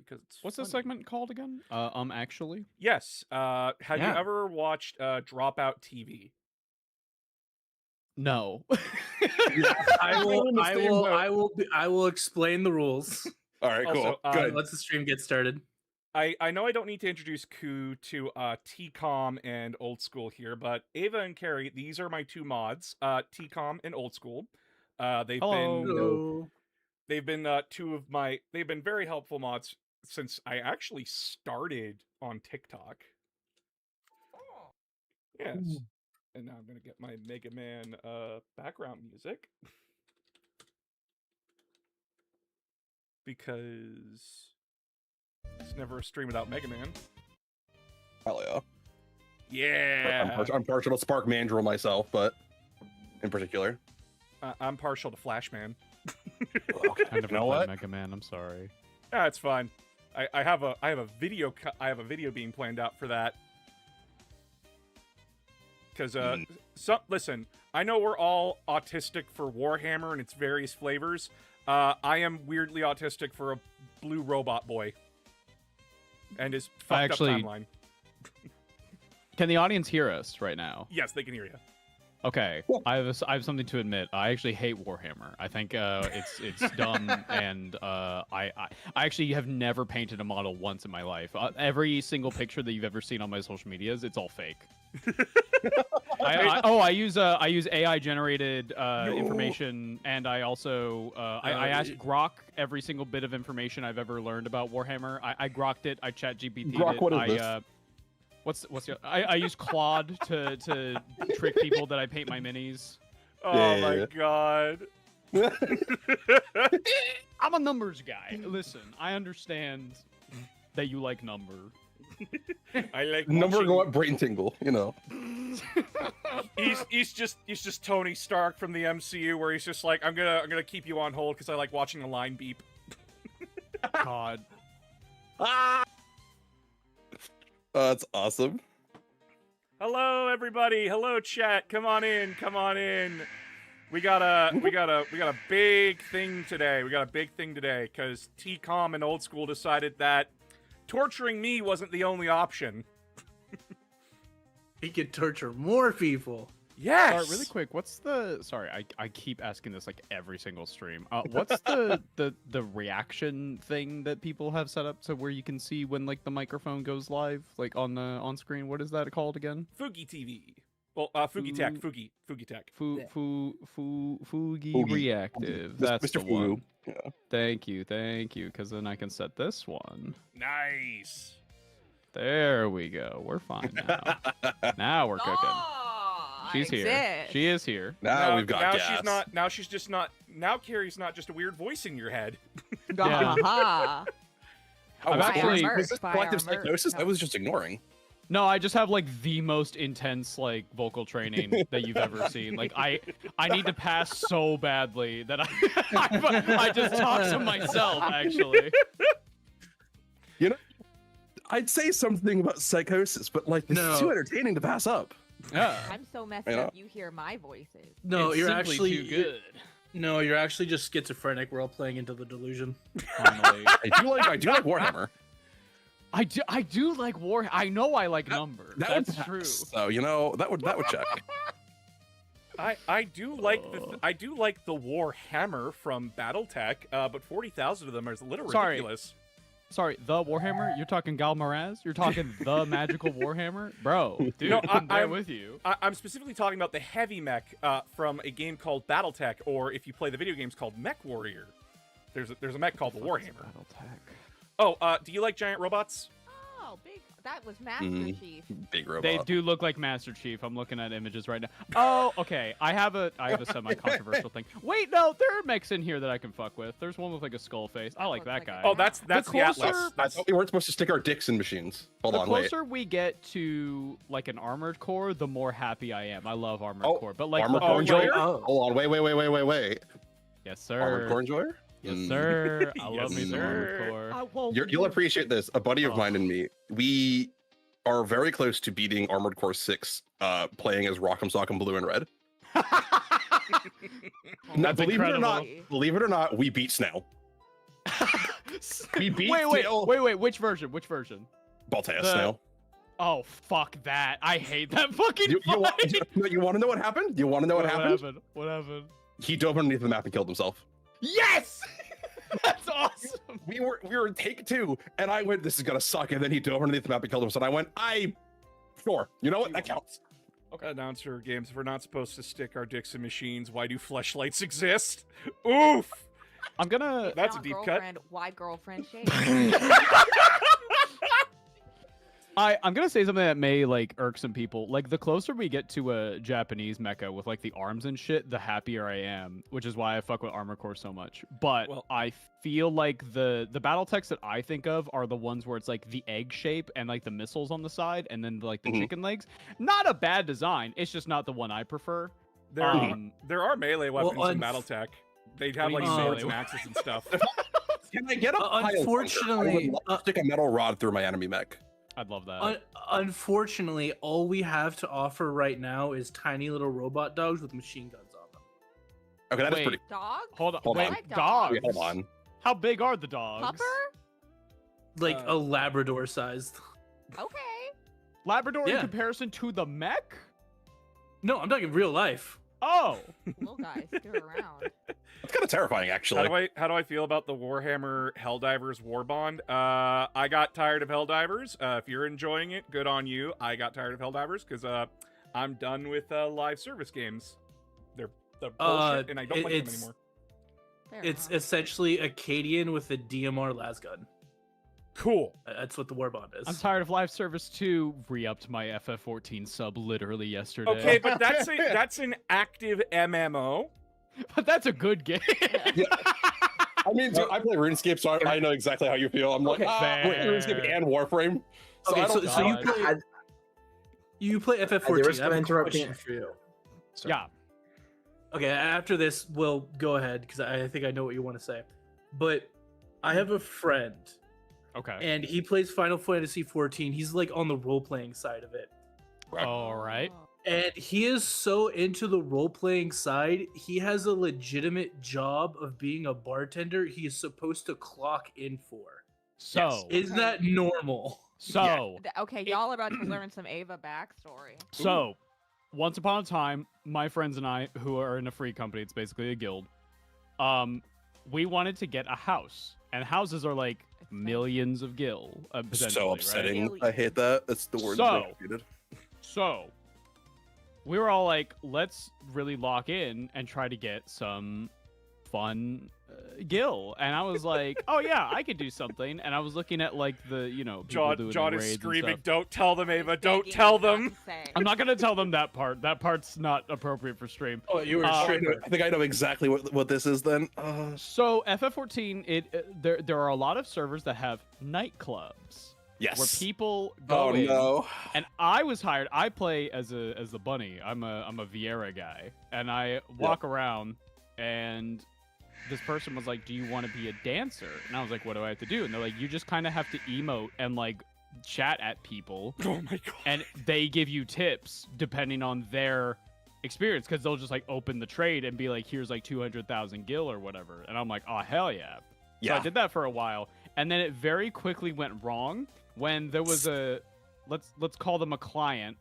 because it's What's the funny. segment called again? Actually. Yes. Have you Yeah. ever watched Dropout TV? No. I will explain the rules. All right, cool. Also, Good. Let's the stream get started. I know I don't need to introduce Ku to TCOM and Old School here, but Ava and Carrie, these are my two mods, TCOM and Old School. They've Hello. been they've been very helpful mods since I actually started on TikTok. Yes. Ooh. And now I'm gonna get my Mega Man background music. Because it's never a stream without Mega Man. Hell yeah. Yeah. I'm partial to Spark Mandrill myself, but in particular. I'm partial to Flashman. Okay. I never You know played what? Mega Man. I'm sorry. Yeah, it's fine. I have a video being planned out for that. Because listen, I know we're all autistic for Warhammer and its various flavors. I am weirdly autistic for a blue robot boy and his fucked up timeline. Can the audience hear us right now? Yes, they can hear you. Okay, I have something to admit. I actually hate Warhammer. I think it's dumb, and I actually have never painted a model once in my life. Every single picture that you've ever seen on my social medias, it's all fake. I use AI generated information, and I also I ask Grok every single bit of information I've ever learned about Warhammer. I grokked it. I chat GPT'd Grok, it. what is this? What's your? I use Claude to trick people that I paint my minis. Oh Yeah. my god. I'm a numbers guy. Listen, I understand that you like number. I like Number watching- go up, brain tingle, you know. He's just Tony Stark from the MCU, where he's just like, I'm gonna keep you on hold because I like watching the line beep. God. That's awesome. Hello, everybody. Hello, chat. Come on in. Come on in. We got a big thing today. We got a big thing today because TCOM and Old School decided that torturing me wasn't the only option. He could torture more people. Yes. Sorry, really quick. What's the? Sorry, I keep asking this like every single stream. What's the reaction thing that people have set up to where you can see when like the microphone goes live, like on screen? What is that called again? Fugi TV. Well, Fugi Tech. Fugi Tech. Fugi reactive. That's Mr. the one. Fu. Yeah. Thank you, because then I can set this one. Nice. There we go. We're fine now. Now we're cooking. She's here. She is here. Now we've got now gas. she's not. Now she's just not. Now Carrie's not just a weird voice in your head. Yeah. Oh, I've actually- was this collective psychosis? I was just ignoring. No, I just have like the most intense like vocal training that you've ever seen. Like I need to pass so badly that I just talk to myself actually. You know, I'd say something about psychosis, but like this is too entertaining to pass up. Yeah. I'm so messed You know? up. You hear my voices. No, It's you're simply actually too good. No, you're actually just schizophrenic. We're all playing into the delusion. Finally. I do like Warhammer. I do like war. I know I like number. That That's would true. pass, so you know that would check. I do like the Warhammer from BattleTech, but 40,000 of them is a little Sorry. ridiculous. Sorry, the Warhammer? You're talking Galmaraz? You're talking the magical Warhammer? Bro, dude, No, I'm there I'm- with you. I'm specifically talking about the heavy mech from a game called BattleTech, or if you play the video games called Mech Warrior. There's a mech called the Warhammer. Battletech. Oh, do you like giant robots? Oh, big. That was Master Chief. Big robot. They do look like Master Chief. I'm looking at images right now. Oh, okay. I have a semi-controversial thing. Wait, no, there are mechs in here that I can fuck with. There's one with like a skull face. I like that guy. Oh, that's the closer- Atlas. I thought we weren't supposed to stick our dicks in machines. Hold The on, wait. closer we get to like an armored core, the more happy I am. I love armored Oh, core, but like Armored the Core whole Enjoyer? way- Hold on, wait. Yes, sir. Armored Core Enjoyer? Yes, Mm. sir. I love Yes, me some sir. armored core. You'll appreciate this. A buddy of Oh. mine and me, we are very close to beating Armored Core 6, playing as Rock'em Sock'em Blue and Red. That's believe incredible. Believe it or not, we beat Snail. We beat Wait, Snail. which version? Which version? Baltea The- Snail. Oh, fuck that. I hate that fucking You want, fight. you want to know what happened? You want to know what happened? What happened? He dove underneath the map and killed himself. Yes! That's awesome. We were in take 2, and I went, this is gonna suck. And then he dove underneath the map and killed himself. And I went, sure. You know what? That counts. Okay. Announcer games. If we're not supposed to stick our dicks in machines, why do fleshlights exist? Oof. I'm gonna. That's a Not deep cut. girlfriend, why girlfriend shade? I'm gonna say something that may like irk some people. Like the closer we get to a Japanese mecha with like the arms and shit, the happier I am. Which is why I fuck with Armor Core so much. But Well- I feel like the battle techs that I think of are the ones where it's like the egg shape and like the missiles on the side, and then like the Mhm. chicken legs. Not a bad design. It's just not the one I prefer. There are melee weapons in unf- BattleTech. They What have do like you mean swords melee and axes and stuff. Can I get a pile of unfortunately, thunder? I would love to stick a metal rod through my enemy mech. I'd love that. Unfortunately, all we have to offer right now is tiny little robot dogs with machine guns on them. Okay, that is Wait. pretty. Dog? Hold on. Hold Wait, on. I like dogs. Wait, hold on. How big are the dogs? Pupper? Like Uh, a Labrador sized. Okay. Labrador in Yeah. comparison to the mech? No, I'm talking real life. Oh. Little guys, they're around. It's kind of terrifying, actually. How do I feel about the Warhammer Helldivers Warbond? I got tired of Helldivers. If you're enjoying it, good on you. I got tired of Helldivers because I'm done with live service games. They're bullshit, and I don't like them it's- anymore. Fair It's enough. essentially Acadian with a DMR lasgun. Cool. That's what the Warbond is. I'm tired of live service 2. Re-upped my FF14 sub literally yesterday. Okay, but that's an active MMO. But that's a good game. I mean, dude, I play RuneScape, so I know exactly how you feel. I'm like, Okay, wait, fair. RuneScape and Warframe. So Okay, I don't so you God. play you play At the FF14. risk I of have a interrupting question it. for you. Sorry. Yeah. Okay, after this, we'll go ahead because I think I know what you want to say. But I have a friend, Okay. and he plays Final Fantasy 14. He's like on the role playing side of it, All right. Oh. and he is so into the role playing side. He has a legitimate job of being a bartender. He is supposed to clock in for. So, Isn't that normal? Okay, y'all are about to learn some Ava backstory. So, once upon a time, my friends and I, who are in a free company, it's basically a guild, we wanted to get a house. And houses are like millions of gil, potentially, so right? upsetting. I hate that. That's the word So- that I hated. So, we were all like, let's really lock in and try to get some fun gil. And I was like, oh yeah, I could do something. And I was looking at like the, people doing John is raids and screaming, stuff. "Don't tell them, Ava! He's Don't begging tell you not them!" to say. I'm not gonna tell them that part. That part's not appropriate for stream. Oh, you were Uh, straight. I think I know exactly what this is then. So FF14, there are a lot of servers that have nightclubs Yes. where people go Oh in. no. And I was hired. I play as the bunny. I'm a Vieira guy, and I walk around, and this person was like, "Do you want to be a dancer?" And I was like, "What do I have to do?" And they're like, "You just kind of have to emote and like chat at people, Oh my god. and they give you tips depending on their experience, because they'll just like open the trade and be like, here's like 200,000 gil or whatever." And I'm like, oh hell yeah. So I did that for a while, and then it very quickly went wrong when there was a let's call them a client.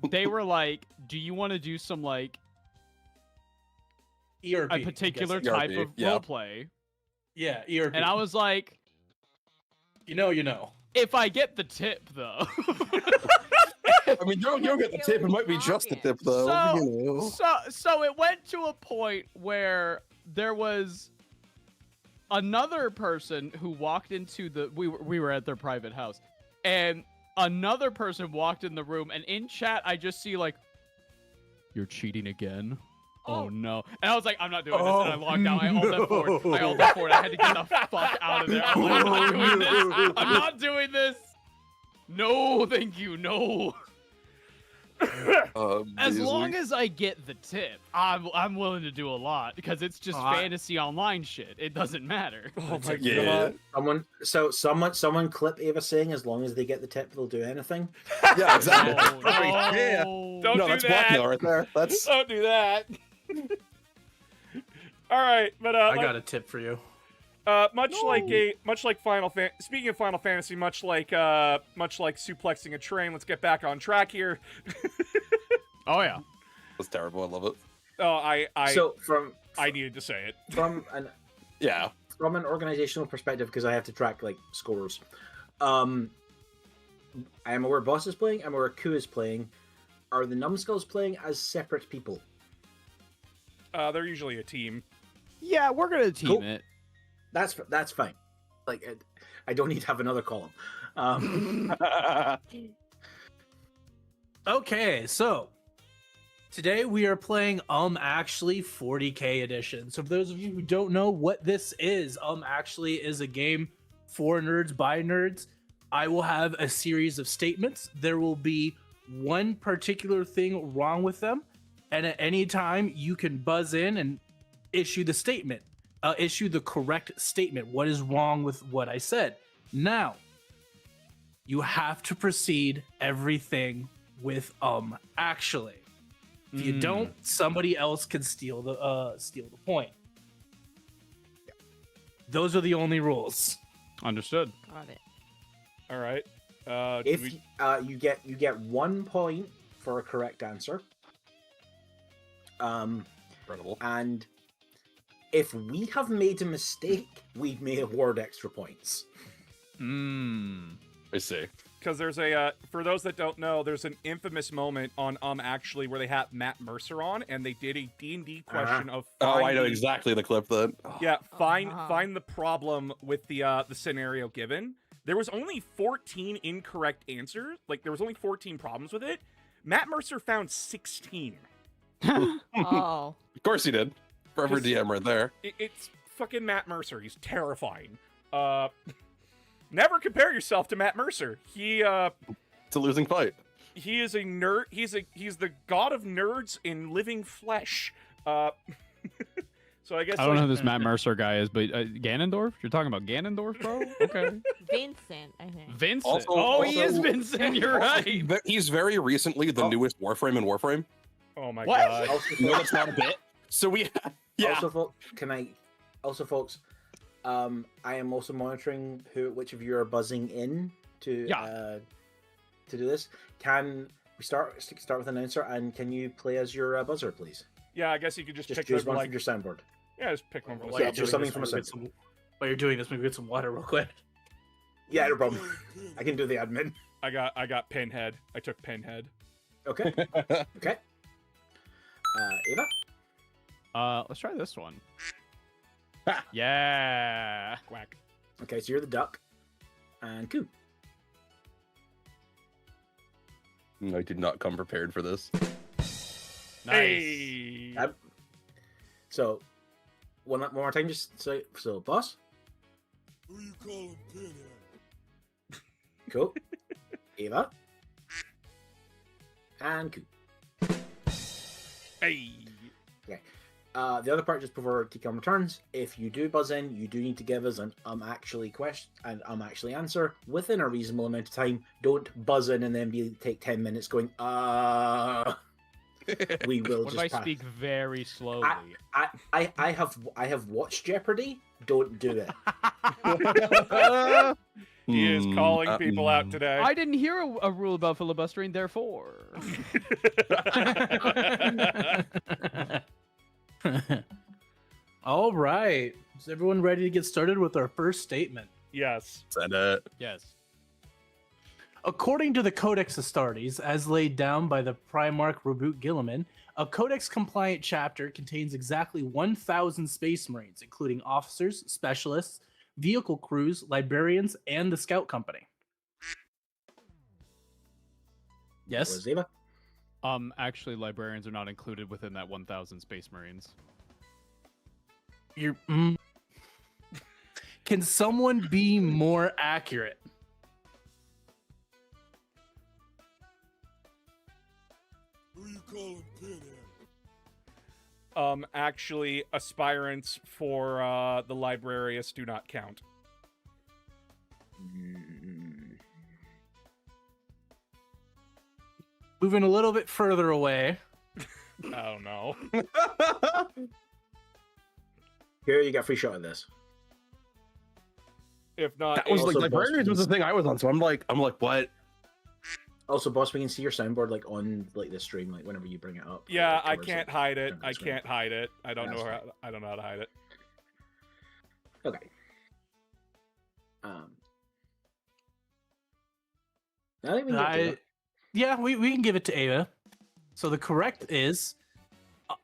They were like, do you want to do some like ERP. a particular I guess. type ERP, of yeah. roleplay? Yeah, ERP. And I was like, you know. if I get the tip though. I mean, you don't get the tip. It might be just the tip, though. So- you know. So it went to a point where there was another person who walked into we were at their private house, and another person walked in the room, and in chat I just see like, "You're cheating again." Oh no. And I was like, I'm not doing this. And I logged out. I ult F4. I had to get the fuck out of there. I was like, I'm not doing this. I'm not doing this. No, thank you. No. As long as I get the tip, I'm willing to do a lot, because it's just fantasy online shit. It doesn't matter. Oh my Yeah. god. Someone clip Ava saying as long as they get the tip, they'll do anything. Yeah, exactly. No, Yeah. Don't No, do that's that. blackmail right there. That's Don't do that. All right, but I got a tip for you. Much like speaking of Final Fantasy, much like suplexing a train. Let's get back on track here. Oh yeah. That's terrible. I love it. Oh, I needed to say it. From an Yeah. from an organizational perspective, because I have to track like scores. I am aware Boss is playing. I'm aware Ku is playing. Are the Numbskulls playing as separate people? They're usually a team. Yeah, we're gonna team Cool. it. That's fine. Like I don't need to have another column. Okay, so today we are playing Actually 40K edition. So for those of you who don't know what this is, Actually is a game for nerds by nerds. I will have a series of statements. There will be one particular thing wrong with them, and at any time you can buzz in and issue the statement. Issue the correct statement. What is wrong with what I said? Now, you have to proceed everything with actually. If you don't, somebody else can steal the point. Those are the only rules. Understood. Got it. All right. If you get 1 point for a correct answer. Incredible. And if we have made a mistake, we may award extra points. I see. Because there's a for those that don't know, there's an infamous moment on Actually where they had Matt Mercer on, and they did a D&D question of Oh, I know finding- exactly the clip then. Yeah, find Uh-huh. find the problem with the scenario given. There was only 14 incorrect answers. Like there was only 14 problems with it. Matt Mercer found 16. Oh. Of course he did. Forever Just- DM right there. It's fucking Matt Mercer. He's terrifying. Never compare yourself to Matt Mercer. He It's a losing fight. he is a nerd. He's the god of nerds in living flesh. So I guess I don't know like, who this Matt Mercer guy is, but Ganondorf? You're talking about Ganondorf, bro? Okay. Vincent, I think. Vincent. He is also- Vincent. You're right. He's very recently the Oh. newest Warframe in Warframe. Oh my What? god. Also, No, that's not a bit. So we, yeah. Also, folks, I am also monitoring which of you are buzzing in to to do this. Can we start with an announcer, and can you play as your buzzer, please? Yeah, I guess you could just Just pick choose whatever, one like from your soundboard. yeah, just pick one. From Yeah, just something from a While soundboard. you're doing this, maybe get some water real quick. Yeah, no problem. I can do the admin. I got Pinhead. I took Pinhead. Okay. Okay. Ava. Let's try this one. Yeah. Quack. Okay, so you're the duck, and Ku. I did not come prepared for this. Nice. Hey. So, one more time, just so boss. Who you calling Pinhead? Cool. Ava. And Ku. Hey. The other part, just before TCOM returns, if you do buzz in, you do need to give us an actually question and actually answer within a reasonable amount of time. Don't buzz in and then take 10 minutes going, we will What just if I speak very slowly? I have watched Jeopardy. Don't do it. He is calling people out today. I didn't hear a rule about filibustering, therefore. All right. Is everyone ready to get started with our first statement? Yes. Send it. Yes. According to the Codex Astartes, as laid down by the Primarch Reboot Gilliman, a Codex-compliant chapter contains exactly 1,000 Space Marines, including officers, specialists, vehicle crews, librarians, and the Scout Company. Yes? Was Ava? Actually, librarians are not included within that 1,000 Space Marines. You're. Can someone be more accurate? Who you calling Pinhead? Actually, aspirants for the librarius do not count. Moving a little bit further away. I don't know. Here, you got a free shot at this. If not, That was Also, like Burners was the thing I was on, so I'm like, what? Also, boss, we can see your soundboard like on like the stream, like whenever you bring it up. yeah, Like, I covers can't it. hide it. Covers I the screen. can't hide it. I don't That's know how. fine. I don't know how to hide it. Okay. I think we can get to Yeah, we can give it to Ava. So the correct is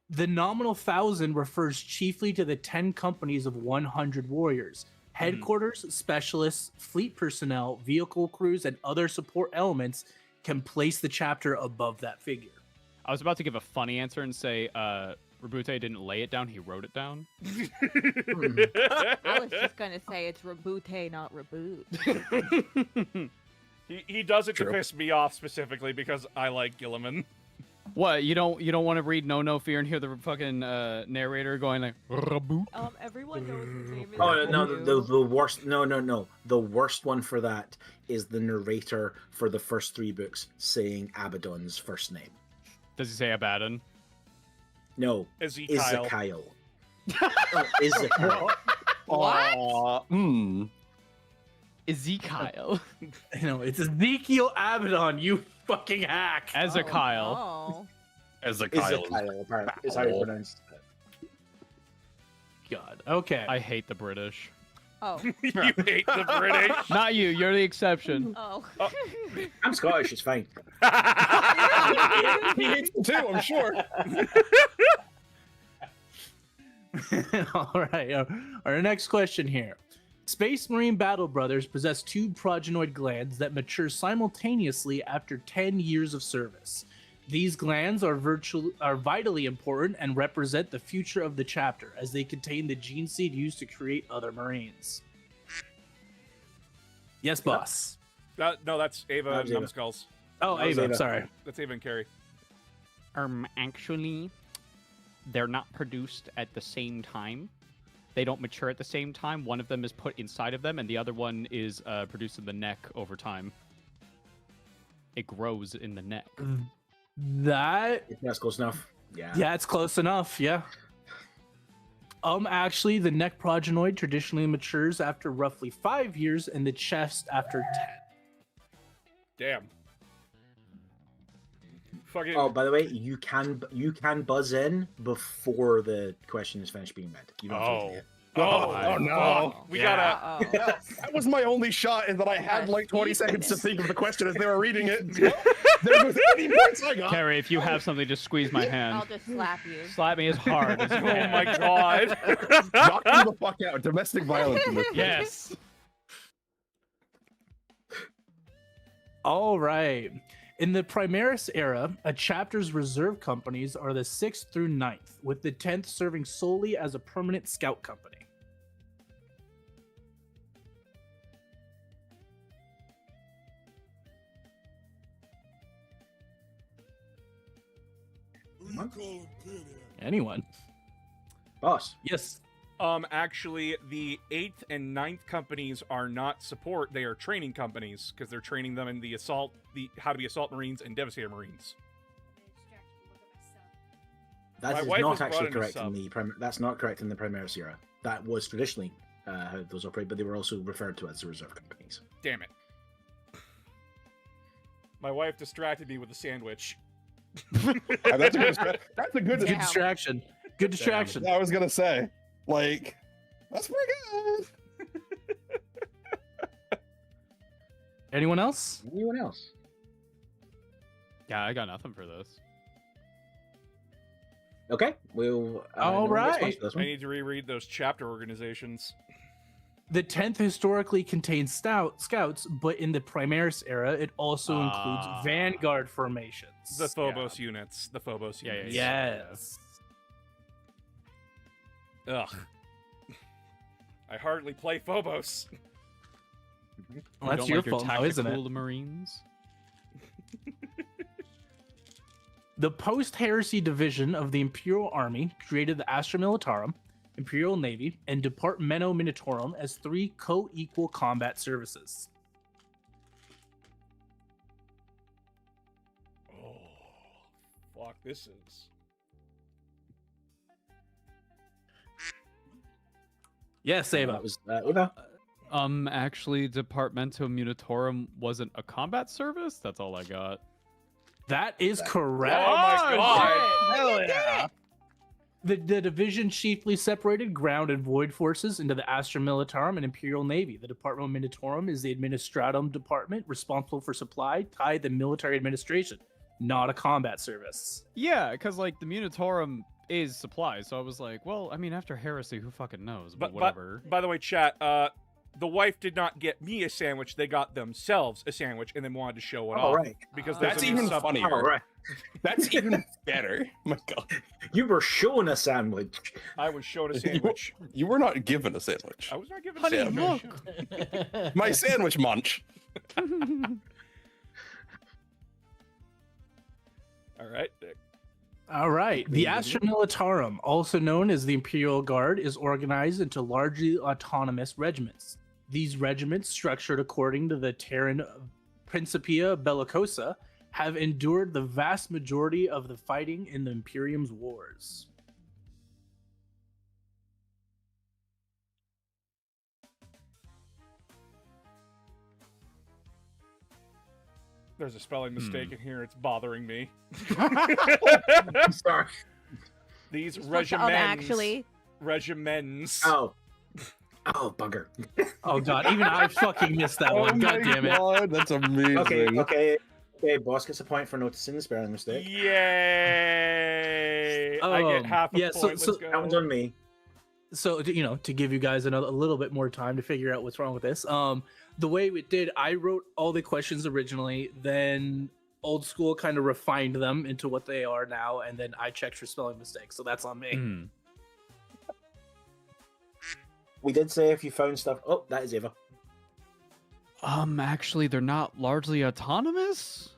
the nominal 1,000 refers chiefly to the 10 companies of 100 warriors. Headquarters, specialists, fleet personnel, vehicle crews, and other support elements can place the chapter above that figure. I was about to give a funny answer and say Rabute didn't lay it down, he wrote it down. I was just gonna say it's Reboot, not reboot. He does it to True. piss me off specifically because I like Gilliman. What, you don't want to read No Fear and hear the fucking narrator going like reboot? Everyone knows his name is. Oh no, Reboot. the worst. No. The worst one for that is the narrator for the first 3 books saying Abaddon's first name. Does he say Abaddon? Kyle. No, Izzakyle. Oh, Izzakyle. What? Ezekiel. It's Ezekiel Abaddon, you fucking hack. Ezekiel. Oh, As a Kyle. Izzakyle, apparently, is how you pronounce it. God. Okay. I hate the British. oh, You hate the British. Not you, you're the exception. oh. I'm Scottish, it's fine. He hates them too, I'm sure. All right. Our next question here. Space Marine Battle Brothers possess 2 progenoid glands that mature simultaneously after 10 years of service. These glands are vitally important and represent the future of the chapter, as they contain the gene seed used to create other Marines. Yes, boss. No, that's Ava That and was Ava. Numbskulls. Oh, That was Ava, Ava. sorry. That's Ava and Carrie. Actually, they're not produced at the same time. They don't mature at the same time. One of them is put inside of them, and the other one is produced in the neck over time. It grows in the neck. That That's close enough. Yeah. Yeah, it's close enough. Yeah. Actually, the neck progenoid traditionally matures after roughly 5 years, and the chest after 10. Damn. Fucking. Oh, by the way, you can buzz in before the question is finished being read. You don't have to wait. Oh, no. fuck. We gotta. Oh. That was my only shot, and that I had gotta like 20 see seconds to this. think of the question as they were reading it. There was any points I got. Carrie, if you have something, just squeeze my I'll hand. just slap you. Slap me as hard as you Oh can. my god. Knock me the fuck out. Domestic violence in this. Yes. All right. In the Primaris era, a chapter's reserve companies are the 6th through 9th, with the 10th serving solely as a permanent scout company. Who you calling Penny? Anyone? Boss. Yes. Actually, the 8th and 9th companies are not support; they are training companies because they're training them in the how to be assault marines and devastator marines. That My is wife was not brought actually in a correct sub. in the that's not correct in the Primaris era. That was traditionally how those operate, but they were also referred to as the reserve companies. Damn it! My wife distracted me with a sandwich. That's a good. That's a good. Good Damn. distraction. Good distraction. I was gonna say, like, that's pretty good. Anyone else? Anyone else? Yeah, I got nothing for this. Okay, we'll. All no one gets right. points for this I one. need to reread those chapter organizations. The 10th historically contained scouts, but in the Primaris era, it also includes Ah. vanguard formations. The Phobos units. The Phobos Yeah, yeah, units. yeah. Yes. Ugh. I hardly play Phobos. Well, that's your fault now, isn't it? tactical Marines? The post-heresy division of the Imperial Army created the Astra Militarum, Imperial Navy, and Departamento Minatorum as 3 co-equal combat services. Oh, fuck! This is. Yes, Ava. That was Eva. Actually, Departamento Munitorum wasn't a combat service. That's all I got. That is correct. Oh my god! Hell yeah! The division chiefly separated ground and void forces into the Astra Militarum and Imperial Navy. The Department Munitorum is the administratum department responsible for supply, tithe, and military administration, not a combat service. Yeah, because like the Munitorum is supplies, so I was like, well, I mean, after heresy, who fucking knows? But whatever. By the way, chat, the wife did not get me a sandwich. They got themselves a sandwich and then wanted to show it off. Right. Because That's there's a new even sub- funnier. All right. That's even better. My God. You were shown a sandwich. I was shown a sandwich. You were not given a sandwich. I was not given a Honey, sandwich. look. My sandwich munch. All right. All right. The Astra Militarum, also known as the Imperial Guard, is organized into largely autonomous regiments. These regiments, structured according to the Terran Principia Bellicosa, have endured the vast majority of the fighting in the Imperium's wars. There's a spelling mistake in here. It's bothering me. I'm sorry. These Supposed to, regiments. actually. Regiments. Oh. Oh, bugger. Oh god, even I fucking missed that Oh one. God my damn it. God, that's amazing. Okay. Boss gets a point for noticing the spelling mistake. Yay! I get half a yeah, point. so- Let's go. That one's on me. So to give you guys a little bit more time to figure out what's wrong with this, the way we did, I wrote all the questions originally, then Old School kind of refined them into what they are now, and then I checked for spelling mistakes. So that's on me. Mhm. We did say if you found stuff. Oh, that is Ava. Actually, they're not largely autonomous.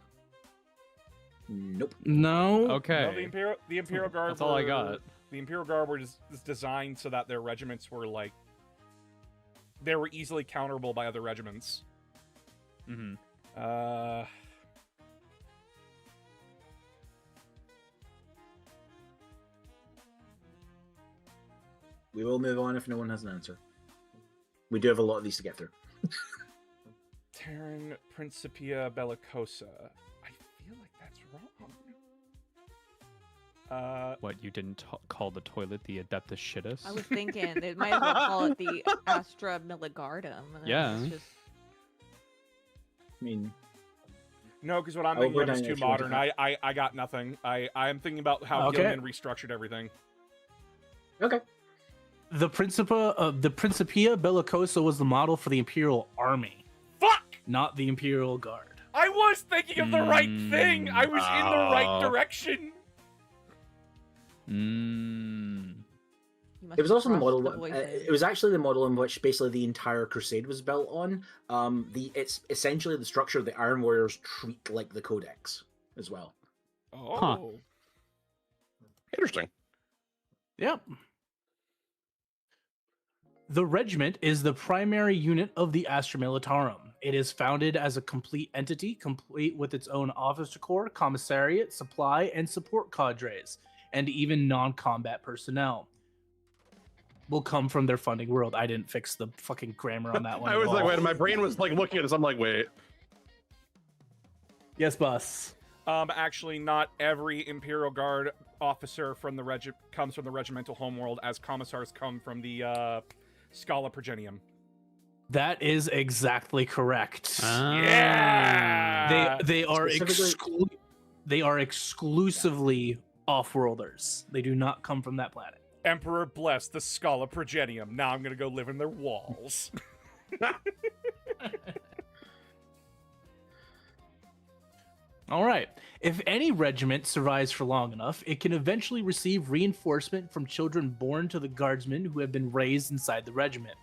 Nope. No. Okay. No, the Imperial Guard. That's all I were- got. The Imperial Guard was designed so that their regiments were like they were easily counterable by other regiments. Mm-hmm. We will move on if no one has an answer. We do have a lot of these to get through. Terran Principia Bellicosa. I feel like that's wrong. What, you didn't call the toilet the Adeptus Shitus? I was thinking they might as well call it the Astra Milligardum. and Yeah. it's just- I mean, No, because what I'm Oh, thinking we're of is done too if you want to modern. I got nothing. I'm thinking about how Okay. Gilligan restructured everything. okay. The Principia Bellicosa was the model for the Imperial Army, Fuck! not the Imperial Guard. I was thinking of the right thing. I was in the right Oh. direction. you must It was also the trust model. voices. It was actually the model in which basically the entire Crusade was built on. It's essentially the structure the Iron Warriors treat like the Codex as well. Oh. Huh. Interesting. Yep. The regiment is the primary unit of the Astra Militarum. It is founded as a complete entity, complete with its own officer corps, commissariat, supply, and support cadres, and even non-combat personnel. Will come from their funding world. I didn't fix the fucking grammar on that one. I at was like, all. wait, my brain was like looking at this. I'm like, wait. Yes, boss. Actually, not every Imperial Guard officer from the comes from the regimental homeworld, as commissars come from the Scala Progenium. That is exactly correct. Yeah. They are Specifically- they are exclusively off-worlders. They do not come from that planet. Emperor bless the Scala Progenium. Now I'm gonna go live in their walls. All right. If any regiment survives for long enough, it can eventually receive reinforcement from children born to the guardsmen who have been raised inside the regiment.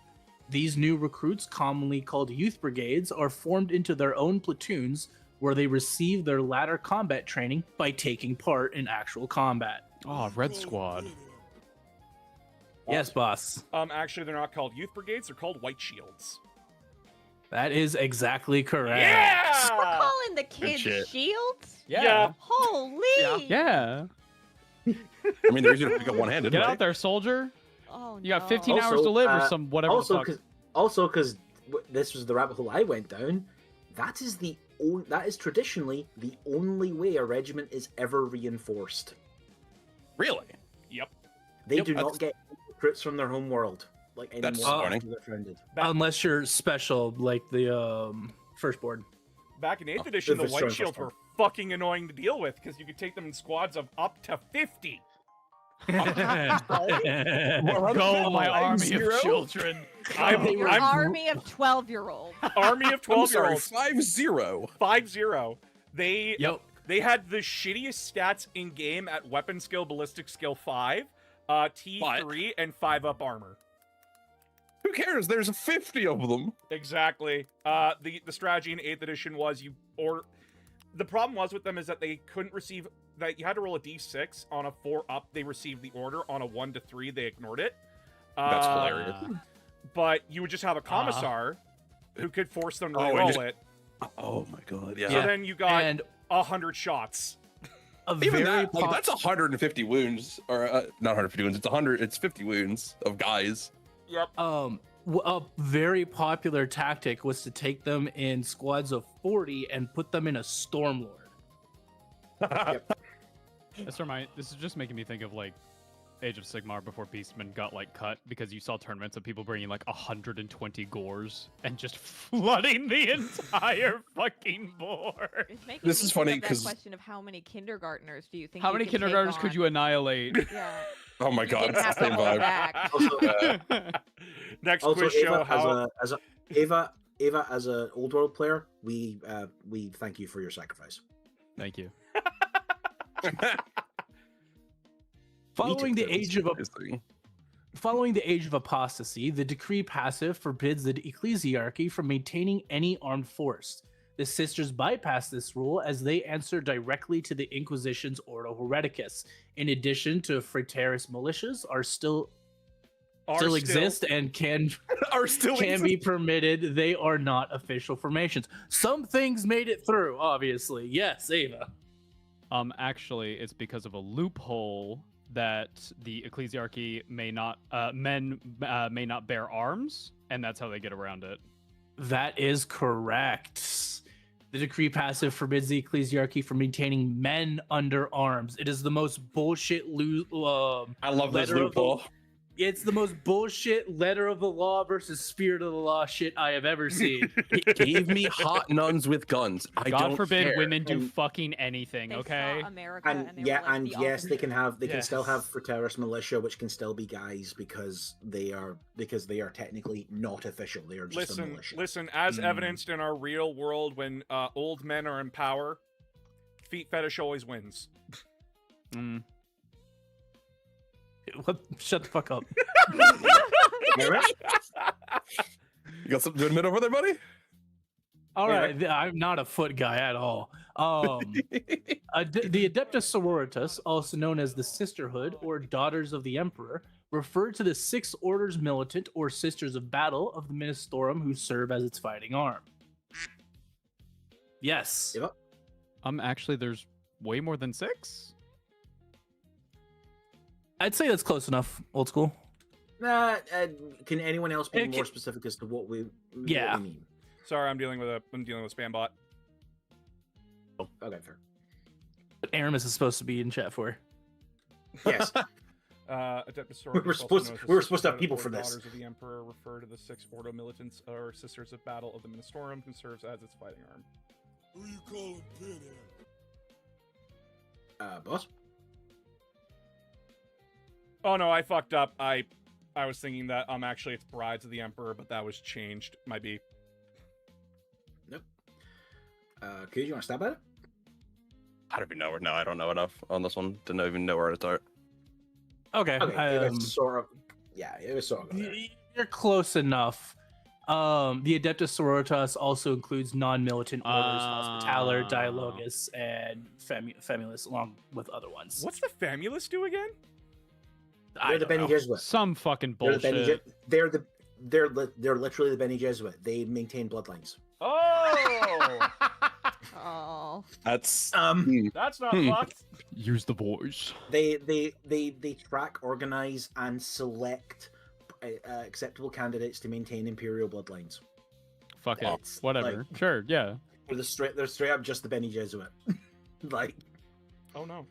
These new recruits, commonly called youth brigades, are formed into their own platoons where they receive their latter combat training by taking part in actual combat. Oh, Red Squad. Yes, boss. Actually, they're not called youth brigades. They're called white shields. That is exactly correct. Yeah. We're calling the kids shit. shields? Yeah. Holy! Yeah. I mean, they're easy to pick up one-handed. Get right? out there, soldier. Oh, You got no. 15 hours Also, to live or some whatever the Also, fuck. because this was the rabbit hole I went down. That is traditionally the only way a regiment is ever reinforced. Really? Yep. They Yep, do that's- not get recruits from their home world like anymore That's after funny. they're founded. Unless you're special, like the firstborn. Back in 8th edition, the if it's White showing Shields first were fucking annoying to deal with because you could take them in squads of up to 50. Go, my army of 5-0? children. Your I'm army of 12-year-olds. army of I'm sorry, 12-year-olds. 5-0. 5-0. Yep. They had the shittiest stats in game at weapon skill, ballistic skill 5, T3, and 5-up armor. Who cares? There's 50 of them. Exactly. The strategy in 8th edition was the problem was with them is that they couldn't receive that you had to roll a d6 on a 4-up. They received the order on a 1 to 3. They ignored it. That's hilarious. But you would just have a commissar who could force them to Oh, and roll just- it. Oh my god, yeah. So then you got And 100 shots. a Even very that, like, that's 150 wounds, or not 150 wounds. It's 50 wounds of guys. Yep. a very popular tactic was to take them in squads of 40 and put them in a Stormlord. This is just making me think of like Age of Sigmar before Beastmen got like cut because you saw tournaments of people bringing like 120 gores and just flooding the entire fucking board. It's making This me is think funny of that 'cause- question of how many kindergartners do you think How you many can take kindergartners could on? you annihilate? Yeah. Oh my You god, didn't it's have the to same hold vibe. back. Also, Next also quiz show Ava, how Ava, as an old world player, we thank you for your sacrifice. Thank you. Following the age of Amazing. Following the Age of Apostasy, the decree passive forbids the ecclesiarchy from maintaining any armed force. The sisters bypass this rule as they answer directly to the Inquisition's Ordo Hereticus. In addition to fraternis militias are still exist and can Are still be permitted. They are not official formations. Some things made it through, obviously. Yes, Ava. Actually, it's because of a loophole that the ecclesiarchy may not may not bear arms, and that's how they get around it. That is correct. The decree passive forbids the ecclesiarchy from maintaining men under arms. It is the most bullshit I love this letter of the- loophole. It's the most bullshit letter of the law versus spirit of the law shit I have ever seen. Give me hot nuns with guns. I God don't forbid care. women do And- fucking anything, They okay? saw America And they yeah, were like and the yes, they ultimate- can still have Yes. fraternis militia, which can still be guys because they are technically not official. They are just a militia. Listen. As Mm. evidenced in our real world, when old men are in power, feet fetish always wins. Mm. What? Shut the fuck up. Alright? You got something to admit over there, buddy? All Yeah. right, I'm not a foot guy at all. The Adeptus Sororitas, also known as the Sisterhood or Daughters of the Emperor, refer to the 6 orders militant or Sisters of Battle of the Ministorum who serve as its fighting arm. Yes. Yep. Actually, there's way more than 6. I'd say that's close enough, old school. Can anyone else be It more can- specific as to what we Yeah. what we mean? Sorry, I'm dealing with spam bot. Okay, fair. What Aramis is supposed to be in chat for. Yes. Adeptus We were Sororitas, supposed- also known as the we were supposed to have Sisterhood people or for this. Daughters of the Emperor refer to the 6 Ordo militants or Sisters of Battle of the Ministorum, who serves as its fighting arm. Who you calling pinhead? Boss. Oh no, I fucked up. I was thinking that actually it's Brides of the Emperor, but that was changed. Might be. Could you want to stab at it? I don't even know. No, I don't know enough on this one to even know where to start. Okay. Okay, it was sort of. Yeah, it was sort of. there. You're close enough. The Adeptus Sororitas also includes non-militant orders, Hospitaller, Dialogus, and Famulus, along with other ones. What's the Famulus do again? They're the Bene Gesserit. Some fucking They're the Bene bullshit. they're literally the Bene Gesserit. They maintain bloodlines. Oh, Oh. That's that's not Hmm. fucked. Use the voice. They track, organize, and select acceptable candidates to maintain imperial bloodlines. fuck it, It's whatever. like- Sure, yeah. They're straight up just the Benny Jesuit. Like, Oh no.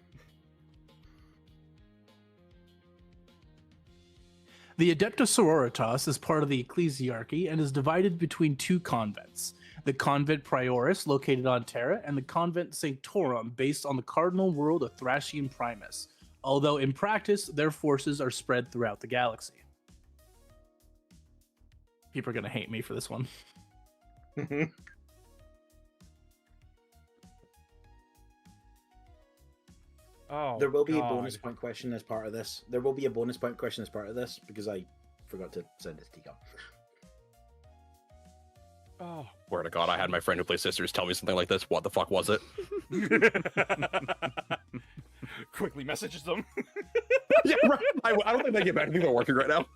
The Adeptus Sororitas is part of the ecclesiarchy and is divided between two convents. The Convent Prioris, located on Terra, and the Convent Sanctorum, based on the cardinal world of Thracian Primus, although in practice, their forces are spread throughout the galaxy. People are going to hate me for this one. Oh. there will be God. a bonus point question as part of this. There will be a bonus point question as part of this because I forgot to send it to Tika. Oh. Swear to God, I had my friend who plays Sisters tell me something like this. What the fuck was it? Quickly messages them. Yeah, right. I don't think they get back. I think they're working right now.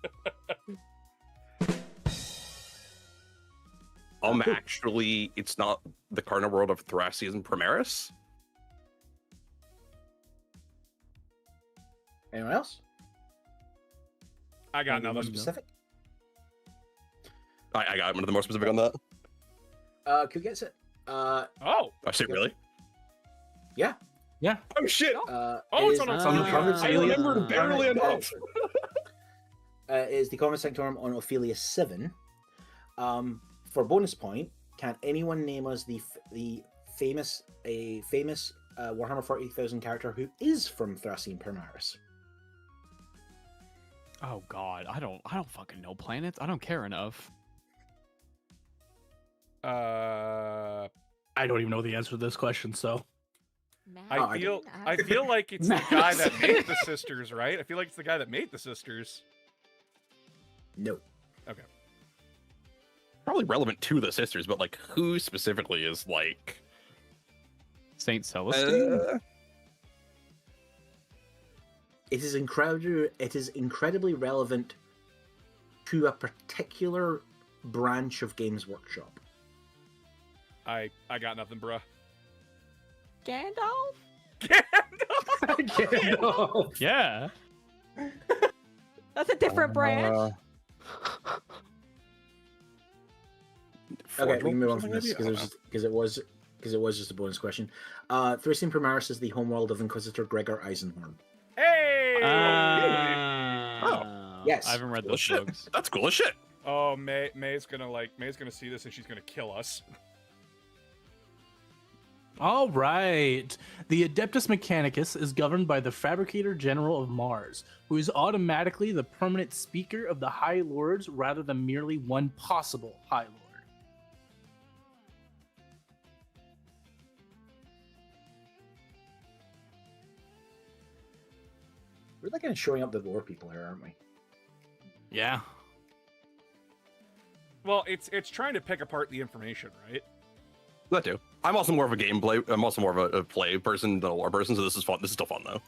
Actually, it's not the cardinal world of Thracian Primaris. Anyone else? I got Anyone more nothing. specific? I got one of the more specific on that. Who gets it? Oh. Oh shit, really? Yeah. Yeah. Oh shit! Oh, it's on on Ophelia. Convent I remembered barely enough. Is the Convent Sanctorum on Ophelia 7. For bonus point, can anyone name us the famous Warhammer 40,000 character who is from Thracian Primaris? Oh God, I don't fucking know planets. I don't care enough. Uh, I don't even know the answer to this question, so. I feel like it's the guy that made the sisters, right? I feel like it's the guy that made the sisters. No. Probably relevant to the sisters, but like who specifically is like Saint Celestine. It is incredibly relevant to a particular branch of Games Workshop. I got nothing, bruh. Gandalf? Gandalf. Yeah. That's a different branch. Okay, we can move on from this because it was just a bonus question. Thracian Primaris is the homeworld of Inquisitor Gregor Eisenhorn. Hey! Yes. I haven't read Cool as those shit. books. That's cool as shit. Oh, May's gonna see this and she's gonna kill us. All right. The Adeptus Mechanicus is governed by the Fabricator General of Mars, who is automatically the permanent speaker of the High Lords rather than merely one possible High Lord. We're like kind of showing up the lore people here, aren't we? Yeah. Well, it's trying to pick apart the information, right? That too. I'm also more of a gameplay. I'm also more of a play person than a lore person, so this is fun. This is still fun though,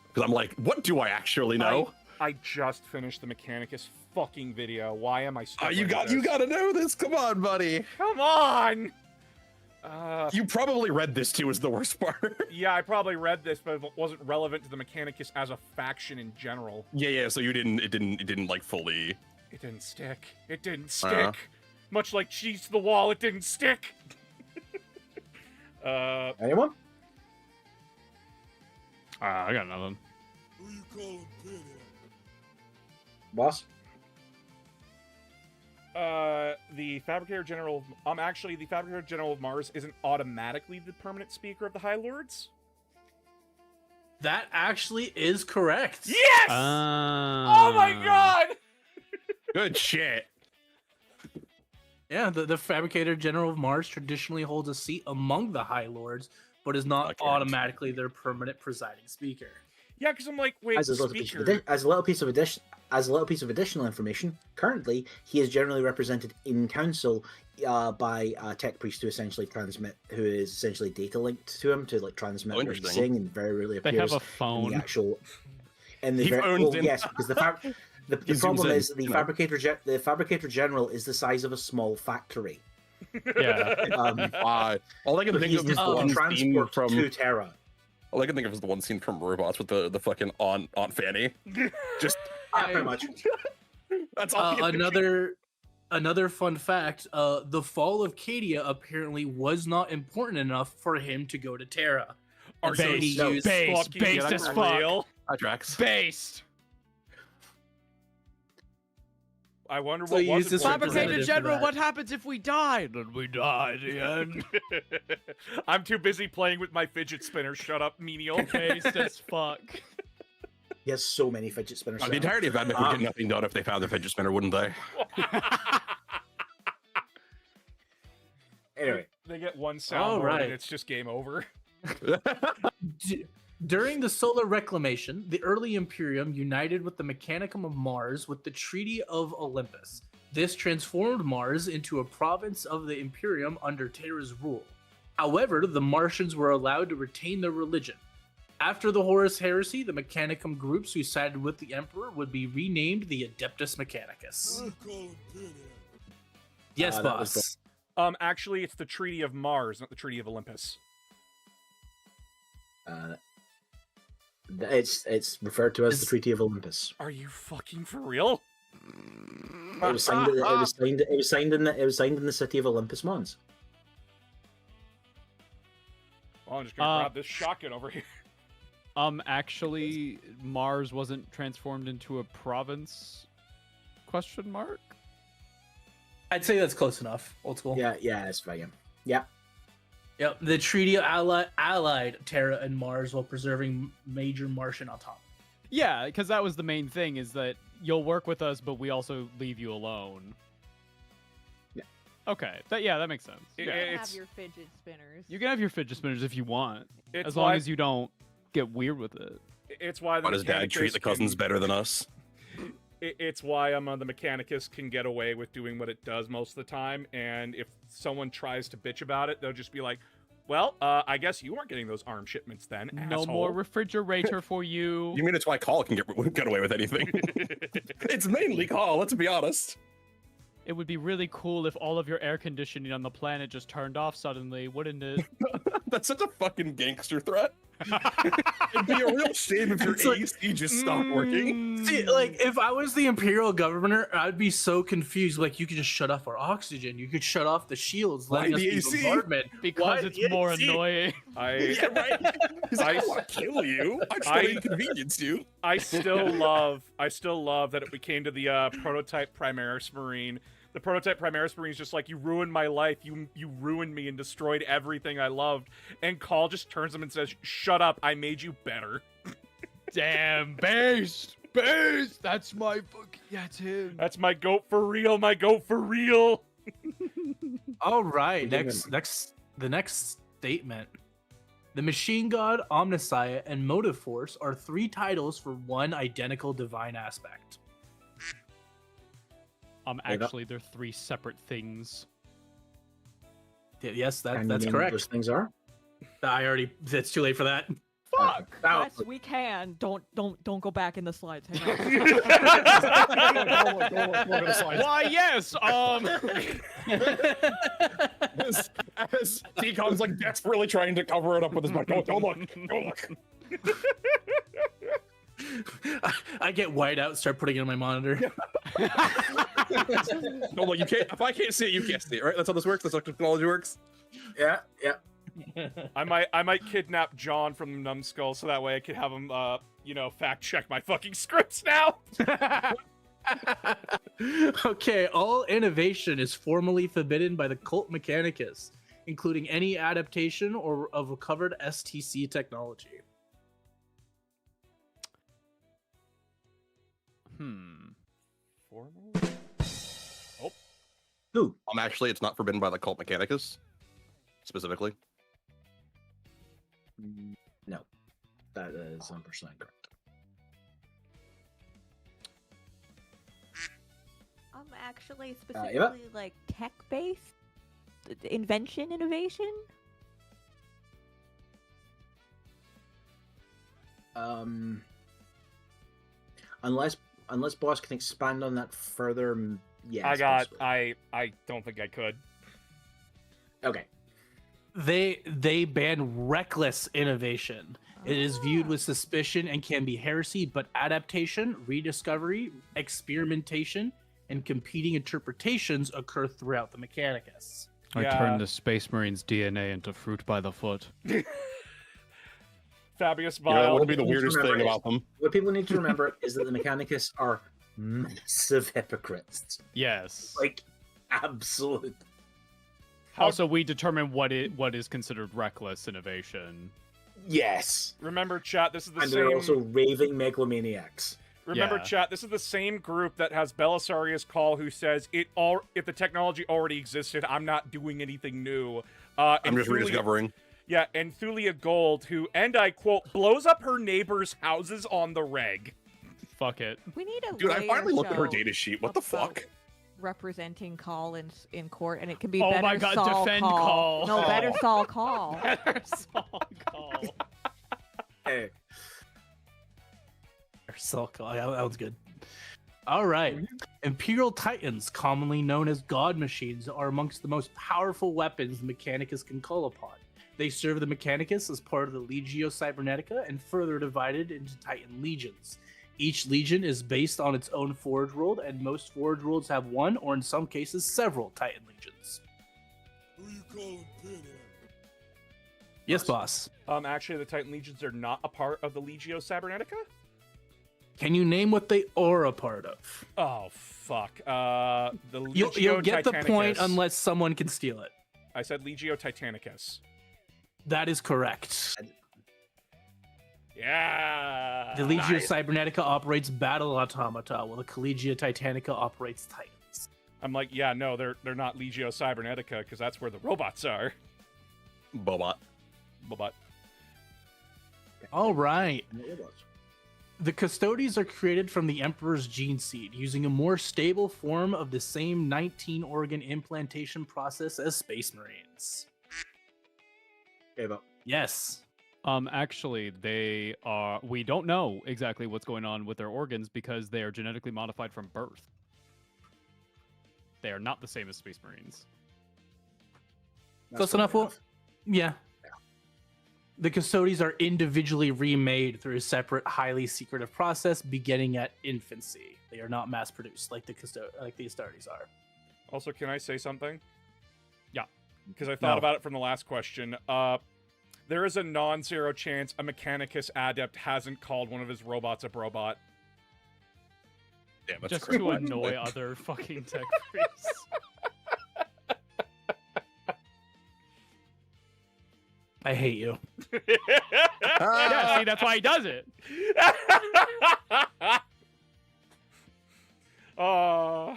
because I'm like, what do I actually know? I just finished the Mechanicus fucking video. Why am I stuck You like got this? to know this. Come on, buddy. Come on! You probably read this too. Is the worst part. Yeah, I probably read this, but it wasn't relevant to the Mechanicus as a faction in general. Yeah. So you didn't. It didn't like fully. It didn't stick. It didn't stick. Much like cheese to the wall, it didn't stick. Anyone? I got nothing. Who you calling Penny? Boss? The Fabricator General. Actually, the Fabricator General of Mars isn't automatically the permanent speaker of the High Lords. That actually is correct. Yes! Oh my god! Good shit. Yeah, the Fabricator General of Mars traditionally holds a seat among the High Lords, but is not Okay. automatically their permanent presiding speaker. Yeah, because I'm like, wait, As a little piece speaker. as a little piece of additional information, currently he is generally represented in council by a tech priest who is essentially data linked to him to like transmit what he's interesting. saying, and very rarely They appears have a in phone. the actual. And the He phones in. yes, because the He problem zooms in, is the you know. Fabricator General is the size of a small factory. Yeah. All I can think He's of is just the on one scene transport from. to Terra. All I can think of is the one scene from Robots with the fucking Aunt Fanny. Just Yeah, pretty much. that's all. I can think of. another fun fact: the fall of Cadia apparently was not important enough for him to go to Terra. Are And so you he so used- based fucking as for fuck. real? Hi, Drax. Based. I wonder So what he was used this important. representative for General, that. what happens if we die? Then we die at the end. I'm too busy playing with my fidget spinner. Shut up, menial. Based as fuck. He has so many fidget spinners. The set up. entirety of Admech would get nothing done if they found the fidget spinner, wouldn't they? Anyway, They get one All soundboard right. and it's just game over. During the Solar Reclamation, the early Imperium united with the Mechanicum of Mars with the Treaty of Olympus. This transformed Mars into a province of the Imperium under Terra's rule. However, the Martians were allowed to retain their religion. After the Horus Heresy, the Mechanicum groups who sided with the Emperor would be renamed the Adeptus Mechanicus. We call him Pinhead. Yes, that was boss. Actually, it's the Treaty of Mars, not the Treaty of Olympus. it's referred to as the Treaty of Olympus. Are you fucking for real? It was signed. It was signed in the city of Olympus Mons. Well, I'm just gonna Uh, grab this shotgun over here. Actually, Mars wasn't transformed into a province? Question mark? I'd say that's close enough. Old school. Yeah, that's fine. Yeah, Yep. The treaty allied Terra and Mars while preserving major Martian autonomy. Yeah, because that was the main thing, is that you'll work with us, but we also leave you alone. Yeah. Okay. That makes sense. It- Yeah. it's- Have your fidget spinners. You can have your fidget spinners if you want, It's as long why, as you don't get weird with it. It's why the Why does Dad treat Mechanicus the cousins can- better than us? It's why the Mechanicus can get away with doing what it does most of the time, and if someone tries to bitch about it, they'll just be like, well, I guess you aren't getting those arm shipments then, No asshole." more refrigerator for you. You mean it's why Call can get away with anything? It's mainly Call, let's be honest. It would be really cool if all of your air conditioning on the planet just turned off suddenly, wouldn't it? That's such a fucking gangster threat. It'd be a real shame if your It's like- AC just stopped working. See, like, if I was the Imperial governor, I'd be so confused. Like, you could just shut off our oxygen. You could shut off the shields, Why letting us the be AC? bombardment. Because Why it's the more AC? annoying. Yeah, right. He's like, I don't want to kill you. I just want to inconvenience you. I still love that it came to the prototype Primaris Marine. The prototype Primaris Marine is just like, you ruined my life. You ruined me and destroyed everything I loved. And Call just turns him and says, shut up, I made you better. Damn, based. That's my book. Yeah, it's him. That's my goat for real, my goat for real. All right, We're the next statement. The Machine God, Omnissiah, and Motive Force are 3 titles for one identical divine aspect. Actually, they're 3 separate things. Yes, Can you that's name what correct. those things are. It's too late for that. Fuck! Oh, Yes, we can. Don't go back in the slides. Hang on. Why, yes. As Decon's like desperately trying to cover it up with his back. Don't look. Don't look. I get white out, start putting it on my monitor. No, look, you can't. If I can't see it, you can't see it, right? That's how this works. That's how technology works. yeah. I might kidnap John from the Numbskull so that way I could have him, fact check my fucking scripts now. Okay, all innovation is formally forbidden by the Cult Mechanicus, including any adaptation or of recovered STC technology. Who? Actually, it's not forbidden by the Cult Mechanicus, specifically. No, that is 100% correct. Actually, Eva? specifically like tech-based innovation. Unless boss can expand on that further, yes. I don't think I could. Okay. They ban reckless innovation. It is viewed Ah. with suspicion and can be heresy, but adaptation, rediscovery, experimentation, and competing interpretations occur throughout the Mechanicus. I Yeah. turned the Space Marine's DNA into fruit by the foot. Fabius You know, Vile. what would be the Need to weirdest remember thing is- about them? What people need to remember is that the Mechanicus are massive hypocrites. Yes. Like, absolute. Also, we determine what is considered reckless innovation. Yes. Remember, chat, this is the And same... they're also raving megalomaniacs. Remember, Yeah. chat, this is the same group that has Belisarius Call, who says, if the technology already existed, I'm not doing anything new. I'm and just rediscovering. Yeah, and Thulia Gold, who, and I quote, blows up her neighbors' houses on the reg. Fuck it. We need a Dude, I lawyer finally looked at her show data sheet. What the about fuck? representing Call in court, and it can be Oh better my God, Saul defend Call. Call. No, Oh. better Saul Call. Call. Hey. That was good. All right. Imperial Titans, commonly known as God Machines, are amongst the most powerful weapons the Mechanicus can call upon. They serve the Mechanicus as part of the Legio Cybernetica and further divided into Titan legions. Each legion is based on its own Forge World, and most Forge Worlds have one, or in some cases, several Titan legions. Who you calling Penny? Yes, boss. Actually, the Titan Legions are not a part of the Legio Cybernetica? Can you name what they are a part of? Oh, fuck. The Legio You'll get the point Titanicus. unless someone can steal it. I said Legio Titanicus. That is correct. Yeah! The Legio Nice. Cybernetica operates battle automata, while the Collegia Titanica operates Titans. I'm like, yeah, no, they're not Legio Cybernetica, because that's where the robots are. Bobot. But All right. The Custodes are created from the Emperor's gene seed, using a more stable form of the same 19-organ implantation process as Space Marines. Okay, but Yes. Actually, they are. We don't know exactly what's going on with their organs because they are genetically modified from birth. They are not the same as Space Marines. Close enough. Well, yeah. The Custodes are individually remade through a separate, highly secretive process beginning at infancy. They are not mass-produced like the Astartes are. also, can I say something? Yeah. Because I thought No. about it from the last question. There is a non-zero chance a Mechanicus adept hasn't called one of his robots a brobot. Damn, that's Just crazy. to annoy other fucking tech freaks. I hate you. Yeah, see, that's why he does it. Oh.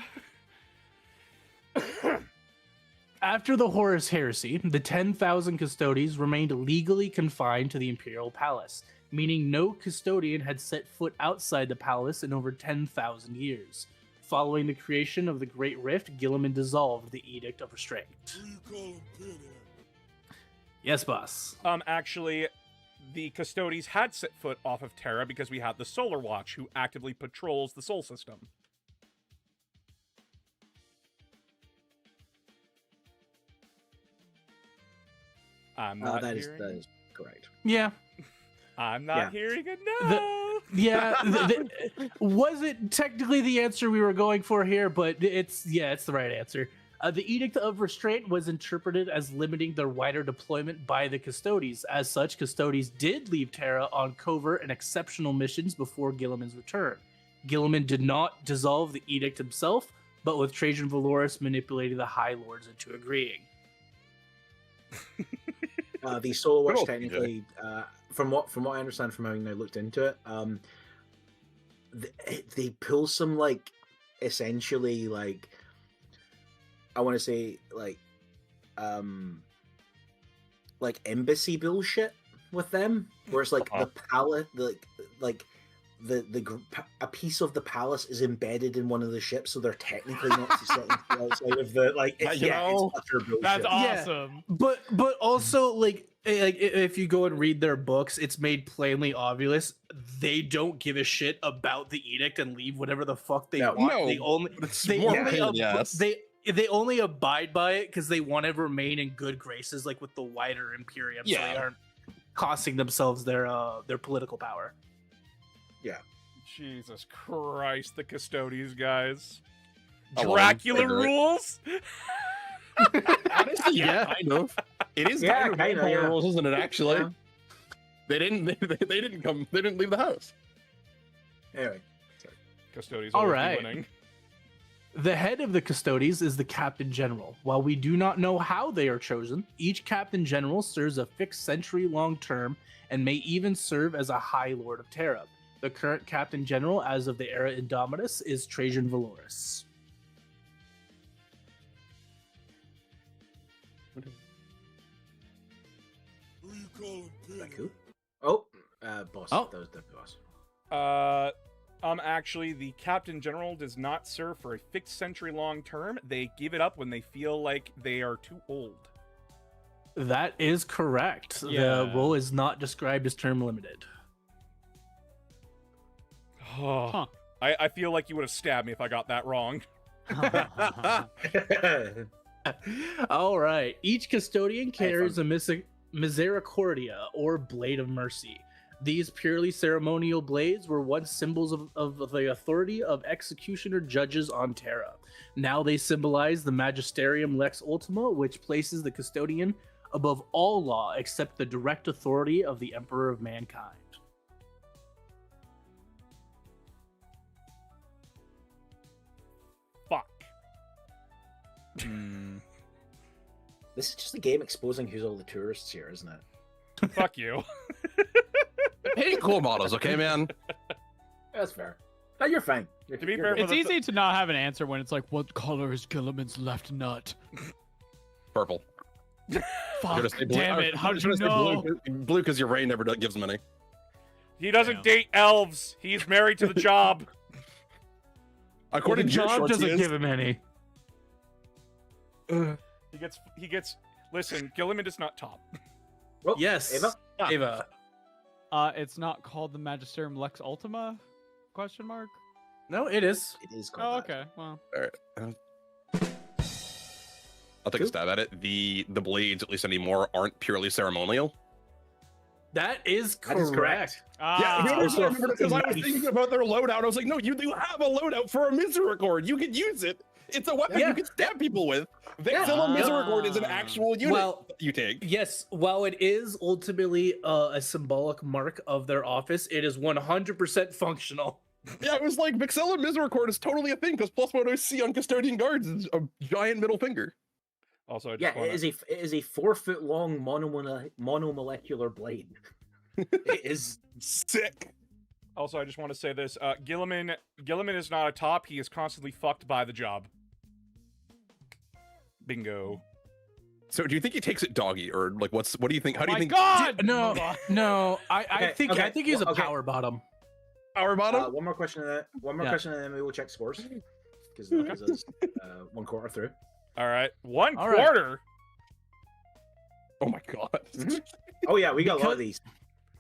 After the Horus Heresy, the 10,000 Custodes remained legally confined to the Imperial Palace, meaning no custodian had set foot outside the palace in over 10,000 years. Following the creation of the Great Rift, Guilliman dissolved the Edict of Restraint. Who you calling Penny? Yes, boss. Actually, the Custodes had set foot off of Terra because we had the Solar Watch, who actively patrols the Sol System. I'm not that is hearing. correct. Yeah. I'm not Yeah. hearing a no. Yeah. Wasn't technically the answer we were going for here, but it's the right answer. The Edict of Restraint was interpreted as limiting their wider deployment by the Custodes. As such, Custodes did leave Terra on covert and exceptional missions before Guilliman's return. Guilliman did not dissolve the Edict himself, but with Trajan Valorous manipulating the High Lords into agreeing. The Solar Watch, Cool. technically, from what I understand from having now looked into it, they pull some essentially I want to say embassy bullshit with them, where it's the palace, a piece of the palace is embedded in one of the ships, so they're technically not setting outside of the it's utter bullshit. That's Yeah. awesome. But also if you go and read their books, it's made plainly obvious they don't give a shit about the edict and leave whatever the fuck they want. No, they only it's they more only pain in the ass. they only abide by it because they want to remain in good graces, with the wider Imperium, so Yeah. they aren't costing themselves their political power. Jesus Christ, the Custodes guys. Dracula rules? Honestly, yeah, kind of. It is Yeah, kind of kinda, vampire yeah. rules, isn't it? Actually, Yeah. they didn't come. They didn't leave the house. Anyway, Custodies All always be right. winning. The head of the Custodes is the Captain General. While we do not know how they are chosen, each Captain General serves a fixed century-long term and may even serve as a High Lord of Terra. The current Captain General, as of the era Indomitus, is Trajan Valoris. Who you calling is that Penny? cool? Boss. Oh. That was the boss. Actually, the Captain General does not serve for a fixed century-long term. They give it up when they feel like they are too old. That is correct. Yeah. The role is not described as term limited. Oh, Huh. I feel like you would have stabbed me if I got that wrong. All right. Each custodian carries a misericordia, or blade of mercy. These purely ceremonial blades were once symbols of the authority of executioner judges on Terra. Now they symbolize the magisterium lex ultima, which places the custodian above all law except the direct authority of the Emperor of Mankind. Fuck. This is just a game exposing who's all the tourists here, isn't it? Fuck you. Hey, cool models, okay, man. That's fair. No, you're fine. You're, To be you're fair, good. It's easy to not have an answer when it's like, what color is Gilliman's left nut? Purple. Fuck, Gonna say blue. damn I was it, how gonna did you say know? Blue, because your rain never gives them any. He doesn't Damn. date elves. He's married to the job. According to your job shorts, he doesn't is. give him any. He gets. Listen, Gilliman is not top. Well, Yes. Ava? Ava. It's not called the Magisterium Lex Ultima? Question mark? No, it is. It is Oh, called that. okay. Well, I'll take a Cool. stab at it. The blades, at least anymore, aren't purely ceremonial. That is That is correct. Yeah, ah, because I was knife. thinking about their loadout. I was like, no, you do have a loadout for a misericord. You can use it. It's a weapon Yeah. you can stab people with. Yeah. Vexilla Misericord is an Ah. actual unit Well- you take. Yes, while it is ultimately a symbolic mark of their office, it is 100% functional. Yeah, it was like Vexilla Misericord is totally a thing because +1 OC on custodian guards is a giant middle finger. Also, I Yeah, just want it is a 4-foot long monomolecular blade. It is. Sick. Also, I just want to say this: Gilliman is not a top. He is constantly fucked by the job. Bingo. So, do you think he takes it doggy, or like what do you think? How do you my think? God! No, no, I Okay, think okay, I think he's a okay. power bottom. Power bottom. One more question, and then Yeah. question, and then we will check scores because it's 1/4 through. All right, one All right. quarter. Oh my god. Oh yeah, we got a lot of Because- these.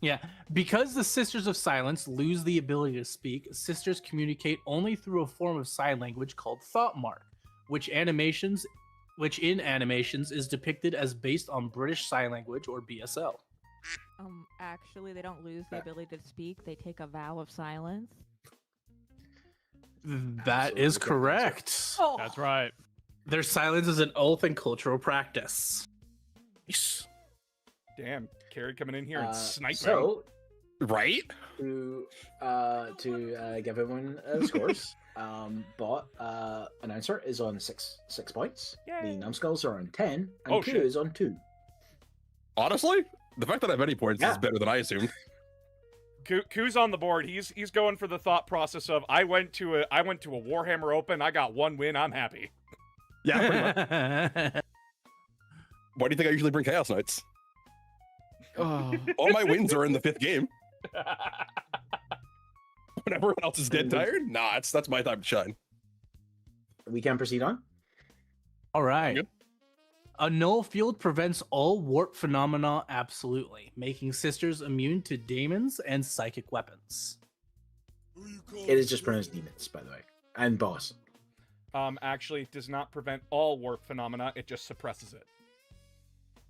Yeah, because the Sisters of Silence lose the ability to speak, sisters communicate only through a form of sign language called thought mark, which in animations is depicted as based on British Sign Language or BSL. Actually, they don't lose the ability to speak. They take a vow of silence. That is Absolutely correct. Oh, That's right. Their silence is an oath and cultural practice. Damn, Carrie coming in here and sniping. So Right? to give everyone scores, bot announcer is on six points. Yay. The numbskulls are on 10, and Oh, Q shit. is on 2. Honestly, the fact that I have any points Yeah. is better than I assumed. Ku's on the board. He's going for the thought process of I went to a Warhammer Open. I got one win. I'm happy. Yeah. Pretty much. Why do you think I usually bring Chaos Knights? Oh. All my wins are in the 5th game. When everyone else is dead tired, nah, that's my time to shine. We can proceed on. All right. Good. A null field prevents all warp phenomena absolutely, making sisters immune to demons and psychic weapons. Who you calling It is just Penny? pronounced demons, by the way, and boss. Actually, it does not prevent all warp phenomena. It just suppresses it.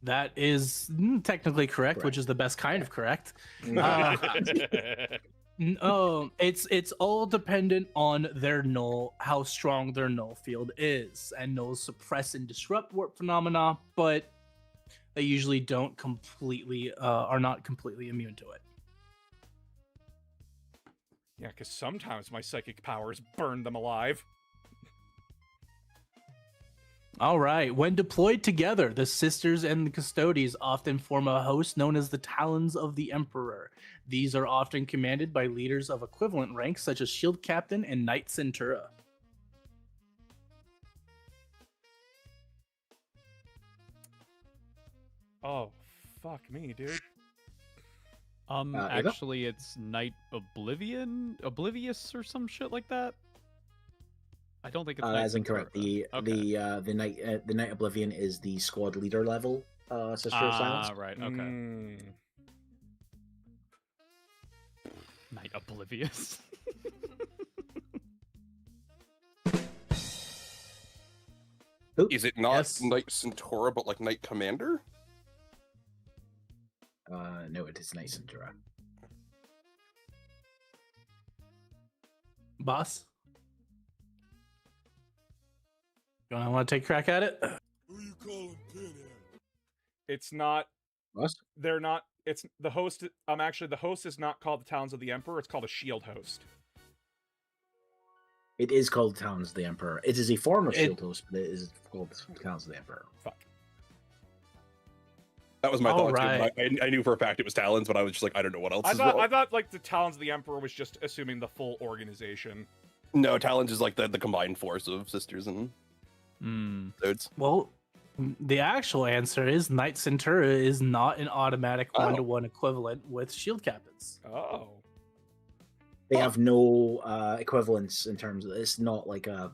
That is technically correct, which Correct. is the best kind of correct. It's all dependent on their null, how strong their null field is, and nulls suppress and disrupt warp phenomena, but they usually don't completely are not completely immune to it. Yeah, because sometimes my psychic powers burn them alive. All right. When deployed together, the sisters and the custodies often form a host known as the Talons of the Emperor. These are often commanded by leaders of equivalent ranks such as Shield Captain and Knight Centura. Oh, fuck me, dude. Ava? Actually, it's Night Oblivious or some shit like that. I don't think it's. Knight That's incorrect. Centura. The Knight Oblivion is the squad leader level Sister of Silence. Right. Okay. Night Oblivious. Is it not Yes. Knight Centaura, but like Knight Commander? No, it is Knight Centura. Boss? You want to take a crack at it? Who you calling Pinhead? It's not. Boss? They're not. It's the host. Actually, the host is not called the Talons of the Emperor. It's called a shield host. It is called Talons of the Emperor. It is a form of It- Shield Host, but it is called Talons of the Emperor. Fuck. That was my All thought right. too. I knew for a fact it was Talons, but I was just like, I don't know what else I is thought. wrong. I thought like the Talons of the Emperor was just assuming the full organization. No, Talons is like the combined force of sisters and dudes. Well, the actual answer is Knight Centura is not an automatic Oh. one-to-one equivalent with Shield Captains. Oh. They have no equivalence in terms of it's not like a.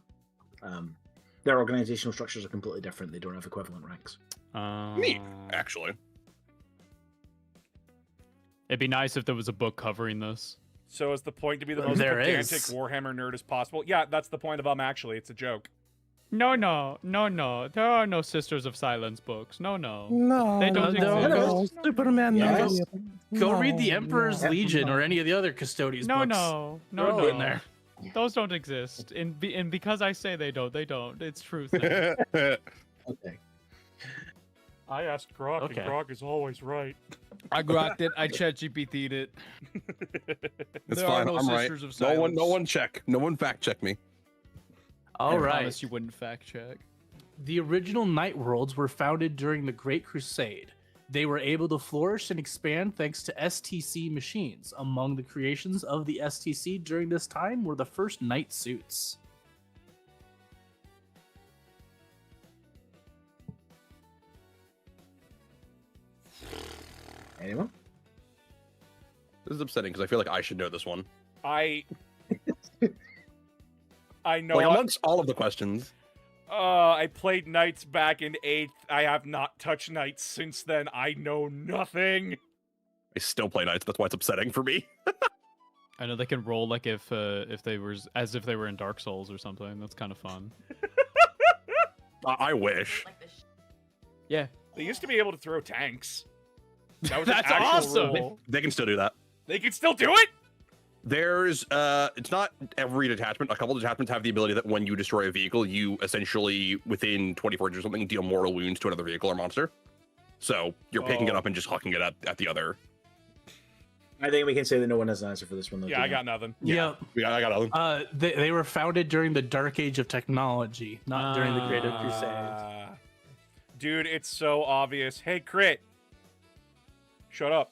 Their organizational structures are completely different. They don't have equivalent ranks. Neat, actually. It'd be nice if there was a book covering this. So is the point to be the most There pedantic is. Warhammer nerd as possible? Yeah, that's the point of actually. It's a joke. No. There are no Sisters of Silence books. No. No, They don't exist. Superman. Yes. Go read the Emperor's no. Legion or any of the other custodians books. They're all in there. Those don't exist. And because I say they don't. It's truth. Okay. I asked Grok, Okay. and Grok is always right. I grokked it. I ChatGPT'd it. It's There are fine. no I'm right. Sisters of No one Silence. check. No one fact check me. All I right. promise you wouldn't fact check. The original Night Worlds were founded during the Great Crusade. They were able to flourish and expand thanks to STC machines. Among the creations of the STC during this time were the first Night suits. Anyone? This is upsetting because I feel like I should know this one. I know. Like amongst all of the questions. I played Knights back in 8th. I have not touched Knights since then. I know nothing. I still play Knights. That's why it's upsetting for me. I know they can roll like if they were as if they were in Dark Souls or something. That's kind of fun. I wish. Yeah. They used to be able to throw tanks. That was an That's actual awesome! rule. They can still do that. They can still do it? There's it's not every detachment. A couple detachments have the ability that when you destroy a vehicle, you essentially within 24 hours or something deal mortal wounds to another vehicle or monster. So you're picking it Oh. up and just hucking it at the other. I think we can say that no one has an answer for this one. Though, Yeah, do I you? got nothing. Yeah. Yep. I got other. They were founded during the Dark Age of Technology, not during the Great Crusade. Dude, it's so obvious. Hey, Crit. Shut up.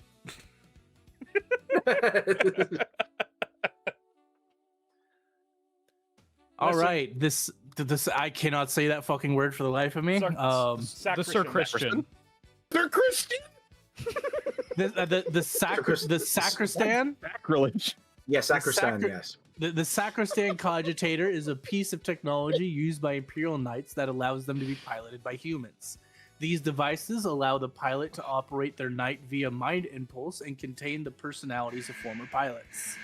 All Listen- right, this I cannot say that fucking word for the life of me. The Sir Christian. They're Christian. The sacristan. Sacrilege. Yeah, sacristan. sacri- Yes. The sacristan cogitator is a piece of technology used by Imperial Knights that allows them to be piloted by humans. These devices allow the pilot to operate their knight via mind impulse and contain the personalities of former pilots.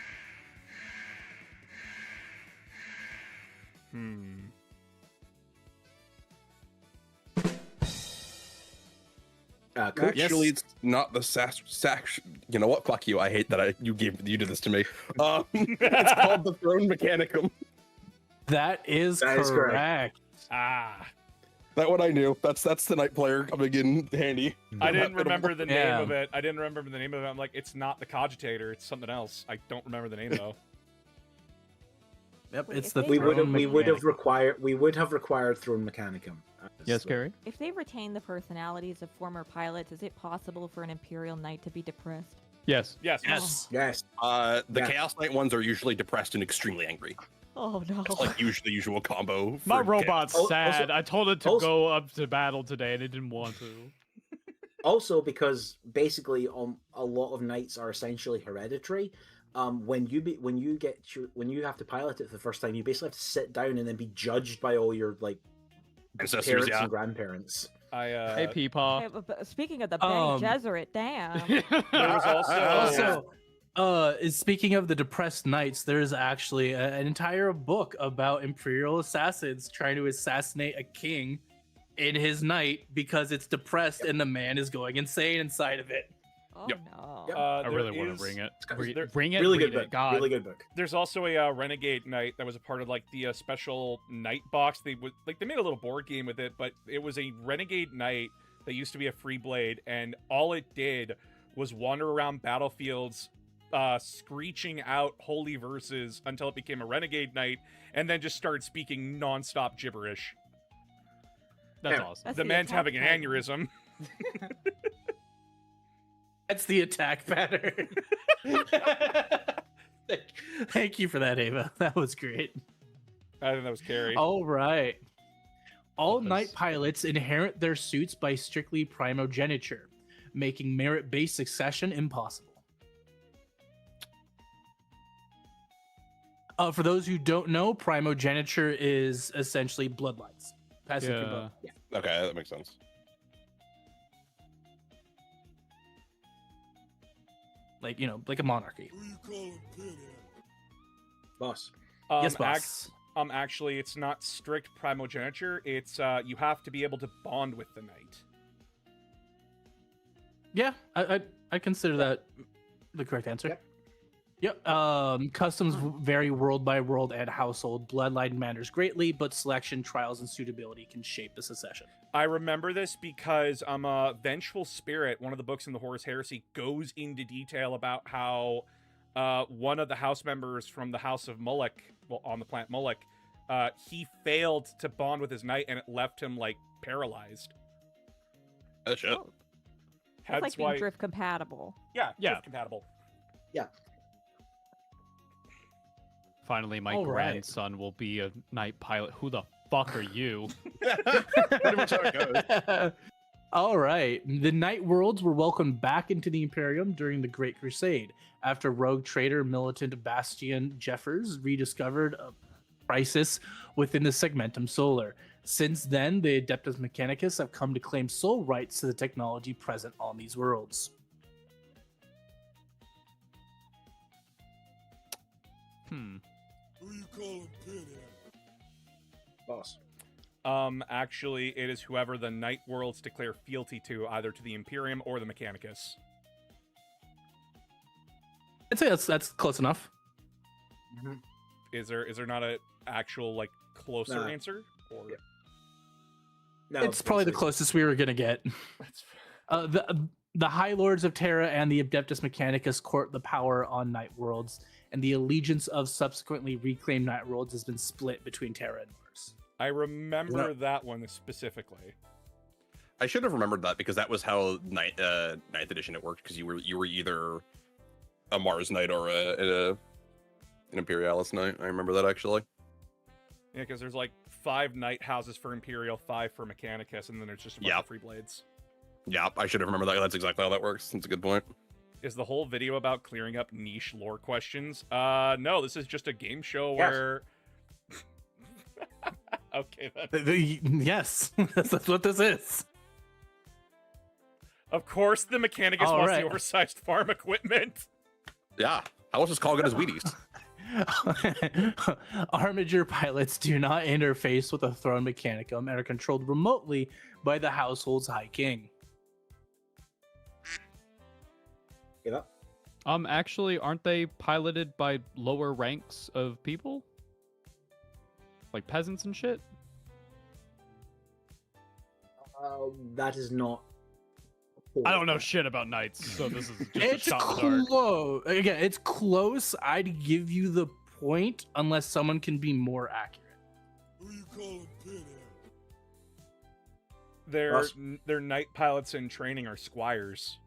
Coach? Actually, it's not the You know what? Fuck you. I hate that you did this to me. It's called the Throne Mechanicum. That is That is correct. Ah, That one I knew. That's the night player coming in handy. I didn't remember the name Yeah. of it. I'm like, it's not the cogitator. It's something else. I don't remember the name though. Yep, Wait, it's if the they We Throne would have Mechanicum. required Throne Mechanicum. Yes, Carrie. If they retain the personalities of former pilots, is it possible for an Imperial Knight to be depressed? Yes. Yes. Yes. Yes. The Yeah. Chaos Knight ones are usually depressed and extremely angry. Oh no. It's like usually the usual combo. My for robot's Also- sad. I told it to also- go up to battle today, and it didn't want to. Also, because basically, a lot of knights are essentially hereditary. When you have to pilot it for the first time, you basically have to sit down and then be judged by all your Ancestors, parents yeah. and grandparents. Hey, Peepaw. Hey, but speaking of the Bene Um, Gesserit, damn. There was also Speaking of the depressed knights, there's actually an entire book about Imperial assassins trying to assassinate a king in his knight because it's depressed and the man is going insane inside of it. Oh Yep. no. Yep. I there really want is- to bring it. there- Bring it. Really read good it. book. God. Really good book. There's also a Renegade Knight that was a part of like the special Knight box. They made a little board game with it, but it was a Renegade Knight that used to be a free blade, and all it did was wander around battlefields, screeching out holy verses until it became a Renegade Knight, and then just started speaking nonstop gibberish. That's Yeah. awesome. That's The the man's attack having an pattern. aneurysm. That's the attack pattern. Thank you for that, Ava. That was great. I think that was Carrie. All right. All That knight was- pilots inherit their suits by strictly primogeniture, making merit-based succession impossible. For those who don't know, primogeniture is essentially bloodlines. Passing through Yeah. blood. Yeah. Okay, that makes sense. Like, like a monarchy. Who you calling Penny? Boss. Yes, boss. Actually, it's not strict primogeniture. It's you have to be able to bond with the knight. Yeah, I consider that the correct answer. Yep. Yep. Customs vary world by world and household. Bloodline matters greatly, but selection, trials, and suitability can shape the succession. I remember this because Vengeful Spirit, one of the books in the Horus Heresy, goes into detail about how one of the house members from the House of Moloch, well, on the planet Moloch, he failed to bond with his knight, and it left him like paralyzed. That shit. Oh, that's like That's being why, drift compatible. yeah, Yeah. drift compatible. Finally, my All right. grandson will be a night pilot. Who the fuck are you? Pretty much how it goes. All right. The Night Worlds were welcomed back into the Imperium during the Great Crusade after rogue traitor militant Bastian Jeffers rediscovered a crisis within the Segmentum Solar. Since then, the Adeptus Mechanicus have come to claim sole rights to the technology present on these worlds. Who you calling Penny? Boss. Actually, it is whoever the Night Worlds declare fealty to, either to the Imperium or the Mechanicus. I'd say that's close enough. Is there not a actual like closer Nah. answer? Or Yeah. No, It's probably the basically- closest we were gonna get. That's fair. The High Lords of Terra and the Adeptus Mechanicus court the power on Night Worlds, and the allegiance of subsequently reclaimed Night Worlds has been split between Terra and Mars. I remember that one specifically. I should have remembered that because that was how ninth edition it worked. Because you were either a Mars Knight or an Imperialis Knight. I remember that actually. Yeah, because there's like 5 Knight houses for Imperial, 5 for Mechanicus, and then there's just a bunch Yep. of free blades. Yeah, I should have remembered that. That's exactly how that works. That's a good point. Is the whole video about clearing up niche lore questions? No, this is just a game show Yes. where. Okay, then. Yes, that's what this is. Of course, the Mechanicus All wants right. the oversized farm equipment. Yeah. How else is Call good as Wheaties? Armiger pilots do not interface with the Throne Mechanicum and are controlled remotely by the household's High King. Give up. Actually, aren't they piloted by lower ranks of people? Like peasants and shit? That is not. I don't know shit about knights, so this is just a It's shot in the dark. close. Again, it's close. I'd give you the point unless someone can be more accurate. Who you calling pinhead? Their knight pilots in training are squires.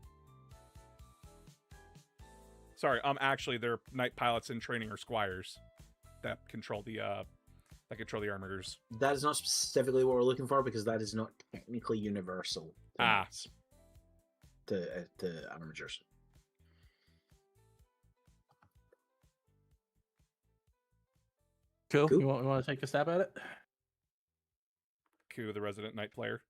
Sorry, actually, their knight pilots in training are squires that control the armatures. That is not specifically what we're looking for because that is not technically universal. To armatures. Cool. Cool. You want to take a stab at it? Q, the resident knight player.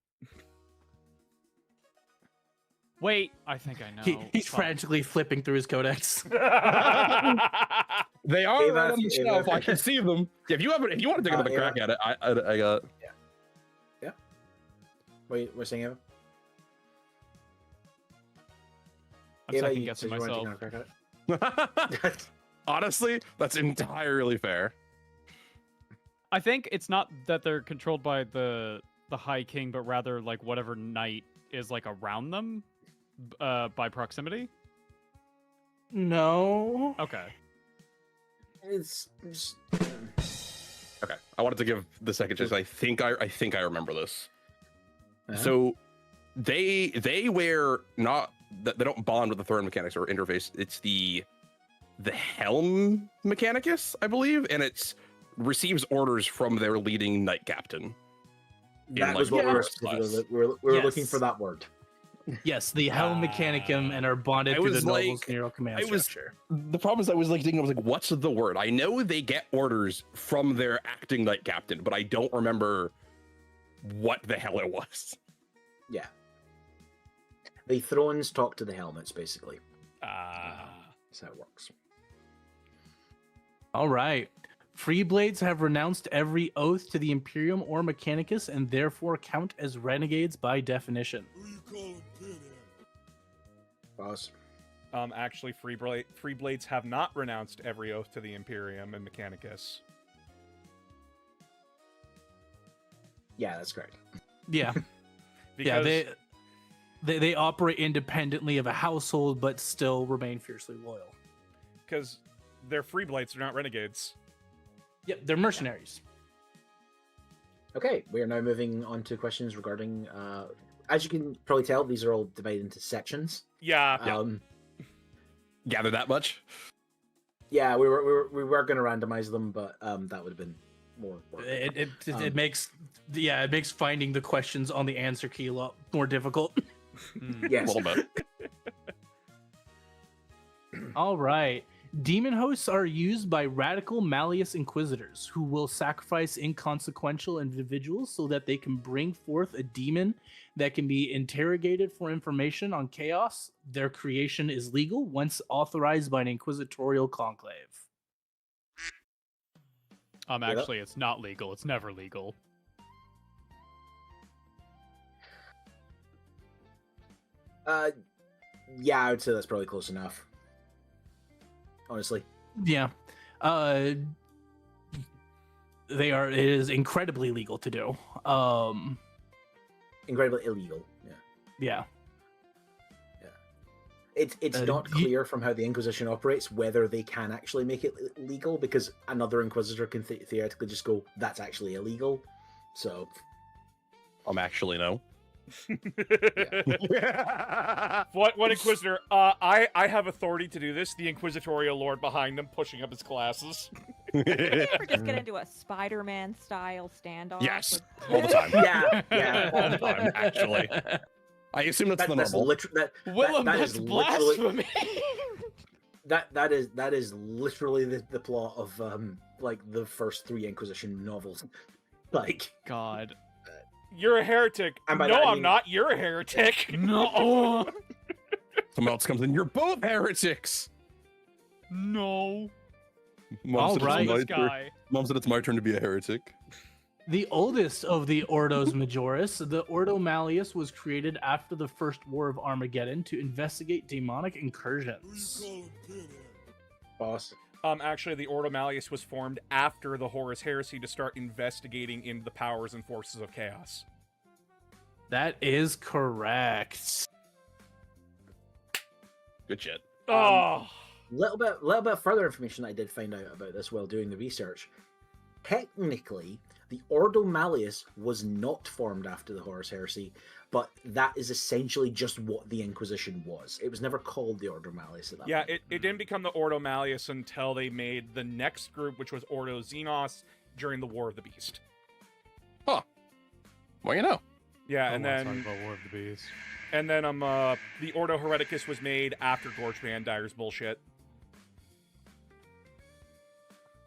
Wait, I think I know. He's Fuck. frantically flipping through his codex. They are Ava, right on the Ava. shelf. I can see them. If you want to take another Ava. crack at it, I got. Wait, we're saying Ava? I'm Ava, second you guessing said you myself. weren't taking a crack at it? Honestly, that's entirely fair. I think it's not that they're controlled by the High King, but rather like whatever knight is like around them by proximity. No. Okay. It's Okay, I wanted to give the second chance. I think I remember this. Uh-huh. So they wear not they don't bond with the third mechanics or interface. It's the helm mechanicus, I believe, and it's receives orders from their leading knight captain. that in, was like, what we were first specifically class. we were Yes. looking for that word. Yes, the Helm Mechanicum and are bonded I through the was Noble's like- Neural Command I was- Structure. The problem is I was like thinking, I was like, what's the word? I know they get orders from their acting knight captain, but I don't remember what the hell it was. Yeah. The thrones talk to the helmets, basically. That's how it works. All right. Freeblades have renounced every oath to the Imperium or Mechanicus and therefore count as renegades by definition. Who you calling pinhead? Boss. Actually, Free Blades have not renounced every oath to the Imperium and Mechanicus. Yeah, that's correct. Yeah. Because Yeah, they operate independently of a household but still remain fiercely loyal. because they're Free Blades, they're not renegades. Yep, they're mercenaries. Okay, we are now moving on to questions regarding. As you can probably tell, these are all divided into sections. Yeah. Gather that much? Yeah, we were going to randomize them, but that would have been more work. It makes it makes finding the questions on the answer key a lot more difficult. A Yes. little bit. All right. Demon hosts are used by radical malleus inquisitors who will sacrifice inconsequential individuals so that they can bring forth a demon that can be interrogated for information on chaos. Their creation is legal once authorized by an inquisitorial conclave. Actually, it's not legal. It's never legal. Yeah, I would say that's probably close enough. Honestly. Yeah. They are. It is incredibly legal to do. Incredibly illegal. Yeah. Yeah. It's not clear from how the Inquisition operates whether they can actually make it legal, because another Inquisitor can theoretically just go, that's actually illegal. So, Actually no. What Inquisitor? I have authority to do this. The Inquisitorial Lord behind him, pushing up his glasses. Did you ever just get into a Spider-Man style standoff? Yes, with- all the time. yeah. All the time, actually. I assume that's the That's normal. Willem, that that's is literally- blasphemy. that is literally the plot of like the first 3 Inquisition novels. Like, God. You're a heretic. And by No, that I I'm mean- not. You're a heretic. No. Someone else comes in. You're both heretics. No. Mom All said it's right. my This turn- guy. Mom said it's my turn to be a heretic. The oldest of the Ordos Majoris, the Ordo Malleus was created after the First War of Armageddon to investigate demonic Who you incursions. calling Pinhead? Boss. Actually, the Ordo Malleus was formed after the Horus Heresy to start investigating into the powers and forces of chaos. That is correct. Good shit. Oh, Little bit further information I did find out about this while doing the research. Technically, the Ordo Malleus was not formed after the Horus Heresy, but that is essentially just what the Inquisition was. It was never called the Ordo Malleus at that yeah, point. it didn't become the Ordo Malleus until they made the next group, which was Ordo Xenos, during the War of the Beast. Well, you know. Yeah, I and don't wanna then talk about War of the Beast. the Ordo Hereticus was made after Gorge Bandire's bullshit.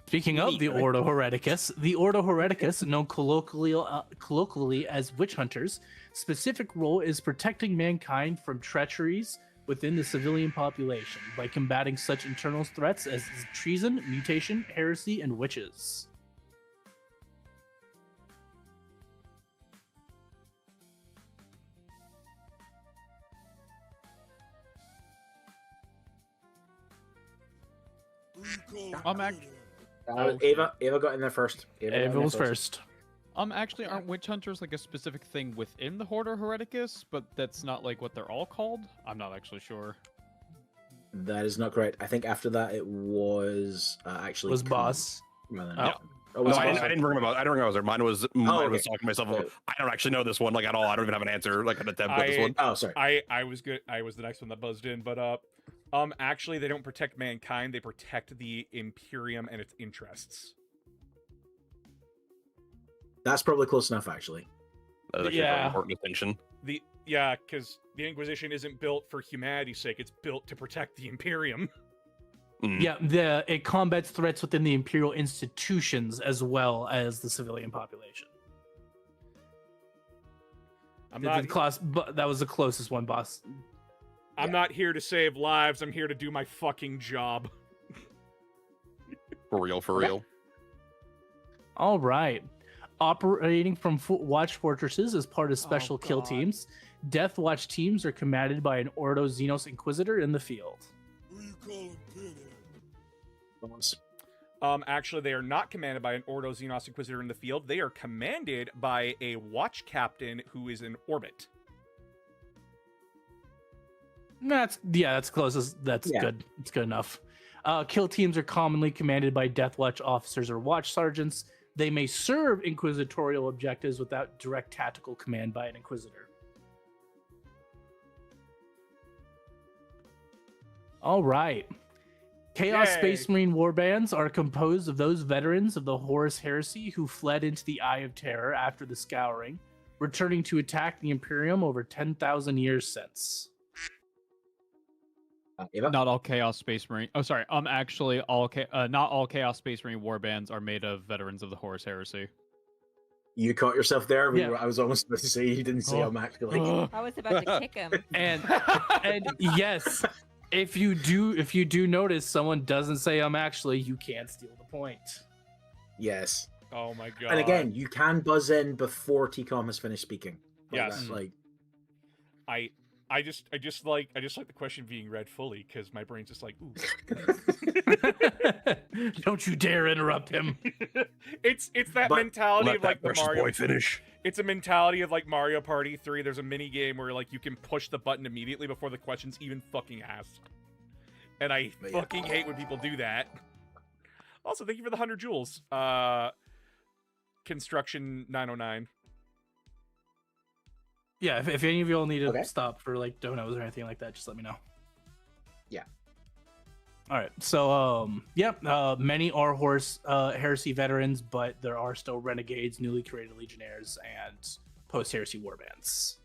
Speaking of the Ordo Hereticus, known colloquially as witch hunters, specific role is protecting mankind from treacheries within the civilian population by combating such internal threats as treason, mutation, heresy, and witches. Who you calling I'm act- Pinhead? Ava got in there first. got in Ava there was first. Actually, aren't witch hunters like a specific thing within the Ordo Hereticus, but that's not like what they're all called? I'm not actually sure. That is not correct. I think after that it was actually Was boss. rather than- Oh. Oh, No, was I boss. didn't bring them out. I didn't remember. Mine was okay. talking to myself. I don't actually know this one like at all. I don't even have an answer like an attempt at this I- one. Oh, sorry. I was good. I was the next one that buzzed in, but actually, they don't protect mankind. They protect the Imperium and its interests. That's probably close enough, actually. That's actually a very Yeah. important distinction. Because the Inquisition isn't built for humanity's sake. It's built to protect the Imperium. Mm. Yeah, it combats threats within the imperial institutions as well as the civilian population. I'm The not. class, but that was the closest one, boss. I'm not here to save lives. I'm here to do my fucking job. For real, for Okay. real. All right. Operating from watch fortresses as part of special kill God. teams, Death Watch teams are commanded by an Ordo Xenos Inquisitor in the field. Who you calling Pinhead? Boss. Actually, they are not commanded by an Ordo Xenos Inquisitor in the field. They are commanded by a watch captain who is in orbit. That's closest. That's Yeah. good. It's good enough. Kill teams are commonly commanded by Death Watch officers or watch sergeants. They may serve inquisitorial objectives without direct tactical command by an inquisitor. All right. Chaos Yay. Space Marine warbands are composed of those veterans of the Horus Heresy who fled into the Eye of Terror after the Scouring, returning to attack the Imperium over 10,000 years since. Ava? Not all Chaos Space Marine. Oh, sorry. Actually, not all Chaos Space Marine warbands are made of veterans of the Horus Heresy. You caught yourself there. Yeah. I was almost about to say you didn't say Oh. I'm actually. I was about to kick him. And yes, if you do notice someone doesn't say actually, you can't steal the point. Yes. Oh my god. And again, you can buzz in before TCOM has finished speaking. Yes. Like, I just like the question being read fully because my brain's just like, ooh. Don't you dare interrupt him. it's that But mentality Let of like that the precious Mario. boy finish. It's a mentality of like Mario Party 3. There's a mini game where like you can push the button immediately before the question's even fucking asked. And I But yeah. fucking hate when people do that. Also, thank you for the 100 joules. Construction 909. Yeah, if any of you all need to Okay. stop for like donos or anything like that, just let me know. Yeah. All right. So, many are Horus Heresy veterans, but there are still renegades, newly created legionnaires, and post-heresy warbands.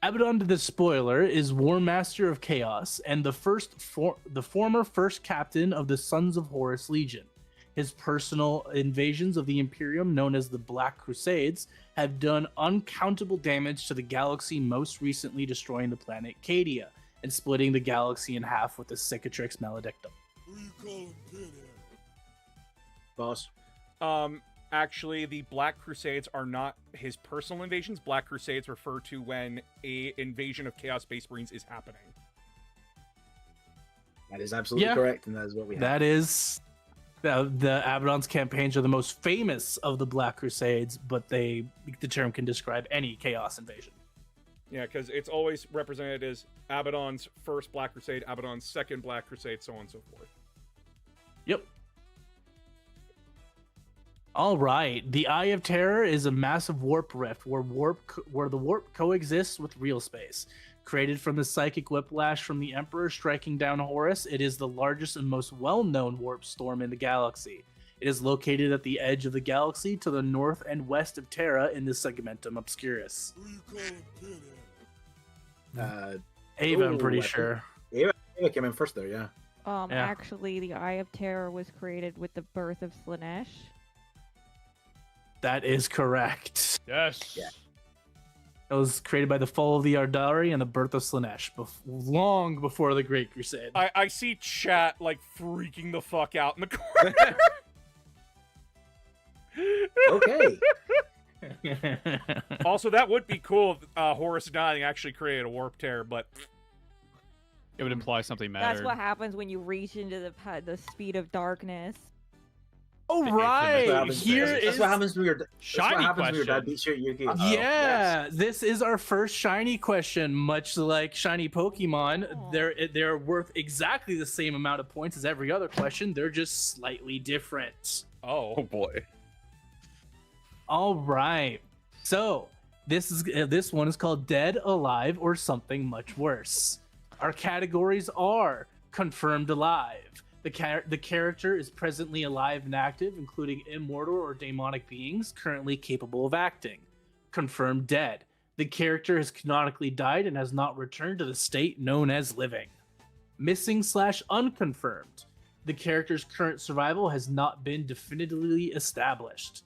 Abaddon the Spoiler is War Master of Chaos and the former first captain of the Sons of Horus Legion. His personal invasions of the Imperium, known as the Black Crusades, have done uncountable damage to the galaxy, most recently destroying the planet Cadia and splitting the galaxy in half with the Cicatrix Maledictum. Who you calling Pinhead? boss. Actually, the Black Crusades are not his personal invasions. Black Crusades refer to when a invasion of Chaos Space Marines is happening. That is absolutely correct, and that is what we have. That is the Abaddon's campaigns are the most famous of the Black Crusades, but the term can describe any Chaos invasion. Yeah, because it's always represented as Abaddon's first Black Crusade, Abaddon's second Black Crusade, so on and so forth. Yep. All right. The Eye of Terror is a massive warp rift where the warp coexists with real space. Created from the psychic whiplash from the Emperor striking down Horus, it is the largest and most well-known warp storm in the galaxy. It is located at the edge of the galaxy to the north and west of Terra in the Segmentum Obscurus. Who you calling Penny? Ava, I'm pretty I sure. Ava came in first there, yeah. Yeah. Actually, the Eye of Terror was created with the birth of Slanesh. That is correct. Yes. Yeah. It was created by the fall of the Ardari and the birth of Slanesh, long before the Great Crusade. I see chat, like, freaking the fuck out in the corner. Okay. Also, that would be cool if Horus dying actually created a warp tear, but It would imply something mattered. That's what happens when you reach into the speed of darkness. Oh, That's right. That's what happens when your Shiny when your dad question. beats you at Yu-Gi-Oh. Yeah, this is our first shiny question. Much like shiny Pokemon, Aw. they're worth exactly the same amount of points as every other question. They're just slightly different. Oh boy. All right. So this one is called Dead, Alive, or Something Much Worse. Our categories are confirmed alive. The character is presently alive and active, including immortal or demonic beings currently capable of acting. Confirmed dead. The character has canonically died and has not returned to the state known as living. Missing/unconfirmed. The character's current survival has not been definitively established.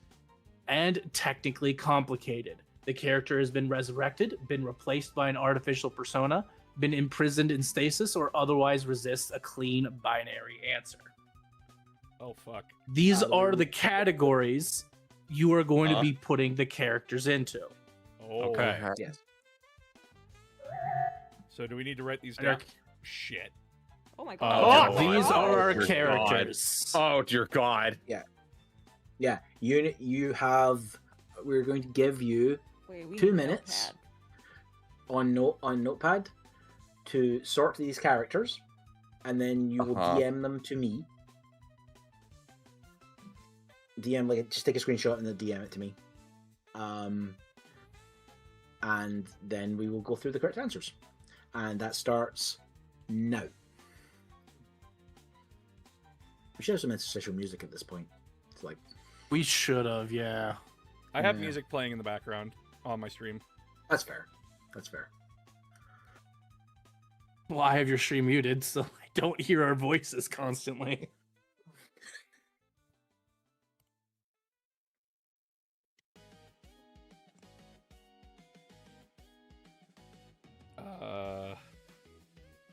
And technically complicated. The character has been resurrected, been replaced by an artificial persona, been imprisoned in stasis, or otherwise resists a clean binary answer. oh fuck. These are the categories you are going to be putting the characters into. Oh, Okay. Yes. So do we need to write these And our- down? Shit. Oh my Oh, god. These are our dear characters. Oh dear God. Yeah. You have. We're going to give you Wait, we 2 need a minutes. notepad. on Notepad to sort these characters, and then you will Uh-huh. DM them to me. DM, like, just take a screenshot and then DM it to me. And then we will go through the correct answers, and that starts now. We should have some interstitial music at this point. It's like, We should have, yeah. I have Yeah. music playing in the background on my stream. that's fair. That's fair. Well, I have your stream muted, so I don't hear our voices constantly.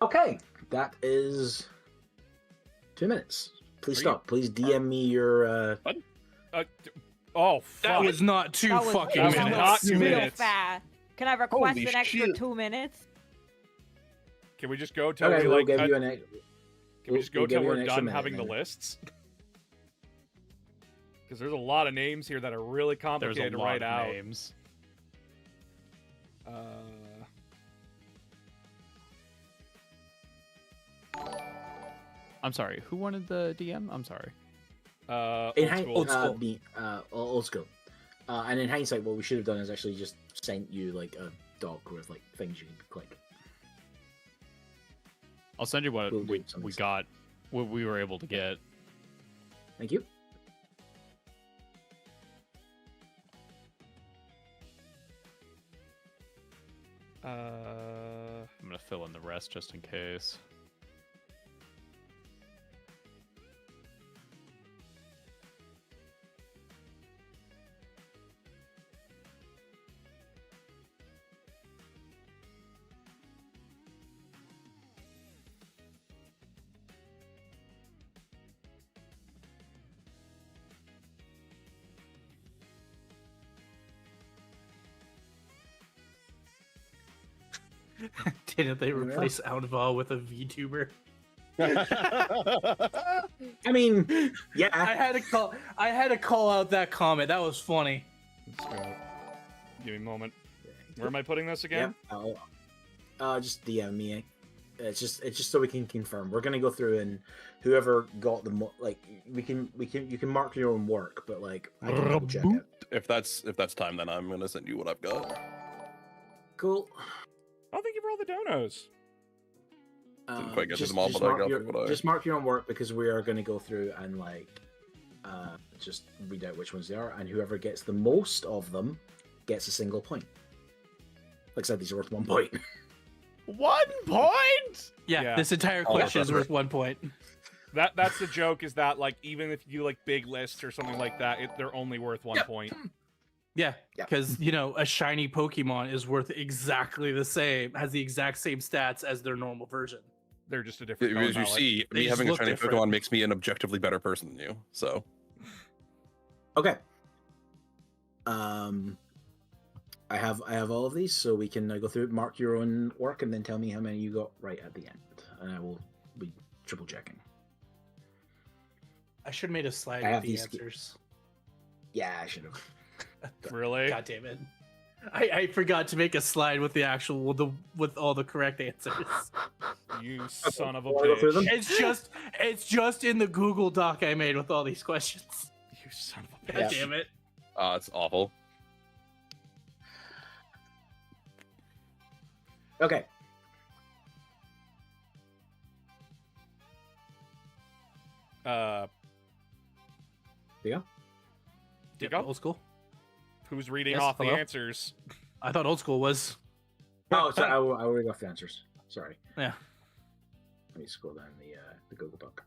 Okay, that is 2 minutes. Please Are stop. Please DM me your. Oh fuck. That was not two That was fucking that was minutes. not 2 real minutes. fast. Can I request Holy an extra shit. 2 minutes? Can we just go till Okay, we we'll like? give cut- you an. Can we just go we'll give till you we're an extra done minute having the then. lists? Because there's a lot of names here that are really There's complicated a to lot write of out. names. I'm sorry. Who wanted the DM? I'm sorry. In Old school. old school. And in hindsight, what we should have done is actually just sent you like a doc with like things you can click. I'll send you what We'll do we something got, what we were able to get. Thank you. I'm gonna fill in the rest just in case. Didn't they replace Outlaw with a VTuber? I mean, yeah. I had to call out that comment. That was funny. Let's go. Give me a moment. Where am I putting this again? Yep. Just DM me. It's just so we can confirm. We're gonna go through and whoever got the you can mark your own work, but like I can double check it. If that's time, then I'm gonna send you what I've got. Cool. Oh, thank you for all the donos. Didn't quite get to them all, but I got through what I... Just mark your own work because we are going to go through and just read out which ones they are, and whoever gets the most of them gets a single point. Like I said, these are worth 1 point. 1 point? Yeah, this entire Oh, question is that's worth 1 point. That's the joke, is that like even if you do like big lists or something like that, they're only worth 1 point. Yeah, Yeah. because a shiny Pokemon is worth exactly the same, has the exact same stats as their normal version. They're just a different color As you palette. see, They me just having a look shiny different. Pokemon makes me an objectively better person than you. So Okay. I have all of these, so we can go through, mark your own work, and then tell me how many you got right at the end, and I will be triple checking. I should have made a slide I with have the these- answers. Yeah, I should have. Really? God damn it. I forgot to make a slide with the actual with all the correct answers. You son of a Wanna go through them? bitch. It's just in the Google Doc I made with all these questions. You son of a God bitch. damn it. it's awful. Okay. Uh, There you go. You go? Old school. who's reading Yes, off the hello? answers? I thought old school was. Oh, sorry, I already got the answers. Sorry. Yeah, Let me scroll down the Google Doc.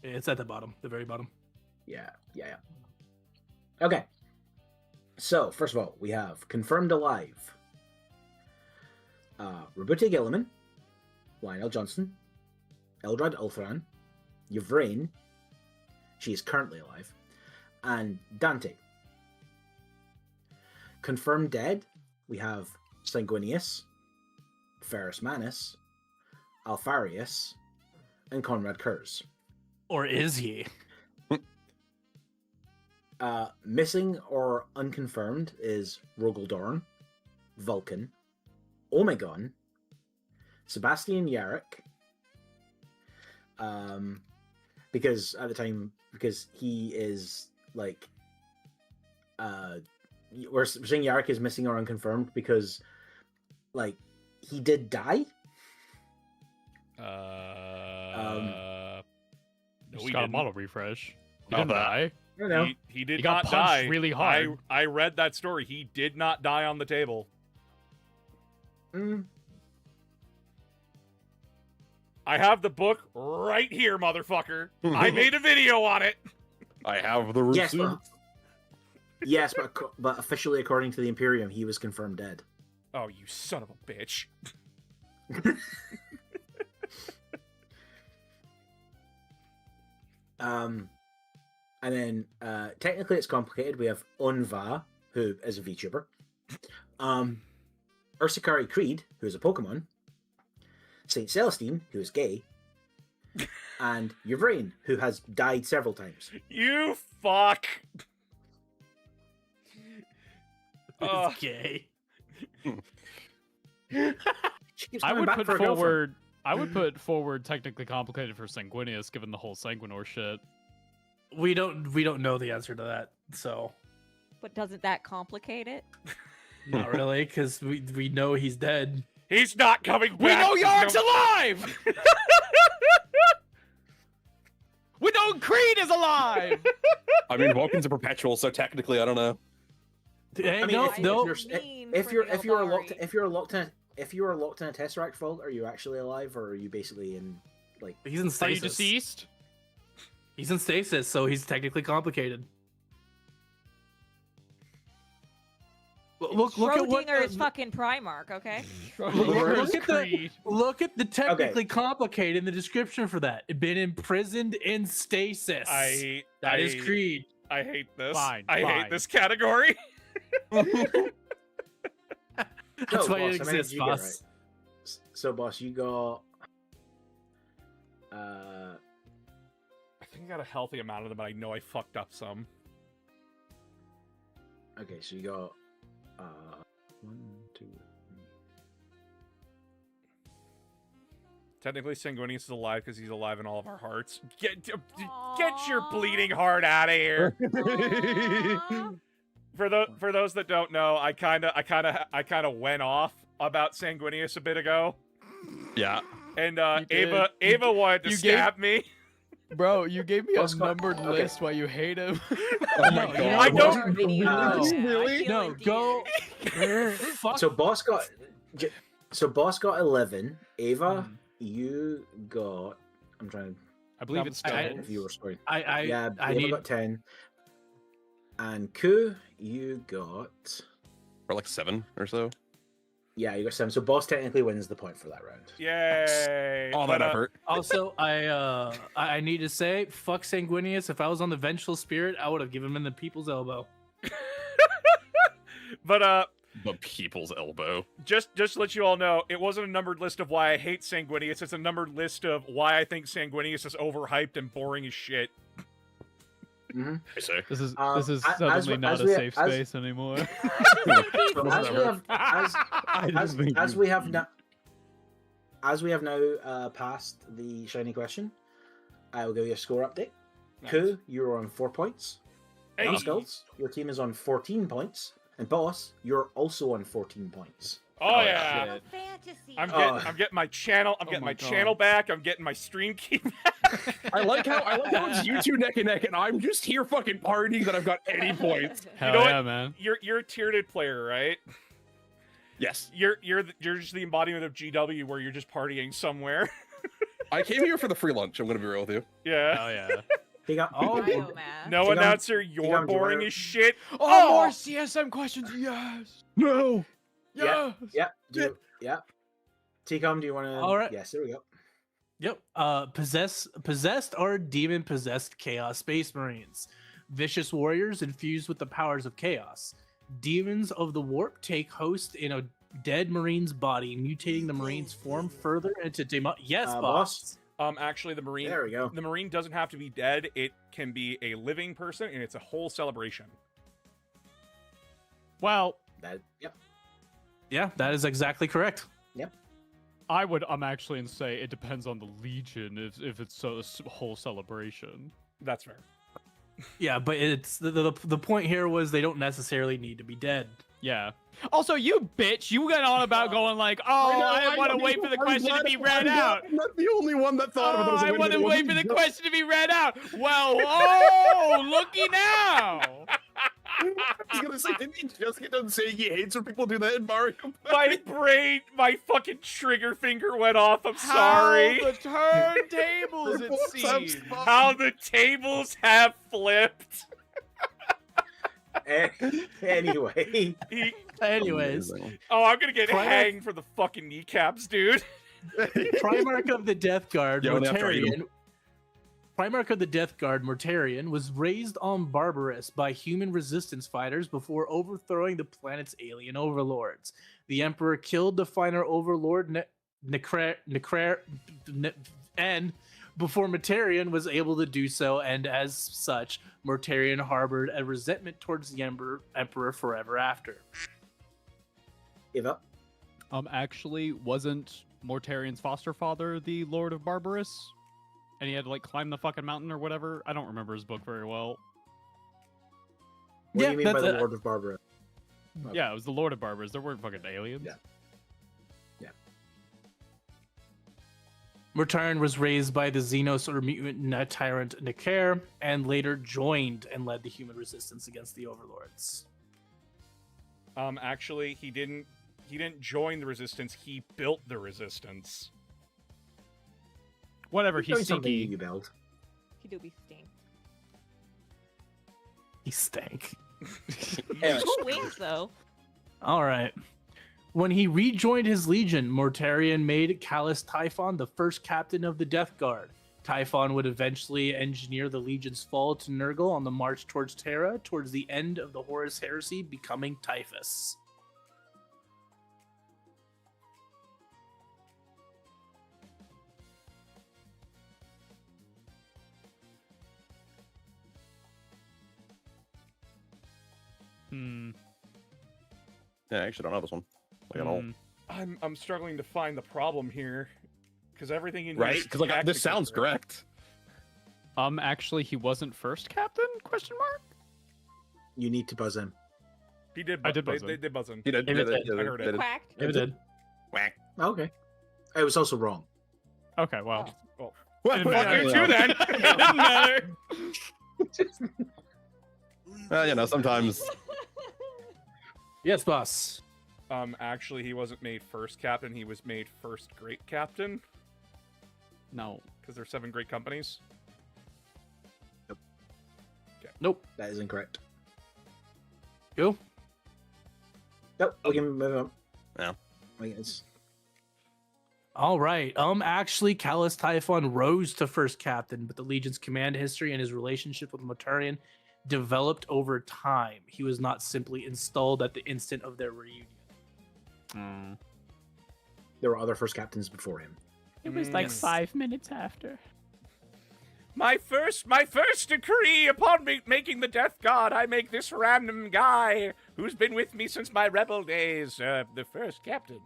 it's at the bottom, the very bottom. Yeah. Okay. So, first of all, we have confirmed alive. Roberta Gilliman, Lionel Johnson, Eldrad Ulthran, Yvrain, she is currently alive, and Dante. Confirmed dead, we have Sanguinius, Ferrus Manus, Alfarius, and Conrad Kurz. Or is he? Missing or unconfirmed is Rogaldorn, Vulcan, Omegon, Sebastian Yarrick, because at the time, because he is like, we're saying Yarrick is missing or unconfirmed because, like, he did die. No, Just he got a didn't. model refresh. He Not didn't that. die. I don't know. He did He got not punched die. really hard. I read that story. He did not die on the table. Mm, I have the book right here, motherfucker. I made a video on it. I have the yes, receipt. yes, but officially, according to the Imperium, he was confirmed dead. Oh, you son of a bitch. And then technically it's complicated. We have Unva, who is a VTuber. Ursicari Creed, who is a Pokemon. Saint Celestine, who is gay. And Yvrain, who has died several times. You fuck. It's gay. She keeps I coming would back put for a girlfriend. forward. I would put forward technically complicated for Sanguinius, given the whole Sanguinor shit. We don't know the answer to that, so But doesn't that complicate it? not really, because we know he's dead. He's not coming back. We know Yark's No- alive. We know Creed is alive. I mean, Vulcan's a perpetual, so technically, I don't know. Hey, I mean, no, if, no. if you are locked in a Tesseract vault, are you actually alive, or are you basically in like? He's in Are you stasis. deceased? He's in stasis, so he's technically complicated. Look at what Schrodinger is fucking Primark, okay? look at the Creed. look at the technically complicated in the description for that. Been imprisoned in stasis. That is Creed. I hate this. Fine, I fine. hate this category. That's Oh, why boss, it how many exists, did you get boss. So, boss, you got. I think I got a healthy amount of them, but I know I fucked up some. Okay, so you got. 1, 2, 3. Technically, Sanguinius is alive because he's alive in all of our hearts. Get your bleeding heart out of here. Aw. For those that don't know, I kind of went off about Sanguinius a bit ago, Yeah. and You did. Ava wanted to You stab me. Bro, you gave me a Oscar- numbered okay. list why you hate him. Oh my No, god. I don't- More videos No. of that. I Really? feel No, endeared. Fuck. So, boss got. Boss got 11. Ava, Hmm. you got. I'm trying I believe No, it's I- still. to. If you were scoring. I Yeah, I Ava need. got 10. And Ku, you got. Or like 7 or so. Yeah, you got 7. So, boss technically wins the point for that round. Yay! All But, that effort. Also, I need to say, fuck Sanguinius. If I was on the vengeful spirit, I would have given him in the people's elbow. But The people's elbow. just to let you all know, it wasn't a numbered list of why I hate Sanguinius. It's a numbered list of why I think Sanguinius is overhyped and boring as shit. Mm-hmm. I say. This is as suddenly we- not as a we- safe as- space anymore. So as we have, as we have now, passed the shiny question, I will give you a score update. Ku, you're on 4 points. Hey. Skulls, your team is on 14 points, and Boss, you're also on 14 points. Oh yeah. shit. Fantasy. I'm getting my channel. I'm getting my my channel God. back. I'm getting my stream key back. I like how it's you two neck and neck, and I'm just here fucking partying that I've got any points. Hell know yeah, what? man. You're a tiered player, right? Yes. You're just the embodiment of GW, where you're just partying somewhere. I came here for the free lunch, I'm gonna be real with you. Yeah. Hell yeah. He got Biomass. No Tigam- announcer, you're Tigam, do you boring wanna- as shit. Oh, more CSM questions. Yes. No. Yeah. Yeah. T-Com, do you want to? All right. Yes, there we go. Yep. Possessed are demon possessed chaos space marines, vicious warriors infused with the powers of chaos. Demons of the warp take host in a dead marine's body, mutating the marine's form further into demon. Yes, boss. Actually, the marine. There we go. The marine doesn't have to be dead. It can be a living person, and it's a whole celebration. Well, Yep. Yeah, that is exactly correct. I would actually say it depends on the legion if it's a whole celebration. That's fair. Yeah, but it's the point here was they don't necessarily need to be dead. Yeah. Also, you bitch, you went on about going like, oh, I want to wait for the question to be read out. I'm not the only one that thought of it. Oh, as a I want to win-win. wait for the question to be read out. Well, oh, looky now. I was gonna say, didn't he just get done saying he hates when people do that in Mario? My brain, my fucking trigger finger went off. I'm sorry. How the turntables, it What's up, seems. Spock? How the tables have flipped. Anyway, Anyways, Oh, I'm gonna get Primarch- hanged for the fucking kneecaps, dude. Primarch of the Death Guard, Yeah, when they have to eat 'em. Mortarion. Primarch of the Death Guard, Mortarion, was raised on Barbarous by human resistance fighters before overthrowing the planet's alien overlords. The Emperor killed the final overlord and before Mortarion was able to do so, and as such, Mortarion harbored a resentment towards the Emperor forever after. Eva. Actually, wasn't Mortarion's foster father the Lord of Barbarous? And he had to like climb the fucking mountain or whatever. I don't remember his book very well. What do you mean by that's the Lord of Barbara? Okay. Yeah, it was the Lord of Barbarous. There weren't fucking aliens. Yeah. Mortarion was raised by the Xenos or mutant tyrant Nikair, and later joined and led the human resistance against the overlords. Actually, he didn't join the resistance. He built the resistance. Whatever, Doing he's something stinky. you build. He do be stink. He stank. Anyway, Cool wings though. All right. When he rejoined his legion, Mortarion made Callus Typhon the first captain of the Death Guard. Typhon would eventually engineer the legion's fall to Nurgle on the march towards Terra, towards the end of the Horus Heresy, becoming Typhus. Hmm. Yeah, I actually don't know this one. Like at all. Hmm. I'm struggling to find the problem here, because everything in here Right? is Because like this technically sounds correct. Actually, he wasn't first captain? Question mark. You need to buzz in. He did. I did They, buzz in. they did buzz in. He did. Maybe He did, it he did, I heard he it. did. Quacked. It did. Whack. Okay. It was also wrong. Okay, well. Oh, Well, Didn't fuck matter. you too then. It didn't matter. Well, you know, sometimes. Yes, boss. Actually, he wasn't made first captain. He was made first great captain, No. because there's 7 great companies. Nope. That is incorrect. Go. Nope. We can move on. Yeah. Wait, it's All right. Actually, Callus Typhon rose to first captain, but the Legion's command history and his relationship with Mortarion developed over time. He was not simply installed at the instant of their reunion. Mm. there were other first captains before him. It was like 5 minutes after. My first decree upon making the Death God, I make this random guy who's been with me since my rebel days, the first captain.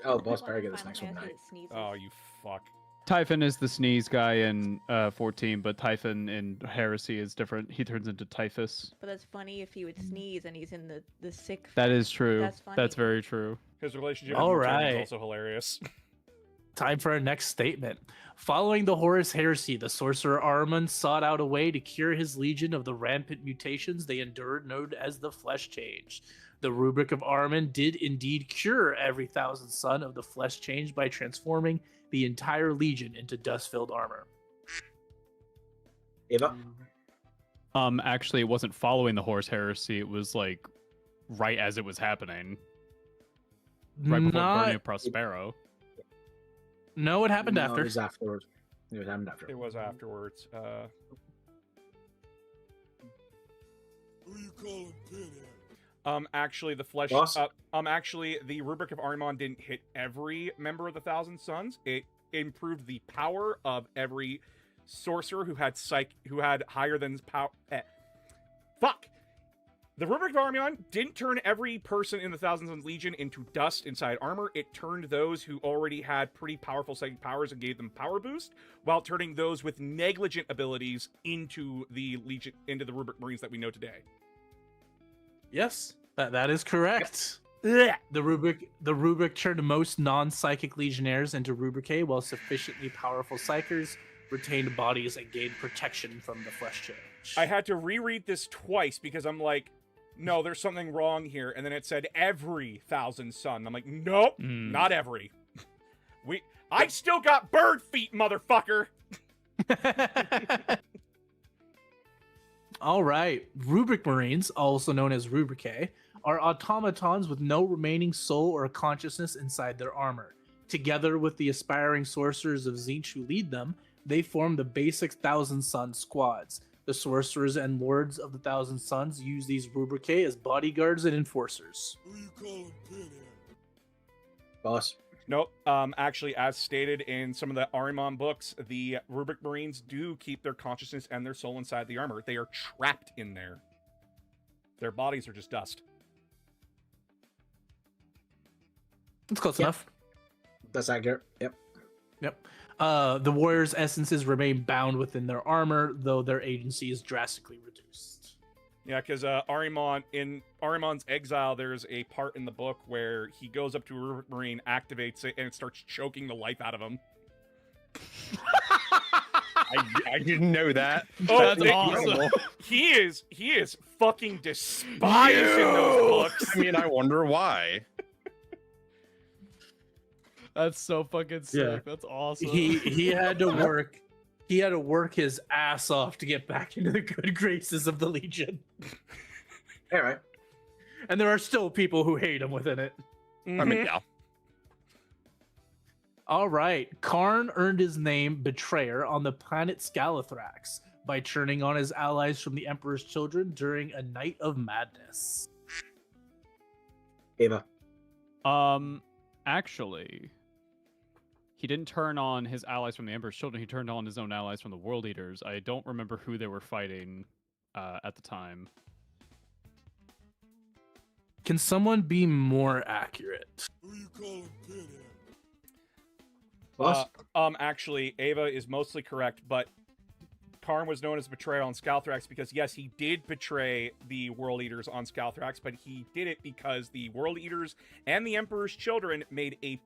Boss Barry get this next one right. Oh, you fuck. Typhon is the sneeze guy in 14, but Typhon in Heresy is different. He turns into Typhus. But that's funny if he would sneeze and he's in the sick. That is true. That's funny. That's very true. His relationship All with Mortarion right. is also hilarious. Time for our next statement. Following the Horus Heresy, the sorcerer Ahriman sought out a way to cure his legion of the rampant mutations they endured, known as the Flesh Change. The rubric of Ahriman did indeed cure every thousand son of the Flesh Change by transforming the entire legion into dust-filled armor. Ava? Actually, it wasn't following the Horus Heresy. It was like right as it was happening, right before the burning of Prospero. No, it happened No, after. It was afterwards. It happened after. It was afterwards. Who you calling Penny? Actually, the flesh. Boss? Actually, the rubric of Ahriman didn't hit every member of the Thousand Sons. It improved the power of every sorcerer who had higher than power. Fuck. The rubric of Ahriman didn't turn every person in the Thousand Sons Legion into dust inside armor. It turned those who already had pretty powerful psychic powers and gave them power boost, while turning those with negligent abilities into the Legion, into the rubric Marines that we know today. Yes, that is correct. The rubric turned most non-psychic legionnaires into rubricae, while sufficiently powerful psychers retained bodies and gained protection from the Flesh Change. I had to reread this twice because I'm like, no, there's something wrong here. And then it said every Thousand Son. I'm like, nope, not every. I still got bird feet, motherfucker. All right. Rubric Marines, also known as rubricae, are automatons with no remaining soul or consciousness inside their armor. Together with the aspiring sorcerers of Tzeentch who lead them, they form the basic Thousand Sun squads. The sorcerers and lords of the Thousand Sons use these rubricae as bodyguards and enforcers. Who you calling Penny? Boss. Nope. Actually, as stated in some of the Ahriman books, the Rubric Marines do keep their consciousness and their soul inside the armor. They are trapped in there. Their bodies are just dust. That's close Yep. enough. That's accurate. Yep. Yep. The warriors' essences remain bound within their armor, though their agency is drastically reduced. Yeah, because in Ahriman's Exile, there's a part in the book where he goes up to a Rubric Marine, activates it, and it starts choking the life out of him. I didn't know that. Oh, That's awesome. He is fucking despised in those books. I mean, I wonder why. That's so fucking sick. Yeah. That's awesome. He had to work. He had to work his ass off to get back into the good graces of the Legion. All right. And there are still people who hate him within it. I mean, yeah. All right. Karn earned his name Betrayer on the planet Scalathrax by turning on his allies from the Emperor's Children during a night of madness. Ava. Actually, he didn't turn on his allies from the Emperor's Children. He turned on his own allies from the World Eaters. I don't remember who they were fighting at the time. Can someone be more accurate? Who you calling Penny? Boss? Actually, Ava is mostly correct, but Karn was known as betrayal on Scalthrax because, yes, he did betray the World Eaters on Scalthrax, but he did it because the World Eaters and the Emperor's children made a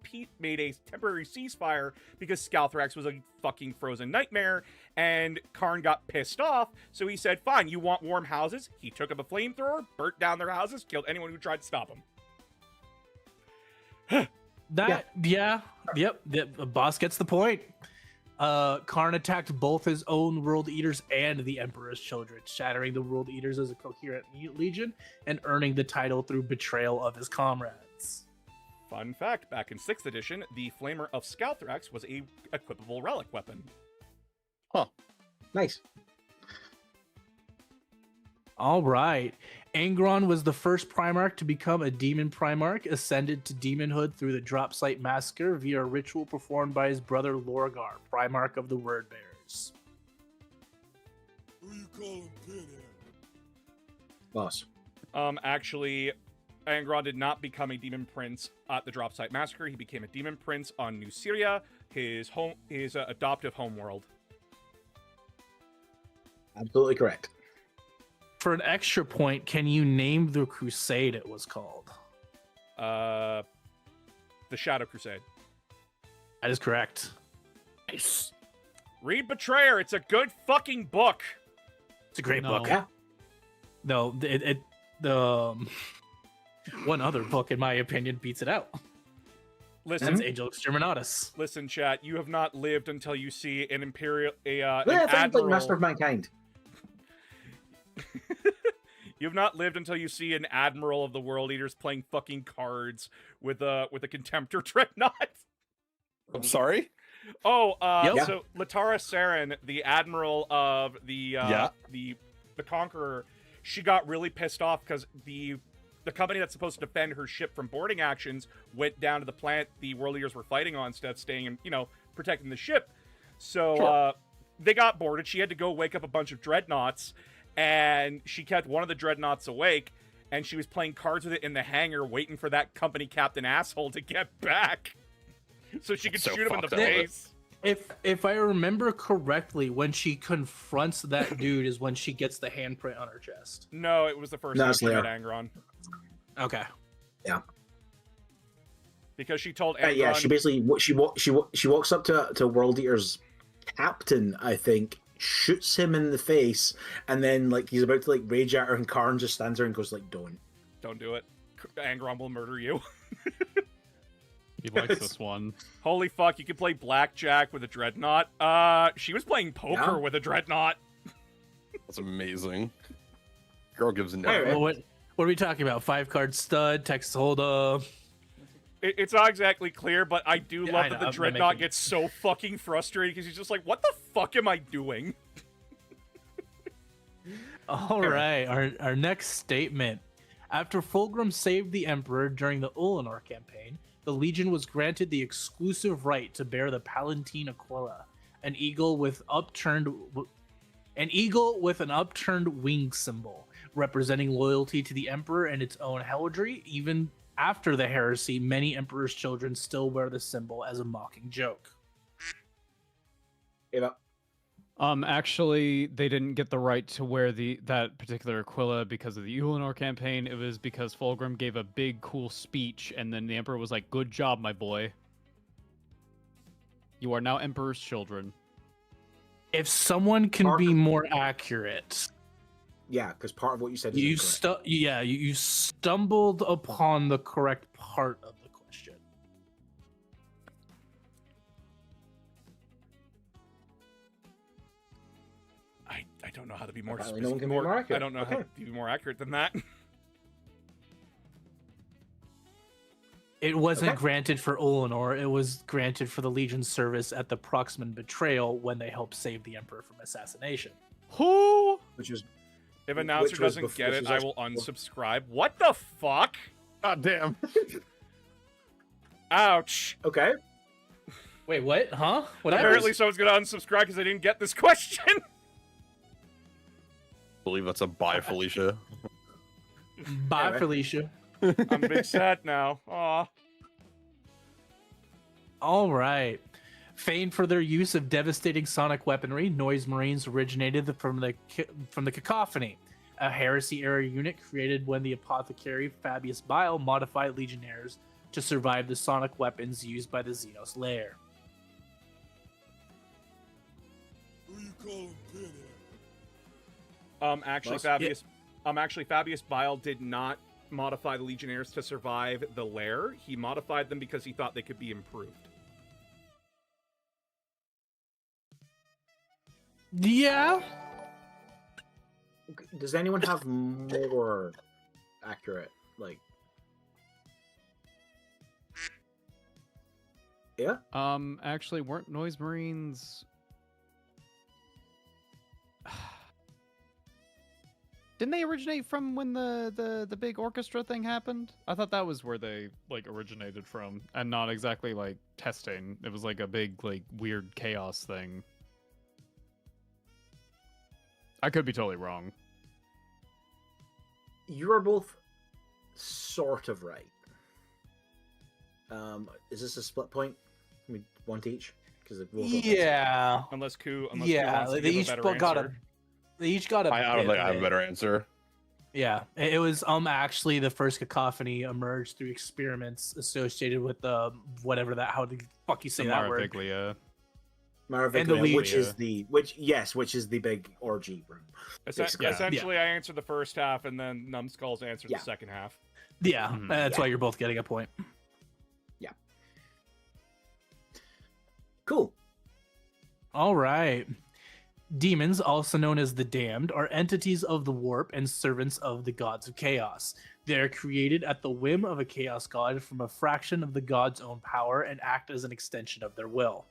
temporary ceasefire because Scalthrax was a fucking frozen nightmare, and Karn got pissed off, so he said, fine, you want warm houses? He took up a flamethrower, burnt down their houses, killed anyone who tried to stop him. Yep. The boss gets the point. Karn attacked both his own World Eaters and the Emperor's children, shattering the World Eaters as a coherent legion and earning the title through betrayal of his comrades. Fun fact, back in 6th edition, the Flamer of Scalthrax was a equipable relic weapon. Nice. All right. Angron was the first Primarch to become a Demon Primarch, ascended to demonhood through the Drop Site Massacre via a ritual performed by his brother Lorgar, Primarch of the Word Bearers. Who you calling Penny? Boss. Actually, Angron did not become a Demon Prince at the Drop Site Massacre. He became a Demon Prince on New Syria, his adoptive homeworld. Absolutely correct. For an extra point, can you name the crusade it was called? The Shadow Crusade. That is correct. Nice. Read Betrayer. It's a good fucking book. It's a great No. book. Yeah. No, one other book, in my opinion, beats it out. Listen, That's Angel Exterminatus. listen, chat. You have not lived until you see an imperial, an Yeah, I think like admiral. Master of Mankind. You have not lived until you see an admiral of the World Eaters playing fucking cards with a Contemptor dreadnought. I'm sorry. Oh, Yep. so Latara Saren, the admiral of the Conqueror, she got really pissed off because the company that's supposed to defend her ship from boarding actions went down to the planet the World Eaters were fighting on instead of staying and, protecting the ship. So Sure. they got boarded. She had to go wake up a bunch of dreadnoughts, and she kept one of the dreadnoughts awake, and she was playing cards with it in the hangar, waiting for that company captain asshole to get back so she could So shoot him in the fucked up. face. If I remember correctly, when she confronts that dude is when she gets the handprint on her chest. No, it was the first No, time it's she met later. Angron. Okay. Because she told Angron... Yeah, she basically she walks up to World Eater's captain, I think, shoots him in the face, and then like he's about to like rage at her, and Karn just stands there and goes like, "Don't." Don't do it. Angron will murder you. He likes this one. Holy fuck, you can play blackjack with a dreadnought. She was playing poker Yeah. with a dreadnought. That's amazing. Girl gives no. Alright. Well, what are we talking about? 5-card stud, Texas Hold'em. It's not exactly clear, but I do Yeah, love I that know, the I'm dreadnought making- gets so fucking frustrated because he's just like, what the fuck am I doing? All right, our next statement. After Fulgrim saved the Emperor during the Ulanor campaign, the Legion was granted the exclusive right to bear the Palatine Aquila, an eagle with an upturned wing symbol, representing loyalty to the Emperor and its own heraldry. Even after the heresy, many Emperor's children still wear the symbol as a mocking joke. Ava. Actually, they didn't get the right to wear that particular Aquila because of the Ulanor campaign. It was because Fulgrim gave a big, cool speech, and then the Emperor was like, "Good job, my boy. You are now Emperor's children." If someone can be more accurate, Yeah, because part of what you said is you incorrect. you stumbled upon the correct part of the question. I don't know how to be more Apparently specific. no one can be more accurate. I don't know how Okay. to be more accurate than that. It wasn't Okay. granted for Ulanor. It was granted for the Legion's service at the Proximate Betrayal when they helped save the Emperor from assassination. Who? Which was If announcer Which was doesn't bef- get which it, was I actually will before- unsubscribe. What the fuck? God damn. Ouch. okay. Wait, what? Huh? What Apparently someone's gonna unsubscribe because I didn't get this question. I believe that's a bye, Felicia. Bye, Anyway. Felicia. I'm big sad now. Aw. All right. Famed for their use of devastating sonic weaponry, Noise Marines originated from the Cacophony, a Heresy-era unit created when the apothecary Fabius Bile modified Legionnaires to survive the sonic weapons used by the Xenos lair. Who you calling Penny? Actually, Boss? Fabius Bile did not modify the Legionnaires to survive the lair. He modified them because he thought they could be improved. Yeah. Does anyone have more accurate, like? Yeah. Actually, weren't Noise Marines? Didn't they originate from when the big orchestra thing happened? I thought that was where they like originated from, and not exactly like testing. It was like a big like weird chaos thing. I could be totally wrong. You are both sort of right. Is this a split point? I mean, one to each? Because Yeah. Unless Ku wants Yeah. to They give each a better got answer. They each got a. I don't bit think I of have a it. better answer. Yeah, it was actually the first cacophony emerged through experiments associated with the whatever that how the fuck you say The that word. Maraviglia. And the Maraviglia, which lead- is which is the big orgy room. Basically. Essentially, I answered the first half, and then Numbskulls answered Yeah. the second half. Yeah, Mhm. that's why you're both getting a point. Cool. All right. Demons, also known as the Damned, are entities of the warp and servants of the gods of chaos. They are created at the whim of a chaos god from a fraction of the god's own power and act as an extension of their will.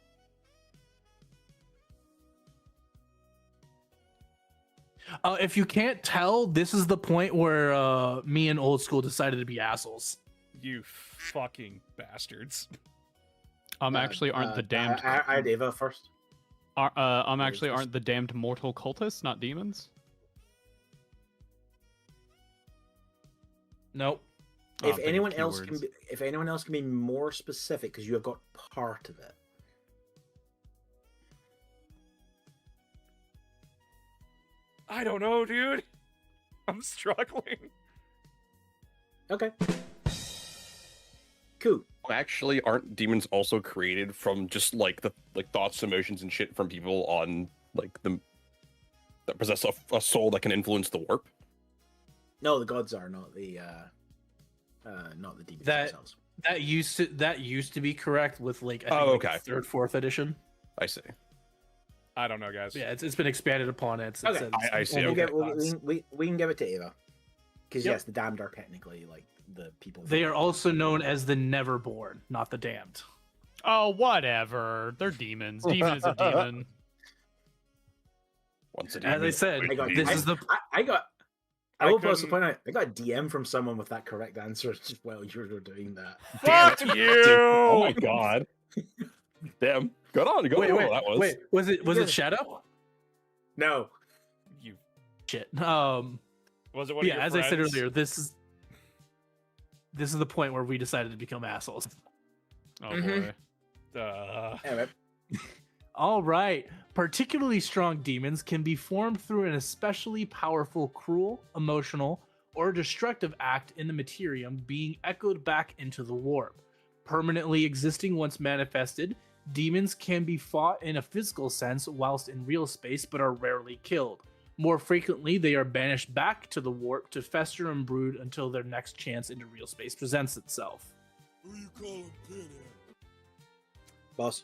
If you can't tell, this is the point where me and Old School decided to be assholes. You fucking bastards. Aren't the damned? I had Ava first. Aren't the damned mortal cultists, not demons? Nope. If big anyone else can keywords. be, if anyone else can be more specific, because you have got part of it. I don't know, dude. I'm struggling. Okay. Cool. Actually, aren't demons also created from just like the thoughts, emotions, and shit from people on like them that possess a soul that can influence the warp? No, the gods are not the demons themselves. That used to be correct with like I think, Oh, like, okay. third, fourth edition. I see. I don't know, guys. Yeah, it's been expanded upon. It's Okay. I see, We'll okay. we can give it to Ava. Because Yep. yes, the damned are technically like the people. They are also known as the Neverborn, not the Damned. Oh, whatever. They're demons. Demon is a demon. Once a As I demon, said, always I got a this demon. is the I will also couldn't- point out I got a DM from someone with that correct answer just while you were doing that. Damn Fuck it. you! Oh my god. Damn. Good on. Go wait, on. wait, That was. wait. Was it Yeah. Shadow? You Shit. was it one of Yeah, your as I said friends? earlier, this is the point where we decided to become assholes. Oh Mhm. boy. Anyway, All right. Particularly strong demons can be formed through an especially powerful, cruel, emotional, or destructive act in the materium being echoed back into the warp. Permanently existing once manifested, demons can be fought in a physical sense whilst in real space but are rarely killed. More frequently, they are banished back to the warp to fester and brood until their next chance into real space presents itself. Who you calling Penny? boss.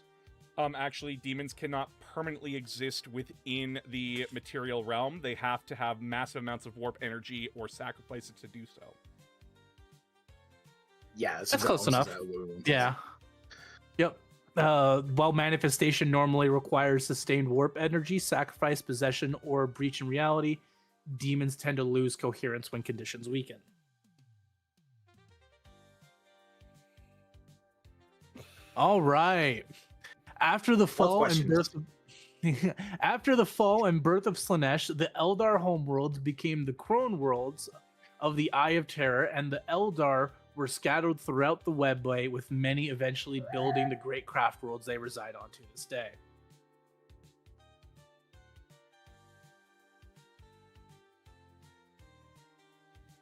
Actually, demons cannot permanently exist within the material realm. They have to have massive amounts of warp energy or sacrifice it to do so. Yeah, That's close enough. Yeah. Yep. While manifestation normally requires sustained warp energy, sacrifice, possession, or breach in reality, demons tend to lose coherence when conditions weaken. All right. After the fall and birth of after the fall and birth of Slanesh, the Eldar homeworlds became the Crone worlds, of the Eye of Terror, and the Eldar were scattered throughout the webway, with many eventually building the great craft worlds they reside on to this day.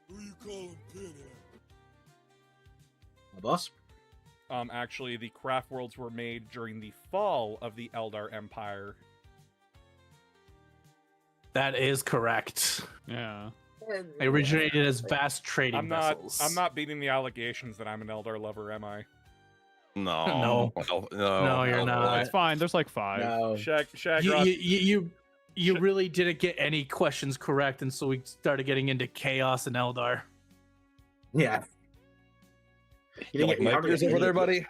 Who you calling pin My boss. Actually, the craft worlds were made during the fall of the Eldar Empire. That is correct. Yeah. They originated as vast trading vessels. I'm not beating the allegations that I'm an Eldar lover, am I? No, No, you're not. It's fine. There's like 5. No. You really didn't get any questions correct, and so we started getting into chaos and Eldar. Yeah. You like micros over there, buddy?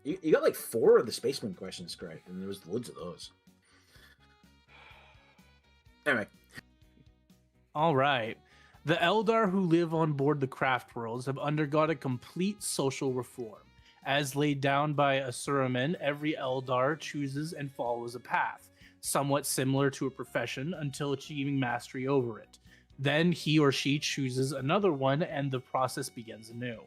You got like 4 of the spaceman questions correct, and there was loads of those. Anyway. All right. The Eldar who live on board the craft worlds have undergone a complete social reform. As laid down by Asuraman, every Eldar chooses and follows a path, somewhat similar to a profession, until achieving mastery over it. Then he or she chooses another one, and the process begins anew.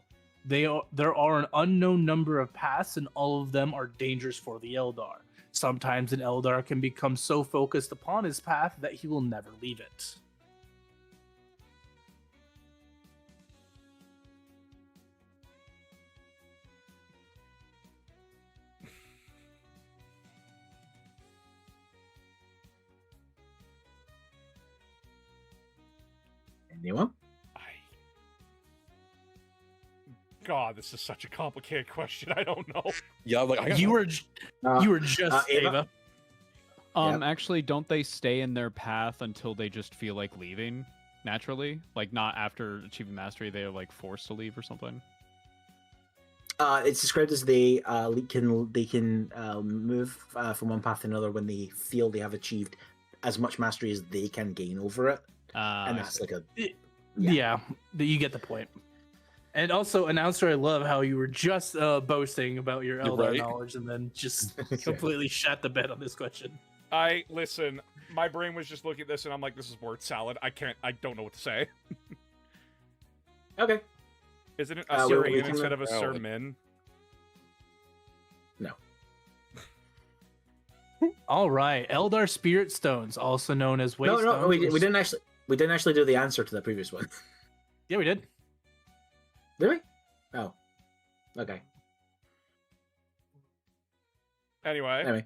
There are an unknown number of paths, and all of them are dangerous for the Eldar. Sometimes an Eldar can become so focused upon his path that he will never leave it. Anyone? God, this is such a complicated question. I don't know. Yeah, like I got You were just Ava? Ava. Actually, don't they stay in their path until they just feel like leaving naturally? Like not after achieving mastery, they're like forced to leave or something. It's described as they can move from one path to another when they feel they have achieved as much mastery as they can gain over it, and that's like a Yeah, you get the point. And also, announcer, I love how you were just boasting about your You're Eldar right. knowledge and then just completely shot the bed on this question. Listen, my brain was just looking at this and I'm like, this is word salad. I don't know what to say. okay. Isn't it we Asurian can- instead of a Oh, sermon? No. All right, Eldar Spirit Stones, also known as Waystones. No, we didn't actually do the answer to the previous one. Yeah, we did. Did we? Oh. Okay. Anyway.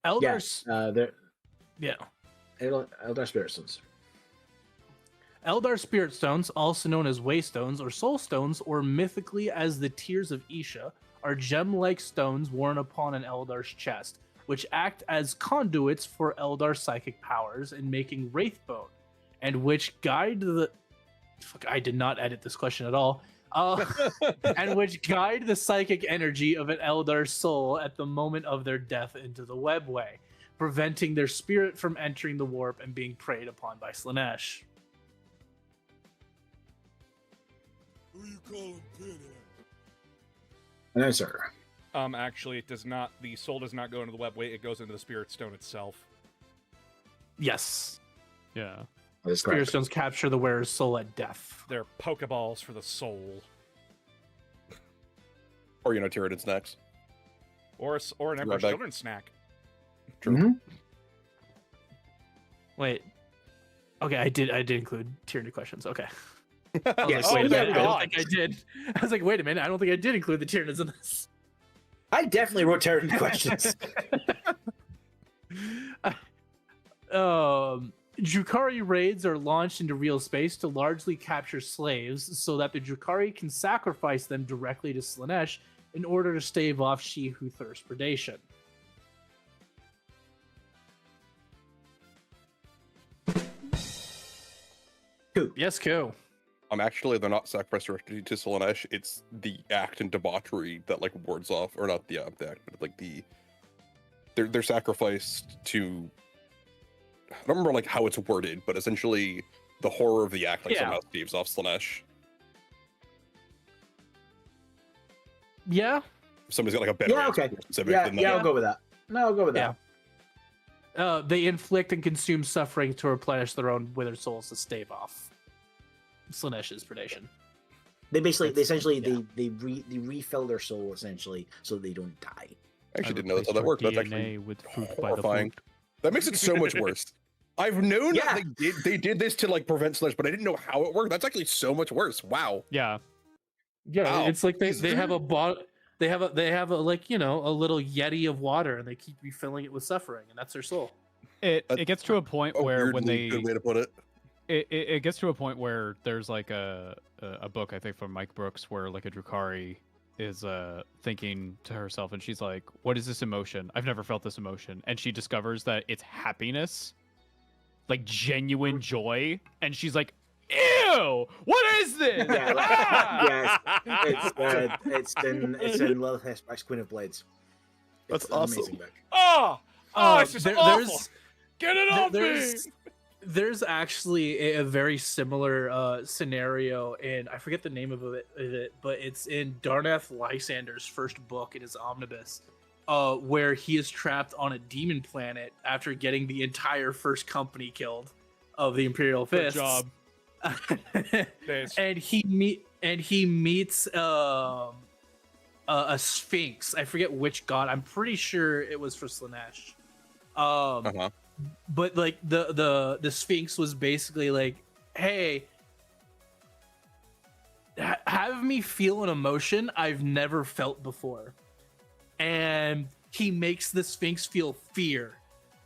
Eldar. Yes. They're Yeah. Eldar Spirit Stones. Eldar Spirit Stones, also known as Waystones or Soul Stones, or mythically as the Tears of Isha, are gem-like stones worn upon an Eldar's chest, which act as conduits for Eldar psychic powers in making Wraithbone, and which guide the... Fuck, I did not edit this question at all. And which guide the psychic energy of an Eldar's soul at the moment of their death into the webway, preventing their spirit from entering the warp and being preyed upon by Slanesh. Who you calling pin No, sir. Actually, it does not. The soul does not go into the webway. It goes into the spirit stone itself. Yes. Yeah. That is Spirit correct. stones capture the wearer's soul at death. They're Pokeballs for the soul, or Tyranids snacks. or an Emperor's back. Children's snack. True. Mhm. Wait. Okay, I did include Tyranid questions. Okay. I was Yes. like, wait a Oh, yeah, minute. I don't God. think I did. I was like, wait a minute. I don't think I did include the Tyranids in this. I definitely wrote Terran questions. Drukhari raids are launched into real space to largely capture slaves so that the Drukhari can sacrifice them directly to Slanesh in order to stave off She Who Thirsts predation. Who? Yes, Ko. Actually, they're not sacrificed directly to Slanesh. It's the act and debauchery that like wards off, or not the act, but like they're sacrificed to. I don't remember like how it's worded, but essentially the horror of the act like Yeah. somehow staves off Slanesh. Yeah. Somebody's got like a better Yeah, answer okay. for specific Yeah, than yeah, that. I'll go with that. No, I'll go with that. They inflict and consume suffering to replenish their own withered souls to stave off Slaaneish's predation. They essentially yeah. they refill their soul essentially so they don't die. I actually didn't know that's how that worked. That's actually with fruit by the horrifying. fruit. That makes it so much worse. I've known Yeah. that they did this to like prevent Slaanesh, but I didn't know how it worked. That's actually so much worse. Wow. Yeah. Yeah, Wow. it's like they have a they have a like, you know, a little yeti of water, and they keep refilling it with suffering, and that's their soul. It That's gets to a point A where when weirdly they good way to put it. it gets to a point where there's like a book I think from Mike Brooks where like a Drukari is thinking to herself and she's like, what is this emotion? I've never felt this emotion. And she discovers that it's happiness, like genuine joy, and she's like, ew, what is this? Yeah, Ah! it's in Lilith Hespach's Queen of Blades. That's It's an awesome. amazing book. Oh, it's just awful. Get it off me. There's actually a very similar scenario, and I forget the name of it, but it's in Darnath Lysander's first book in his omnibus, where he is trapped on a demon planet after getting the entire first company killed of the Imperial Good Fists. job. And he meets a sphinx. I forget which god. I'm pretty sure it was for Slaanesh. Uh-huh. But like the sphinx was basically like, hey, have me feel an emotion I've never felt before. And he makes the sphinx feel fear,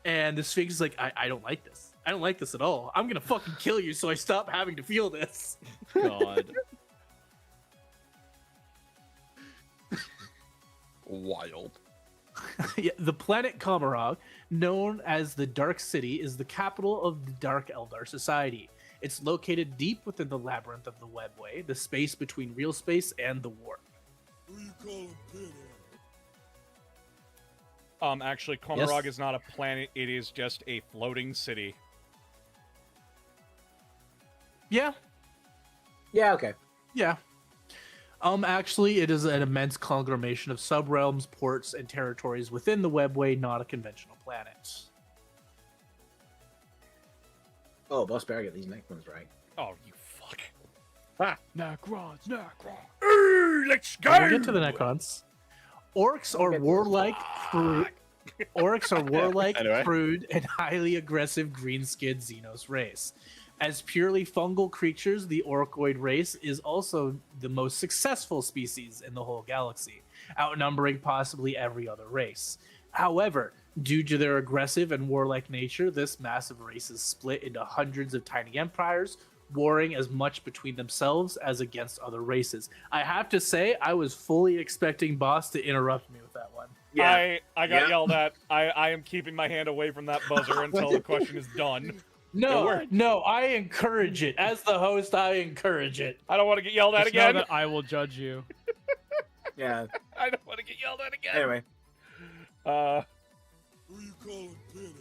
and the sphinx is like, I don't like this. I don't like this at all. I'm gonna fucking kill you so I stop having to feel this. God. Wild. Yeah, the planet Komarog, known as the Dark City, is the capital of the Dark Eldar Society. It's located deep within the labyrinth of the Webway, the space between real space and the warp. Who you calling Penny? Actually, Komarog is not a planet. It is just a floating city. Yeah, Yeah, okay. yeah. Actually, it is an immense conglomeration of subrealms, ports, and territories within the Webway, not a conventional planet. Oh, Boss Bear got these next ones right. Oh, you fuck. Necrons. Hey, let's go. We'll get to the Necrons. Orcs are warlike, Anyway. crude, and highly aggressive green-skinned Xenos race. As purely fungal creatures, the Orcoid race is also the most successful species in the whole galaxy, outnumbering possibly every other race. However, due to their aggressive and warlike nature, this massive race is split into hundreds of tiny empires, warring as much between themselves as against other races. I have to say, I was fully expecting Boss to interrupt me with that one. I got Yeah. yelled at. I am keeping my hand away from that buzzer until the question is done. No, I encourage it. As the host, I encourage it. I don't want to get yelled at Just know again. that I will judge you. Yeah. I don't want to get yelled at again. Anyway, Who you calling Penny?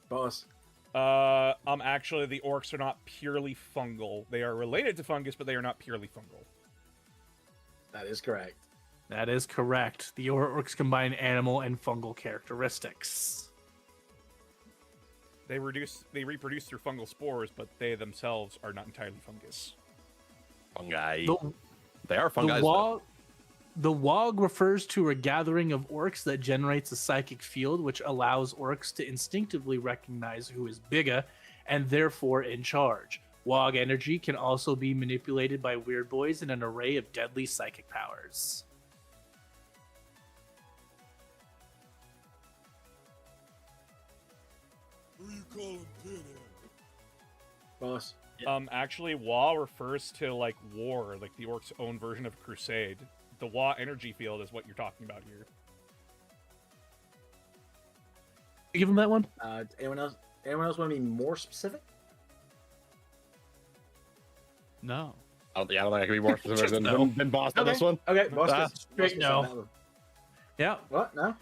Boss. Actually, the orcs are not purely fungal. They are related to fungus, but they are not purely fungal. That is correct. That is correct. The orcs combine animal and fungal characteristics. They reproduce through fungal spores, but they themselves are not entirely fungus. Fungi. The, They are fungi. the Wog refers to a gathering of orcs that generates a psychic field, which allows orcs to instinctively recognize who is bigger and therefore in charge. Wog energy can also be manipulated by weird boys in an array of deadly psychic powers. Who you calling Penny? Boss. Actually, Wa refers to, like, war, like the orcs' own version of crusade. The Wa energy field is what you're talking about here. Give him that one. Anyone else? Anyone else want to be more specific? No. I don't think I can be more specific Just than, no. than Boss on this one. Okay, boss. Ah, gets- straight boss gets no. that one. Yeah. What? No.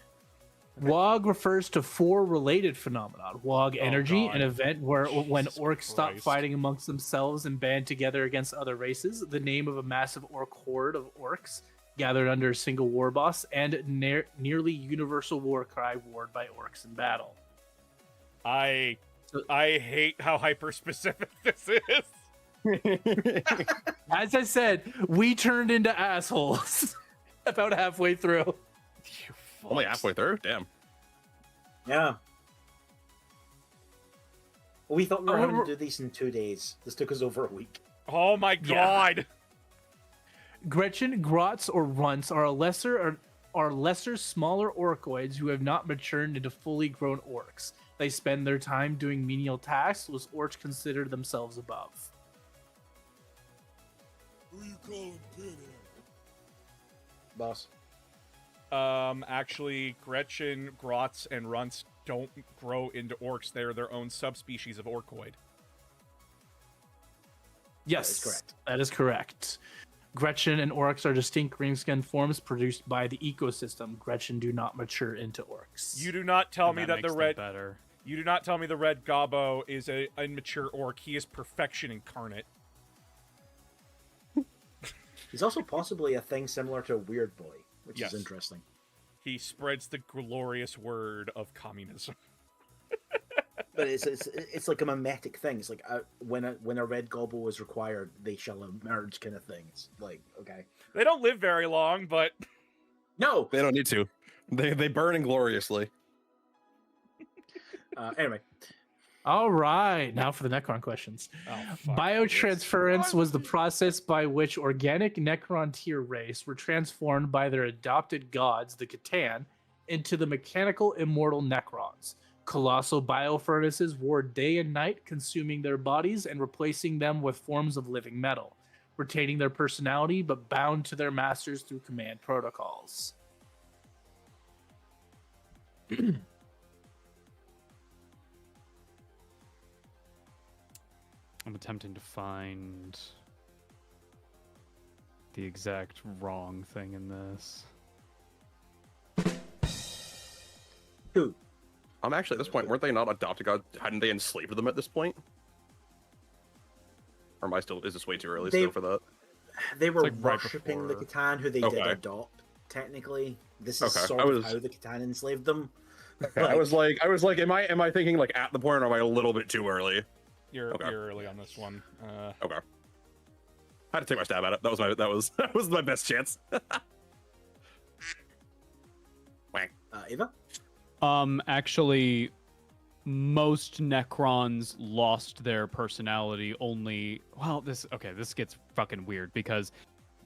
Wog refers to four related phenomenon. Wog energy, God. an event where when Jesus orcs stop Christ. fighting amongst themselves and band together against other races. The name of a massive orc horde of orcs gathered under a single war boss, and nearly universal war cry warred by orcs in battle. I hate how hyper specific this is. As I said, we turned into assholes about halfway through. You Only fucks. halfway through. Damn. Yeah. We thought we were Oh, having to we're- do these in 2 days. This took us over a week. Oh my Yeah. god. Gretchen, Grots, or Runts are lesser, smaller orcoids who have not matured into fully grown orcs. They spend their time doing menial tasks, which orcs consider themselves above. Who you calling Pinhead? Boss. Actually, Gretchen, Grots, and Runts don't grow into orcs. They're their own subspecies of orcoid. Yes, is correct. That is correct. Gretchen and orcs are distinct ring-skinned forms produced by the ecosystem. Gretchen do not mature into orcs. You do not tell me And that the makes them red. better. You do not tell me the red Gobbo is a immature orc. He is perfection incarnate. He's also possibly a thing similar to Weird Boy, which Yes. is interesting. He spreads the glorious word of communism. But it's like a mimetic thing. It's like when a red gobble is required, they shall emerge kind of thing. It's like, okay. They don't live very long, but No! They don't need to. They burn ingloriously. Anyway. All right, now for the Necron questions. oh, fuck. Biotransference was the process by which organic Necron tier race were transformed by their adopted gods, the Catan, into the mechanical immortal Necrons. Colossal biofurnaces warred day and night, consuming their bodies and replacing them with forms of living metal, retaining their personality but bound to their masters through command protocols. I'm attempting to find the exact wrong thing in this. Who? I'm actually at this point. Weren't they not adopted God? Hadn't they enslaved them at this point? Or am I still? Is this way too early They- still for that? They were like right worshipping the before- Catan, who they did Okay. adopt, technically. This is Okay, sort I of was- how the Catan enslaved them. I was like, am I thinking like at the point, or am I a little bit too early? You're Okay. early on this one. Okay. I had to take my stab at it. That was my best chance. Ava? Actually, most Necrons lost their personality only. Well, this gets fucking weird because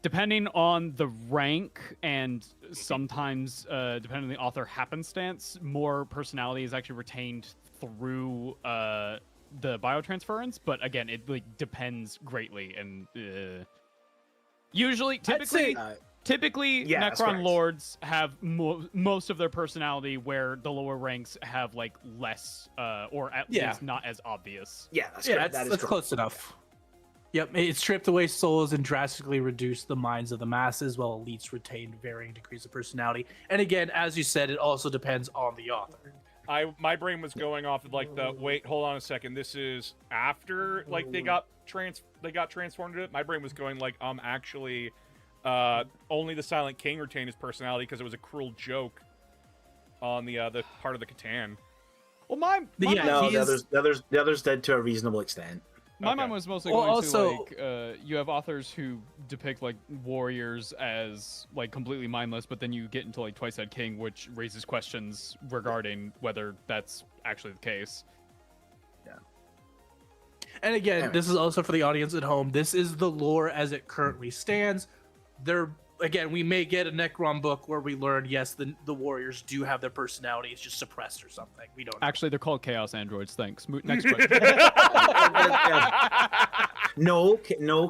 depending on the rank and sometimes depending on the author happenstance, more personality is actually retained through the biotransference. But again, it like depends greatly and usually, typically, yeah, that's Necron correct. lords have most of their personality, where the lower ranks have like less, or at Yeah. least not as obvious. Yeah, that's Yeah, correct. that's, That is that's correct. close enough. Yep, it stripped away souls and drastically reduced the minds of the masses, while elites retained varying degrees of personality. And again, as you said, it also depends on the author. My brain was going off of like the wait, hold on a second. This is after like they got transformed into it. My brain was going like actually only the Silent King retained his personality because it was a cruel joke on the part of the Catan. Well, my Yeah, No, he the is- others did to a reasonable extent. my Okay. mind was mostly Well, going also- to like you have authors who depict like warriors as like completely mindless, but then you get into like Twice Head King, which raises questions regarding whether that's actually the case. And again, Anyway. this is also for the audience at home. This is the lore as it currently stands. We may get a Necron book where we learn, yes, the warriors do have their personality. It's just suppressed or something. We don't know. Actually, they're called Chaos Androids. Thanks. Next question. No,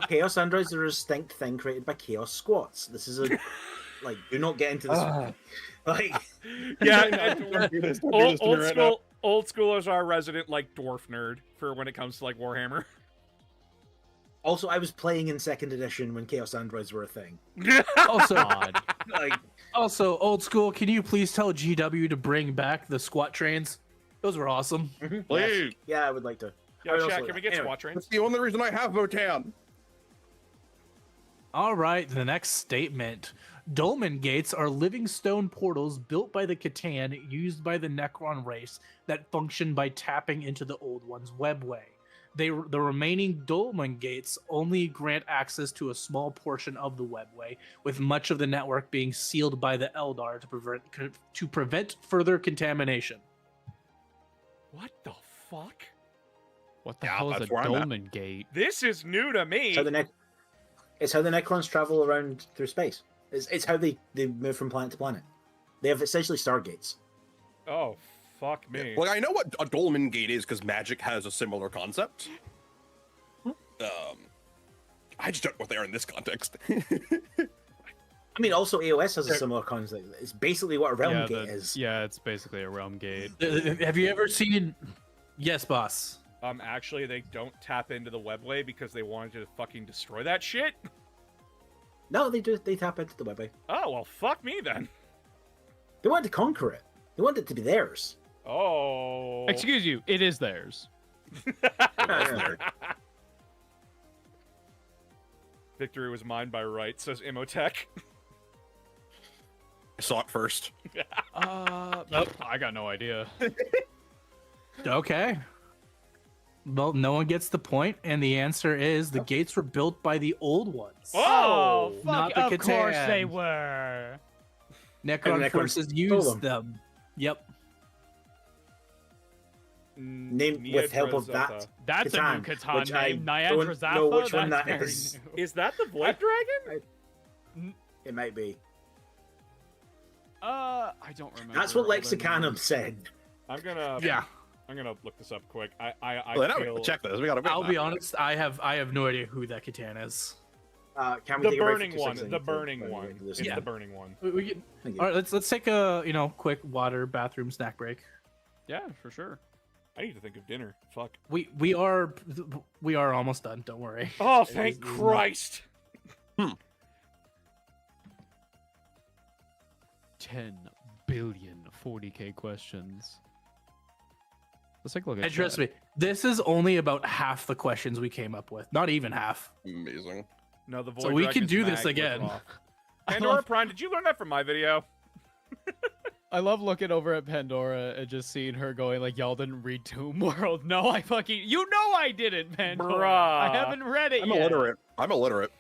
Chaos Androids are a distinct thing created by Chaos Squats. This is a like, do not get into this. Like, Yeah, Don't do this to me right now. old schoolers are resident like dwarf nerd for when it comes to like Warhammer. also, I was playing in second edition when Chaos Androids were a thing. Also, God. Like, also, old school, can you please tell GW to bring back the squat trains? Those were awesome. Please. yeah, I would like to. Yo, I would also Shaq, like can we that. get Anyway, SWAT trains? That's the only reason I have Votan. All right, the next statement. Dolmen gates are living stone portals built by the Catan, used by the Necron race, that function by tapping into the old one's webway. The remaining Dolmen gates only grant access to a small portion of the webway, with much of the network being sealed by the Eldar to prevent further contamination. What the fuck? What the Yeah, hell is a that's where I'm at. dolmen gate? This is new to me. It's how the Necrons travel around through space. It's how they move from planet to planet. They have essentially stargates. Oh, fuck me. Like, I know what a dolmen gate is because Magic has a similar concept. I just don't know what they are in this context. I mean, also AOS has a similar concept. It's basically what a realm gate is. Yeah, it's basically a realm gate. Have you ever seen? Yes, boss. Actually, they don't tap into the webway because they wanted to fucking destroy that shit? No, they do. They tap into the webway. Oh, well, fuck me then. They wanted to conquer it. They wanted it to be theirs. Oh. Excuse you, it is theirs. Victory was mine by right, says Imhotech. I saw it first. Nope, I got no idea. Okay. Well, no one gets the point, and the answer is the gates were built by the old ones. Oh, not the of course Catan. they were. Necron Necrons forces stole used them. them. Yep. Named with help of that. That's a new Catan, Catan which I name, don't Niagara Zappa. know which one That's that very is. new. Is that the Void Dragon? It might be. I don't remember. That's what other Lexicanum names. said. I'm gonna look this up quick. I Well, now we feel gotta check this. We gotta. I'll be honest. I have no idea who that Catan is. Can we the take a break for burning 2 one. seconds? I The need to burning find a way one. to this. It's Yeah. the burning one. We can, Thank you. all right, let's take a quick water, bathroom, snack break. Yeah, for sure. I need to think of dinner. Fuck. We are almost done. Don't worry. Oh, thank Christ. 10 billion 40k questions. Let's take a look at And trust chat. me, this is only about half the questions we came up with. Not even half. Amazing. No, the Void So we can Dragon's do mag this was again. off. I Pandora love- Prime, did you learn that from my video? I love looking over at Pandora and just seeing her going like, "Y'all didn't read Tomb World." No, I fucking, you know I didn't, Pandora. I Bruh. haven't read it I'm yet. illiterate. I'm illiterate.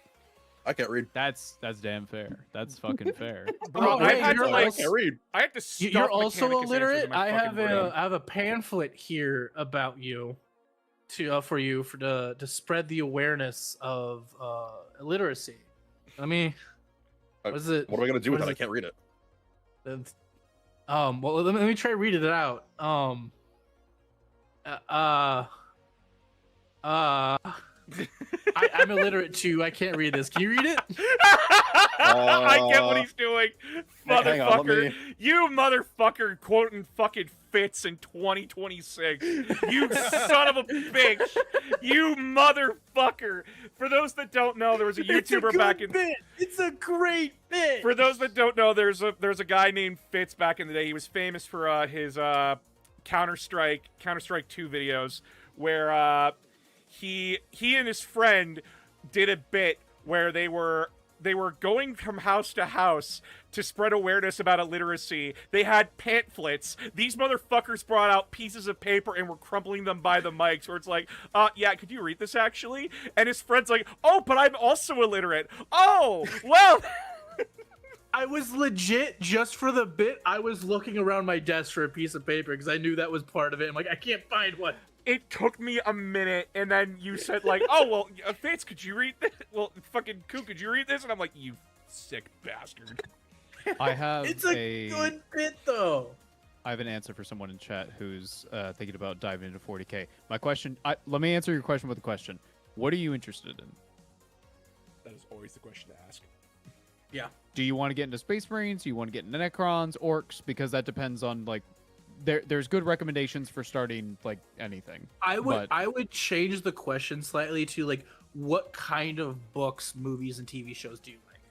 I can't read. That's damn fair. That's fucking fair. Bro, Oh, I hey, had to you're I like, can't read. I have to stuff You're also Mechanicus answers in illiterate. my I fucking brain. have a pamphlet here about you, for you to spread the awareness of illiteracy. Let me. What is it? What am I gonna do with What it? I is can't read it. It's- Well, let me try reading it out. I'm illiterate too. I can't read this. Can you read it? I get what he's doing, hang on, let motherfucker. me- You motherfucker quoting fucking Fitz in 2026. You son of a bitch. You motherfucker. For those that don't know, there was a YouTuber back in. bit. It's a great bit. For those that don't know, there's a guy named Fitz back in the day. He was famous for his Counter-Strike 2 videos where he and his friend did a bit where they were going from house to house to spread awareness about illiteracy. They had pamphlets. These motherfuckers brought out pieces of paper and were crumpling them by the mics where it's like, yeah, could you read this actually? And his friend's like, oh, but I'm also illiterate. Oh, well... I was legit just for the bit. I was looking around my desk for a piece of paper because I knew that was part of it. I'm like, I can't find one. It took me a minute, and then you said, like, oh, well, Fitz, could you read this? Well, fucking Koo, could you read this? And I'm like, you sick bastard. I have It's a good bit though. I have an answer for someone in chat who's thinking about diving into 40k. My question, let me answer your question with a question. What are you interested in? That is always the question to ask. Yeah. Do you want to get into Space Marines? Do you want to get into Necrons, Orcs? Because that depends on, like, there's good recommendations for starting, like, anything. I But- would change the question slightly to like, what kind of books, movies, and TV shows do you like?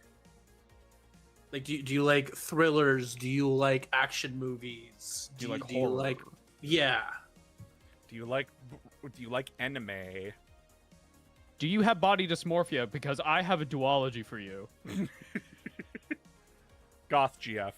Like, do you like thrillers? Do you like action movies? Do you like do you horror? like? Yeah. Do you like anime? Do you have body dysmorphia? Because I have a duology for you. Goth GF.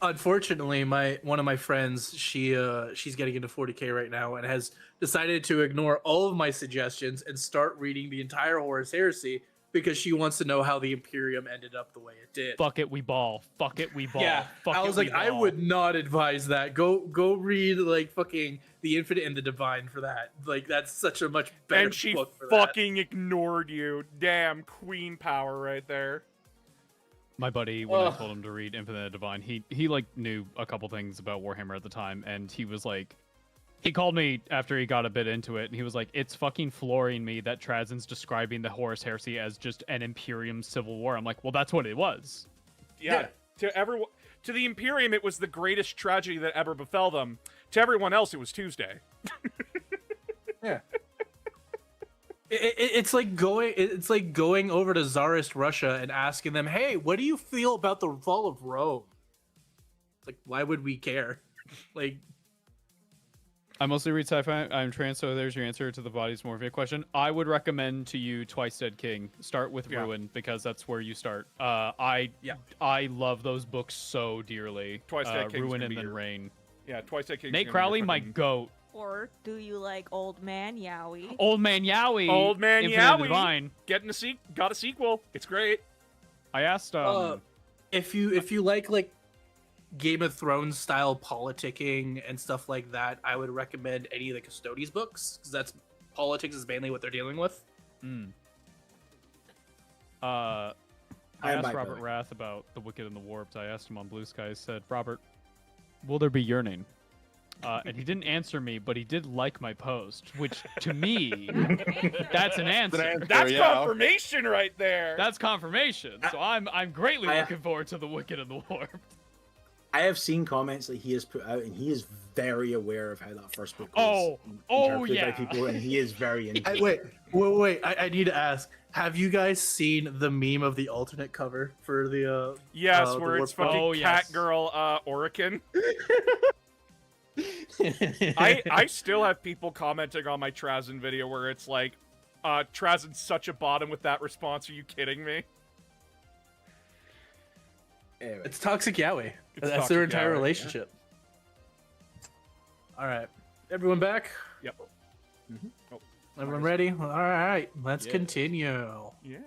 Unfortunately, one of my friends, she's getting into 40k right now and has decided to ignore all of my suggestions and start reading the entire Horus Heresy because she wants to know how the Imperium ended up the way it did. Fuck it, we ball. Fuck it, we ball. Yeah, Fuck I it, was we like, I ball. would not advise that. Go read like fucking the Infinite and the Divine for that. Like that's such a much better And she book for fucking ignored you. Damn, queen power right there. My buddy, when I told him to read Infinite Divine, he like knew a couple things about Warhammer at the time, and he was like, he called me after he got a bit into it, and he was like, it's fucking flooring me that Trazin's describing the Horus Heresy as just an Imperium civil war. I'm like, well, that's what it was. Yeah. To the Imperium, it was the greatest tragedy that ever befell them. To everyone else, it was Tuesday. Yeah. It's like going over to Tsarist Russia and asking them, "Hey, what do you feel about the fall of Rome?" It's like, why would we care? Like, I mostly read sci-fi. I'm trans, so there's your answer to the Bodies Morphia question. I would recommend to you Twice Dead King. Start with Ruin because that's where you start. I love those books so dearly. Twice Dead King's Ruin gonna and be then your- Rain. Yeah, Twice That King. Nate Crowley, my goat. Or do you like Old Man Yowie? Old Man Yowie. Old Man Infinite Yowie. Divine. Got a sequel. It's great. I asked if you like Game of Thrones style politicking and stuff like that, I would recommend any of the Custodes books because that's politics is mainly what they're dealing with. I I'm asked back, Robert by the way. Rath about The Wicked and the Warped. I asked him on Blue Sky. I said, Robert, will there be yearning? And he didn't answer me, but he did like my post, which to me, that's an answer. That's confirmation right there. That's confirmation. So I'm greatly looking forward to The Wicked and the Warped. I have seen comments that he has put out, and he is very aware of how that first book was interpreted yeah. by people, and he is very into it. Wait! I need to ask: have you guys seen the meme of the alternate cover for the? Yes, the where it's Warped? fucking cat girl Orican. I still have people commenting on my Trazin video where it's like, Trazin's such a bottom with that response. Are you kidding me? Anyway. It's Toxic Yowie. It's That's their Toxic entire Yowie, relationship. All right, everyone back? Yep. Oh, Everyone ready? All right, let's Yeah. continue. yes.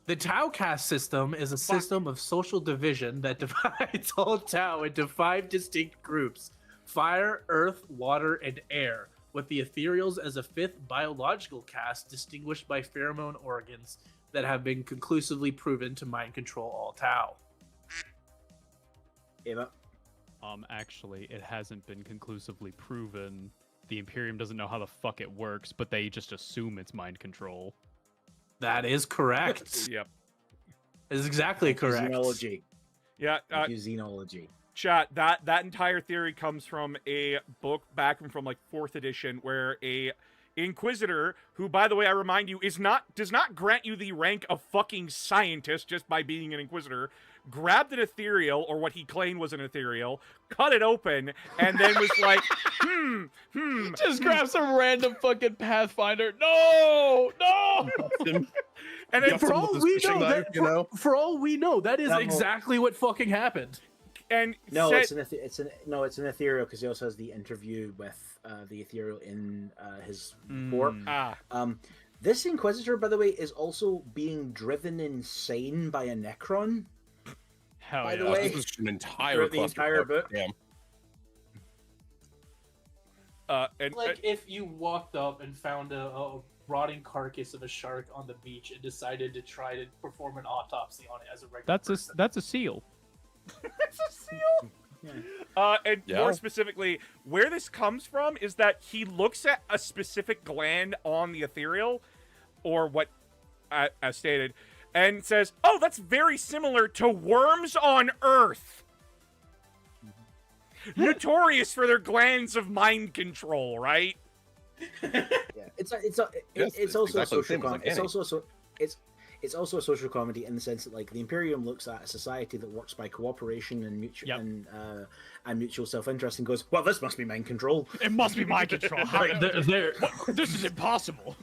The Tau caste system is a system of social division that divides all Tau into 5 distinct groups: fire, earth, water, and air, with the ethereals as a 5th biological caste distinguished by pheromone organs that have been conclusively proven to mind control all Tau. Ava. Actually, it hasn't been conclusively proven. The Imperium doesn't know how the fuck it works, but they just assume it's mind control. That is correct. Yep. That is exactly correct. Xenology. Yeah. Thank you, Xenology. Chat, that entire theory comes from a book back from like 4th edition where a Inquisitor, who by the way I remind you does not grant you the rank of fucking scientist just by being an Inquisitor, grabbed an ethereal, or what he claimed was an ethereal, cut it open, and then was like, Just grab some random fucking Pathfinder. No! and then For all we know, that, you know? for all we know, that is No. exactly what fucking happened. and No, said, it's an ethereal because he also has the interview with the ethereal in his warp. This Inquisitor, by the way, is also being driven insane by a Necron. Hell By the yeah. way, This is an entire throughout the cluster. entire book. Damn. and Like if you walked up and found a rotting carcass of a shark on the beach and decided to try to perform an autopsy on it as a regular person. That's a seal. it's a seal. And Yeah. more specifically, where this comes from is that he looks at a specific gland on the ethereal, or what, as stated, and says, "Oh, that's very similar to worms on Earth." Notorious for their glands of mind control, right? Yeah, it's Yes, also it's a exactly the social same as comedy. It's Annie. also it's also a social comedy in the sense that like the Imperium looks at a society that works by cooperation and mutual Yep. and mutual self-interest and goes, well, this must be mind control. It must be mind control. They're- This is impossible.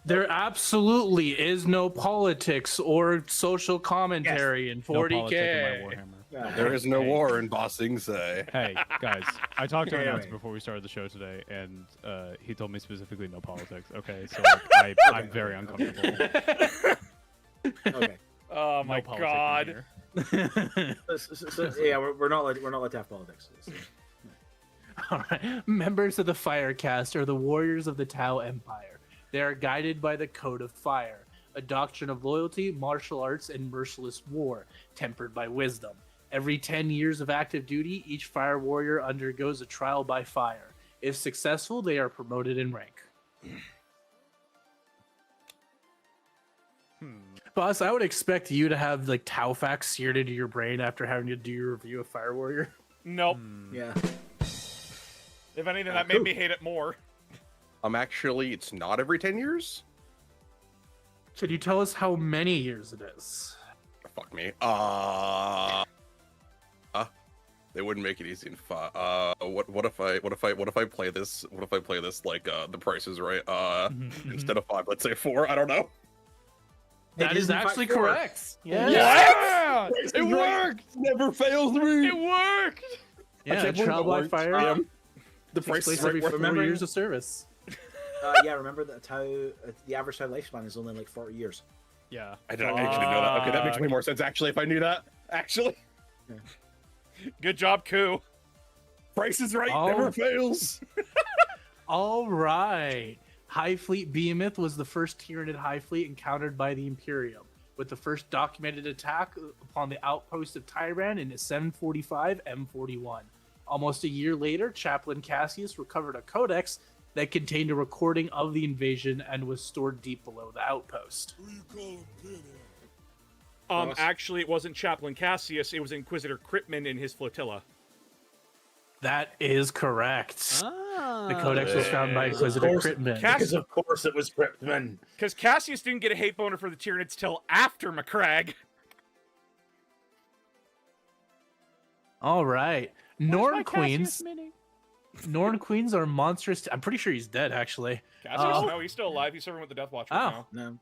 There absolutely is no politics or social commentary in No politics 40K. in my Warhammer. Yeah. There is no Hey. war in Bossing Say. Hey guys, I talked to an Anyway. announcer before we started the show today, and he told me specifically no politics. Okay, so like, I'm very uncomfortable. Okay. Oh my No politicking god. here. Yeah, we're not allowed to have politics. All right. Members of the Fire Caste are the warriors of the Tau Empire. They are guided by the Code of Fire, a doctrine of loyalty, martial arts, and merciless war, tempered by wisdom. Every 10 years of active duty, each fire warrior undergoes a trial by fire. If successful, they are promoted in rank. Boss, I would expect you to have like Tau facts seared into your brain after having to do your review of Fire Warrior. Nope. Yeah. If anything, that made me hate it more. Actually, it's not every 10 years. Could you tell us how many years it is? Fuck me. They wouldn't make it easy in what if I play this? What if I play this like The Price is Right? Instead of 5, let's say 4. I don't know. That is in fact actually 4. correct. Yes. Yeah! It worked. Never fails me. It worked! Yeah, can't believe trial it by works. fire The takes Price place is Right. every 4 Remembering- years of service. Yeah, remember that the average Tau lifespan is only like 40 years. Yeah. I didn't actually know that. Okay, that makes way more sense actually if I knew that. Actually, Good job, Koo. Price is Right Oh. never fails. All right. High Fleet Behemoth was the first Tyranid High Fleet encountered by the Imperium, with the first documented attack upon the outpost of Tyran in 745 M41. Almost a year later, Chaplain Cassius recovered a codex that contained a recording of the invasion and was stored deep below the outpost. Who you calling Penny? Boss? Actually, it wasn't Chaplain Cassius, it was Inquisitor Cryptman in his flotilla. That is correct. Ah, The codex was found by Inquisitor course. Cryptman. Because of course it was Cryptman. Because Cassius didn't get a hate boner for the Tyranids till after McCrag. All right. Where's Norn my Cassius Queens. mini? Norn Queens are monstrous. I'm pretty sure he's dead, actually. Cassius? Oh. No, he's still alive. He's serving with the Death Watch Oh. right now. No.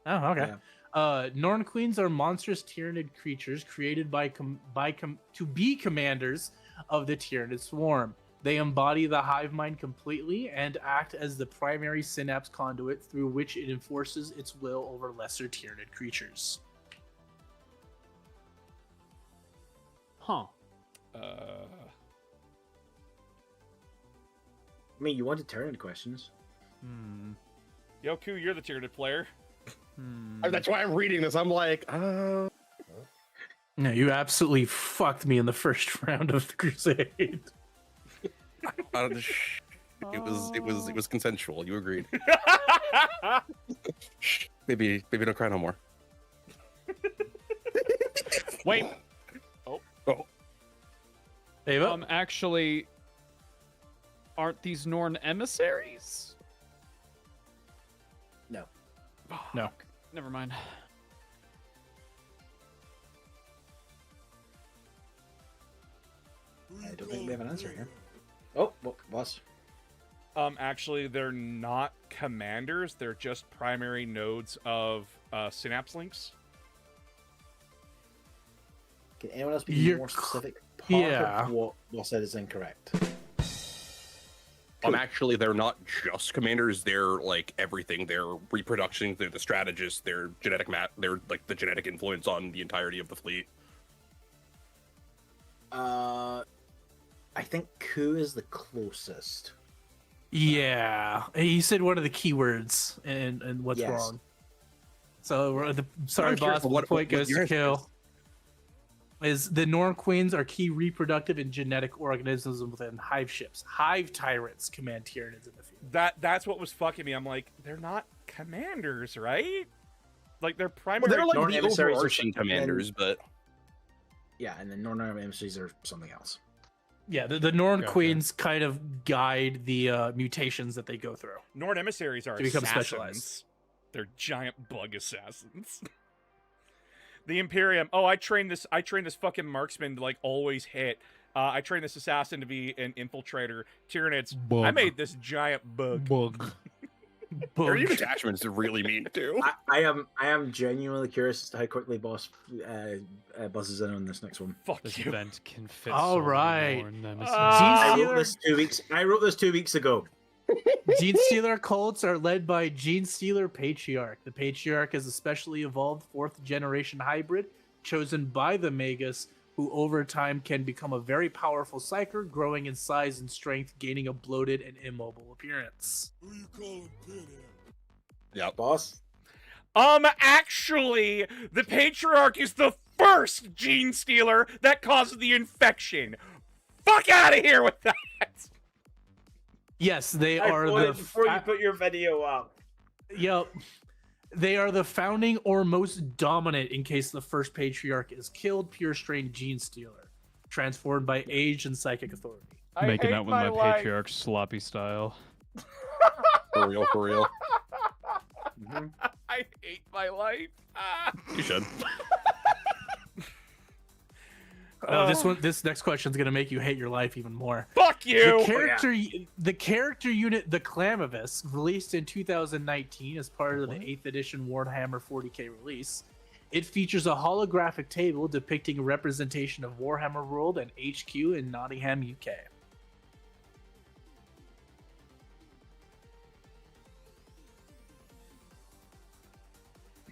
Oh, okay. Yeah. Norn Queens are monstrous Tyranid creatures created to be commanders of the Tyranid swarm. They embody the hive mind completely and act as the primary synapse conduit through which it enforces its will over lesser Tyranid creatures. Huh. I mean, you wanted Tyranid questions. Hmm. Yo, Koo, you're the Tyranid player. That's why I'm reading this. I'm like, No, you absolutely fucked me in the first round of the Crusade. it was consensual. You agreed. Maybe don't cry no more. Wait. Ava? Actually, aren't these Norn emissaries? No. No. Never mind. Who I you don't think we have an calling answer Penny? here. Oh, well, boss. Actually, they're not commanders. They're just primary nodes of synapse links. Can anyone else be You're more specific? yeah. Of what boss said is incorrect. Actually, they're not just commanders. They're like everything. They're reproduction. They're the strategists. They're genetic They're like the genetic influence on the entirety of the fleet. I think Ku is the closest. Yeah. He said one of the keywords and what's Yes. wrong. So sorry, I'm curious boss. what- The point what goes your to Kill. Is the Norn Queens are key reproductive and genetic organisms within hive ships. Hive tyrants command Tyranids in the field. That's what was fucking me. I'm like, they're not commanders, right? Like they're primary. They're like Norn the emissaries are overarching something- commanders, but Yeah, and then Northern emissaries are something else. Yeah, the Norn Gotcha. Queens kind of guide the mutations that they go through. Norn emissaries are To become assassins. specialized. They're giant bug assassins. The Imperium. Oh, I trained this fucking marksman to like always hit. I trained this assassin to be an infiltrator. Tyranids. I Bug. made this giant bug. Bug. Their Boom. attachments really mean too. I am genuinely curious as to how quickly Boss buzzes in on this next one. Fuck This you. event can fit All so many right. more nemesis. I Gene wrote this 2 weeks. I wrote this 2 weeks ago. Gene Stealer cults are led by Gene Stealer Patriarch. The Patriarch is a specially evolved 4th generation hybrid chosen by the Magus, who over time can become a very powerful psyker, growing in size and strength, gaining a bloated and immobile appearance. Who you calling Pinhead? Yep. Boss. Actually, the Patriarch is the first gene stealer that caused the infection. Fuck out of here with that. Yes, they I are voted the before you put your video up. Yep. They are the founding or most dominant in case the first Patriarch is killed, pure strain Gene Stealer, transformed by age and psychic authority. Making hate out with my life. patriarch sloppy style. For real, for real. I hate my life. Ah. You should. This next question is gonna make you hate your life even more. Fuck The you. character unit, the Clamavis, released in 2019 as part of the 8th edition Warhammer 40k release. It features a holographic table depicting a representation of Warhammer World and HQ in Nottingham, UK.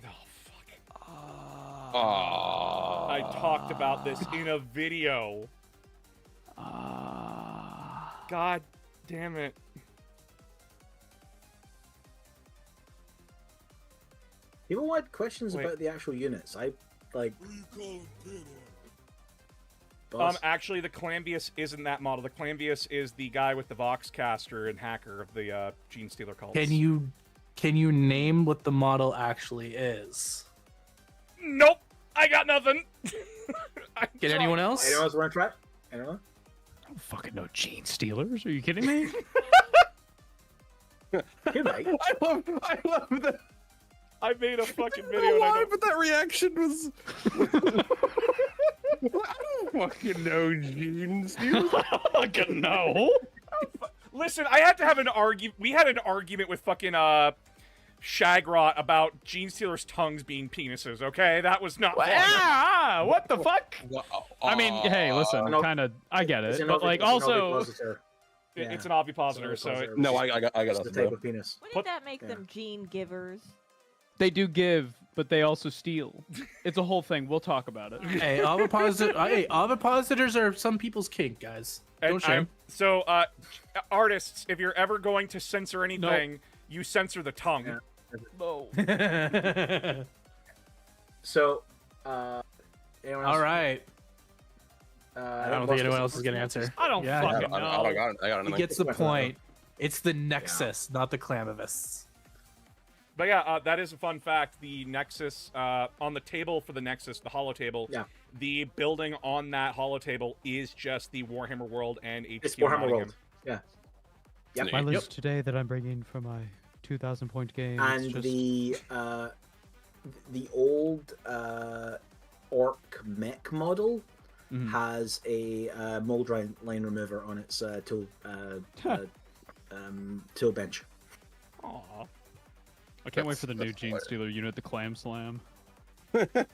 Oh, fuck. Aww. I talked about this in a video. God damn it. People want questions Wait. about the actual units. I like. Who you calling Pinhead? Boss. Actually, the Clambius isn't that model. The Clambius is the guy with the Voxcaster and hacker of the Gene Stealer cults. Can you name what the model actually is? Nope. I got nothing. Get anyone else? Anyone else want to try? Anyone? I don't fucking know gene stealers. Are you kidding me? Good night. I love that. I made a fucking I video. don't know And I why, don't... but that reaction was. I don't fucking know, Gene. fucking know. Listen, I had to have an argument. We had an argument with fucking Shagrot about Gene Stealer's tongues being penises. Okay, that was not fun. What the fuck? I mean, hey, listen, no, kind of, I get It's it, an but like, also, ovipositor. Yeah. It's an ovipositor, so it, No, I got It's the nothing. type Bro. of penis. Wouldn't What- that make Yeah. them gene givers? they do give, but they also steal. It's a whole thing. We'll talk about it. Hey, ovipositors are some people's kink, guys. Don't shame. So, artists, if you're ever going to censor anything, you censor the tongue. Yeah. No. So, anyone else? All right. I I don't think anyone else is gonna answer. I don't Yeah. fucking know. I got He anything. gets the point. It's the Nexus, not the Clamavis. But yeah, that is a fun fact. The Nexus, on the table for the Nexus, the holo table, Yeah. the building on that holo table is just the Warhammer World and HQ It's Warhammer Nottingham. World. Yeah. Yep. My Yep. list today that I'm bringing for my 2,000-point game. And the old orc mech model Mhm. has a mold line remover on its tool tool bench. Aw. I can't wait for the new That's Gene hilarious. Stealer unit, the Clam Slam. The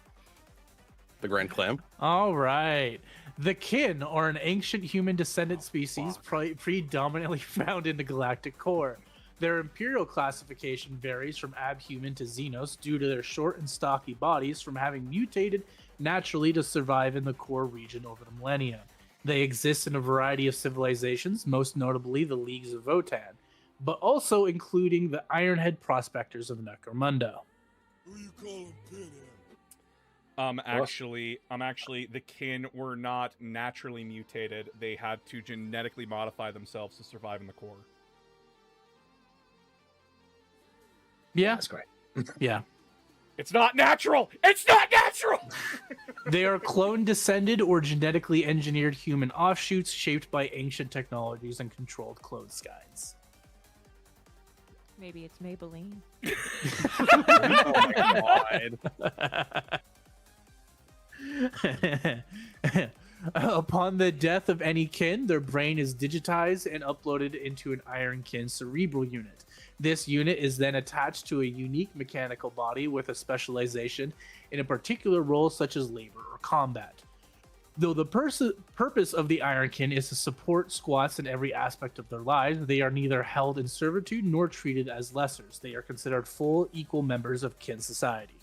Grand Clam. All right. The kin are an ancient human descendant species predominantly found in the galactic core. Their imperial classification varies from abhuman to xenos due to their short and stocky bodies from having mutated naturally to survive in the core region over the millennia. They exist in a variety of civilizations, most notably the Leagues of Votan, but also including the Ironhead prospectors of Necromunda. Who you calling Pinhead? Actually, the kin were not naturally mutated. They had to genetically modify themselves to survive in the core. Yeah, That's correct. yeah. It's not natural! It's not natural! They are clone descended or genetically engineered human offshoots shaped by ancient technologies and controlled clone skies. Maybe it's Maybelline. Upon the death of any kin, their brain is digitized and uploaded into an Iron Kin cerebral unit. This unit is then attached to a unique mechanical body with a specialization in a particular role such as labor or combat. Though the purpose of the Ironkin is to support squats in every aspect of their lives, they are neither held in servitude nor treated as lessers. They are considered full, equal members of kin society.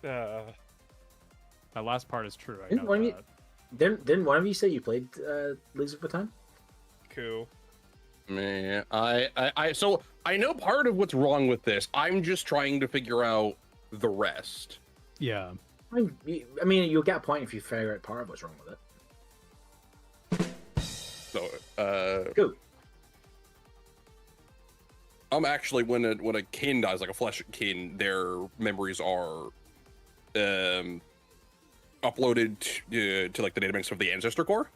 That last part is true. I Didn't know one of you- that. Didn't one of you say you played Leagues of Baton? Cool. Man, so I know part of what's wrong with this. I'm just trying to figure out the rest. Yeah. I mean, you'll get a point if you figure out part of what's wrong with it. So, Cool. Actually, when a kin dies, like a flesh kin, their memories are uploaded to like the database of the ancestor core.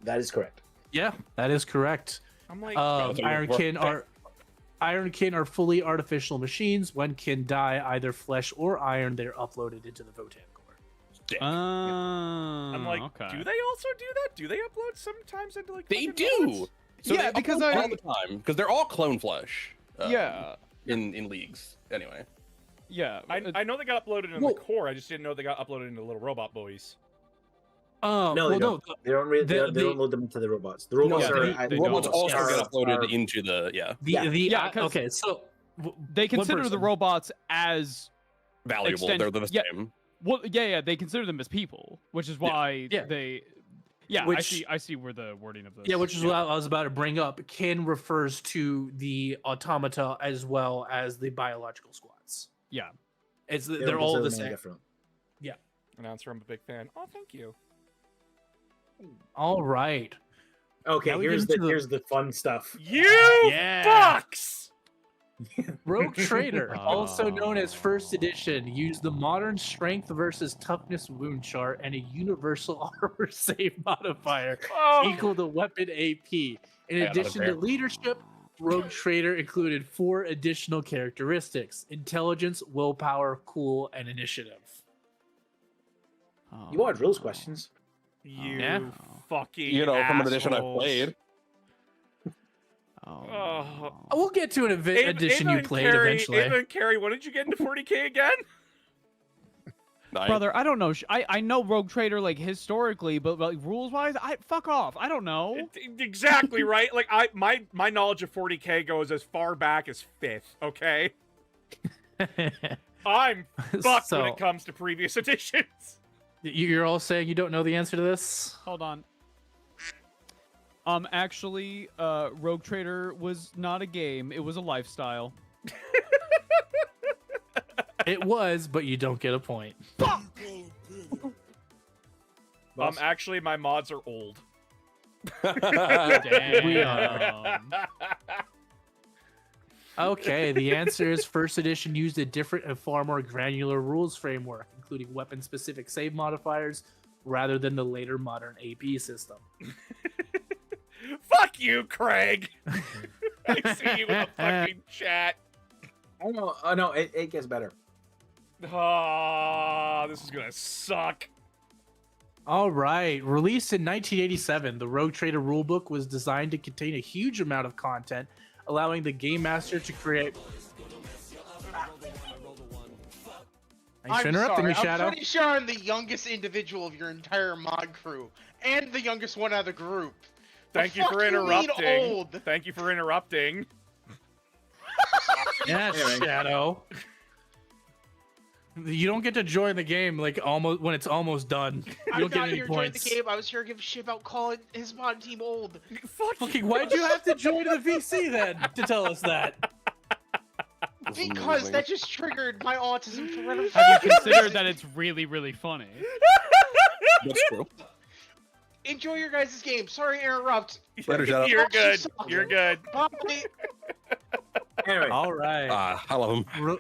That is correct. Yeah, that is correct. I'm like, Ironkin are fully artificial machines. When kin die, either flesh or iron, they're uploaded into the Votan core. I'm like, okay. do they also do that? Do they upload sometimes into like? They fucking do. robots? So Yeah, they because upload I- all the time because they're all clone flesh. Yeah. In leagues anyway. Yeah. I know they got uploaded in Well- the core. I just didn't know they got uploaded into little robot boys. Oh, No, well, they don't. no. They don't. They the- don't load them into the robots. The robots Yeah, are. they Robots don't. also get uploaded are- into the Yeah, 'cause Okay, so they consider the person- robots as valuable. Extend- They're the yeah. same. well, yeah, they consider them as people, which is why Yeah. they. Yeah, Which- I see where the wording of this. Yeah, which is what I was about to bring up. Kin refers to the automata as well as the biological squads. Yeah. It's they don't they're all consider the them any same. different. Announcer, I'm a big fan. Oh, thank you. All right. Okay, Now we get into the- here's the fun stuff. You Yeah. fucks! Rogue Trader, also known as First Edition, used the modern strength versus toughness wound chart and a universal armor save modifier Oh, equal to weapon AP. In Yeah, addition another to leadership, Rogue Trader included 4 additional characteristics: intelligence, willpower, cool, and initiative. You wanted rules questions. you Yeah. fucking. From an edition I've assholes. played. Oh. We'll get to an edition Ava you and played Carrie, eventually. Ava and Carrie, when did you get into 40k again? Brother, I don't know. I know Rogue Trader like historically, but like rules wise, fuck off. I don't know. Exactly right. Like my knowledge of 40k goes as far back as 5th. Okay, I'm fucked when it comes to previous editions. You're all saying you don't know the answer to this? Hold on. Actually, Rogue Trader was not a game. It was a lifestyle. It was, but you don't get a point. Who you calling Penny? Boss? Actually, my mods are old. Damn. Okay, the answer is First Edition used a different and far more granular rules framework, including weapon-specific save modifiers, rather than the later modern AP system. Fuck you, Craig. I see you in the fucking chat. Oh no, it gets better. Ah, this is gonna suck. All right, released in 1987, the Rogue Trader rulebook was designed to contain a huge amount of content, allowing the game master to create. Thanks for interrupting me, Shadow. I'm pretty sure I'm the youngest individual of your entire mod crew, and the youngest one out of the group. Thank you for fuck you mean interrupting. old? Thank you for interrupting. Yeah, Anyway. Shadow. You don't get to join the game like almost when it's almost done. You I'm don't get not any here to join the points. game. I was here to give a shit about calling his mod team old. Fuck Fucking, why'd you have to join the VC then to tell us that? Because that just triggered my autism for whatever. Have you considered that it's really, really funny? That's true. Enjoy your guys' game. Sorry to interrupt. Later, Shadow. You're Fuck you, good. suck. You're good. Bye. Anyway, All right. I love him.